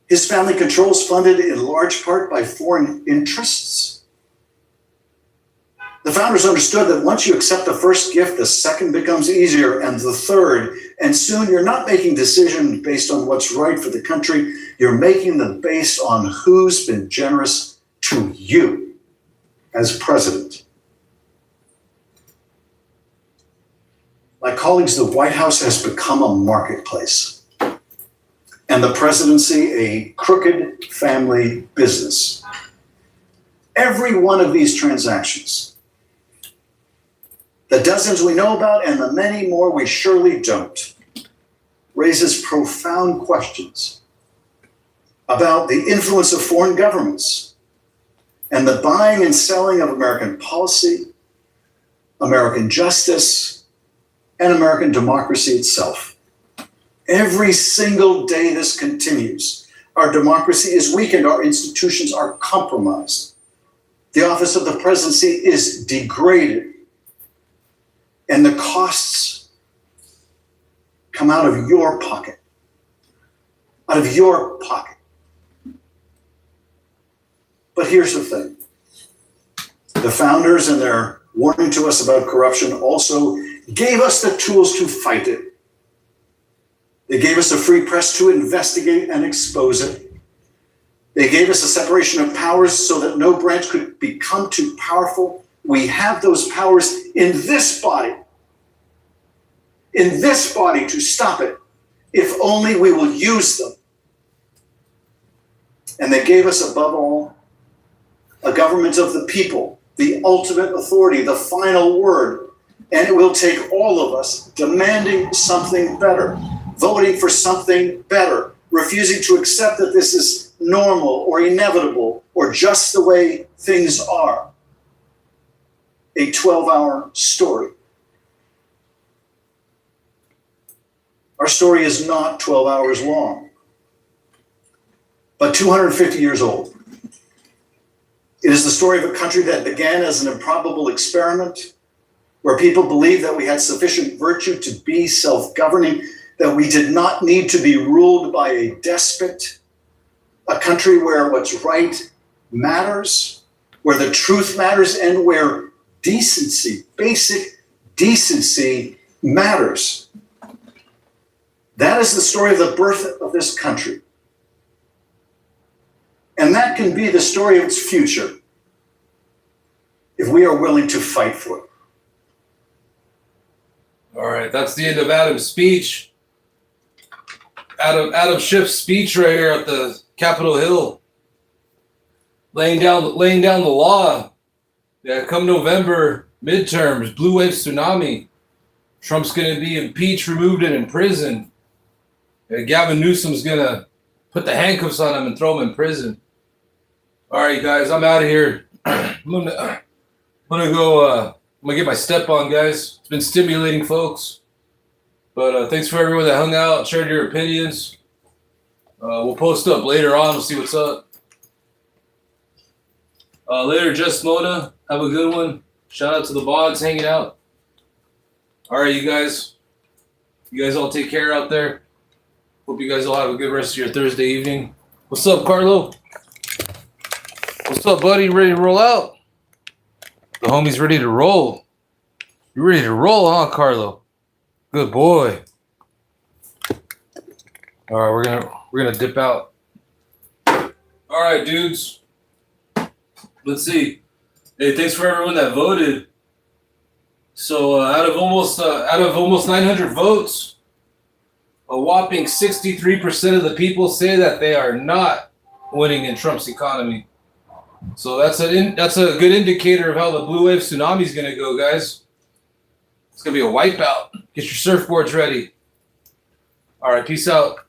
his family controls, funded in large part by foreign interests. The founders understood that once you accept the first gift, the second becomes easier, and the third, and soon you're not making decisions based on what's right for the country, you're making them based on who's been generous to you as president. My colleagues, the White House has become a marketplace, and the presidency a crooked family business. Every one of these transactions, the dozens we know about and the many more we surely don't, raises profound questions about the influence of foreign governments and the buying and selling of American policy, American justice, and American democracy itself. Every single day this continues, our democracy is weakened, our institutions are compromised. The office of the presidency is degraded, and the costs come out of your pocket. Out of your pocket. But here's the thing. The founders, in their warning to us about corruption, also gave us the tools to fight it. They gave us a free press to investigate and expose it. They gave us a separation of powers so that no branch could become too powerful. We have those powers in this body. In this body to stop it, if only we will use them. And they gave us, above all, a government of the people, the ultimate authority, the final word. And it will take all of us demanding something better, voting for something better, refusing to accept that this is normal or inevitable or just the way things are. A 12-hour story. Our story is not 12 hours long, but 250 years old. It is the story of a country that began as an improbable experiment where people believed that we had sufficient virtue to be self-governing, that we did not need to be ruled by a despot, a country where what's right matters, where the truth matters, and where decency, basic decency matters. That is the story of the birth of this country. And that can be the story of its future if we are willing to fight for it. All right, that's the end of Adam's speech. Adam Schiff's speech right here at the Capitol Hill, laying down the law. Yeah, come November midterms, blue wave tsunami. Trump's going to be impeached, removed, and imprisoned. Gavin Newsom's going to put the handcuffs on him and throw him in prison. All right, guys, I'm out of here. I'm gonna get my step on, guys. It's been stimulating, folks. But thanks for everyone that hung out, shared your opinions. We'll post up later on. We'll see what's up. Later, Just Mona. Have a good one. Shout out to the Bogs hanging out. All right, you guys. You guys all take care out there. Hope you guys all have a good rest of your Thursday evening. What's up, Carlo? What's up, buddy? Ready to roll out? The homie's ready to roll. You ready to roll, huh, Carlo? Good boy. All right, we're gonna dip out. All right, dudes. Let's see. Hey, thanks for everyone that voted. So out of almost 900 votes, a whopping 63% of the people say that they are not winning in Trump's economy. So that's a good indicator of how the blue wave tsunami is going to go, guys. It's going to be a wipeout. Get your surfboards ready. All right, peace out.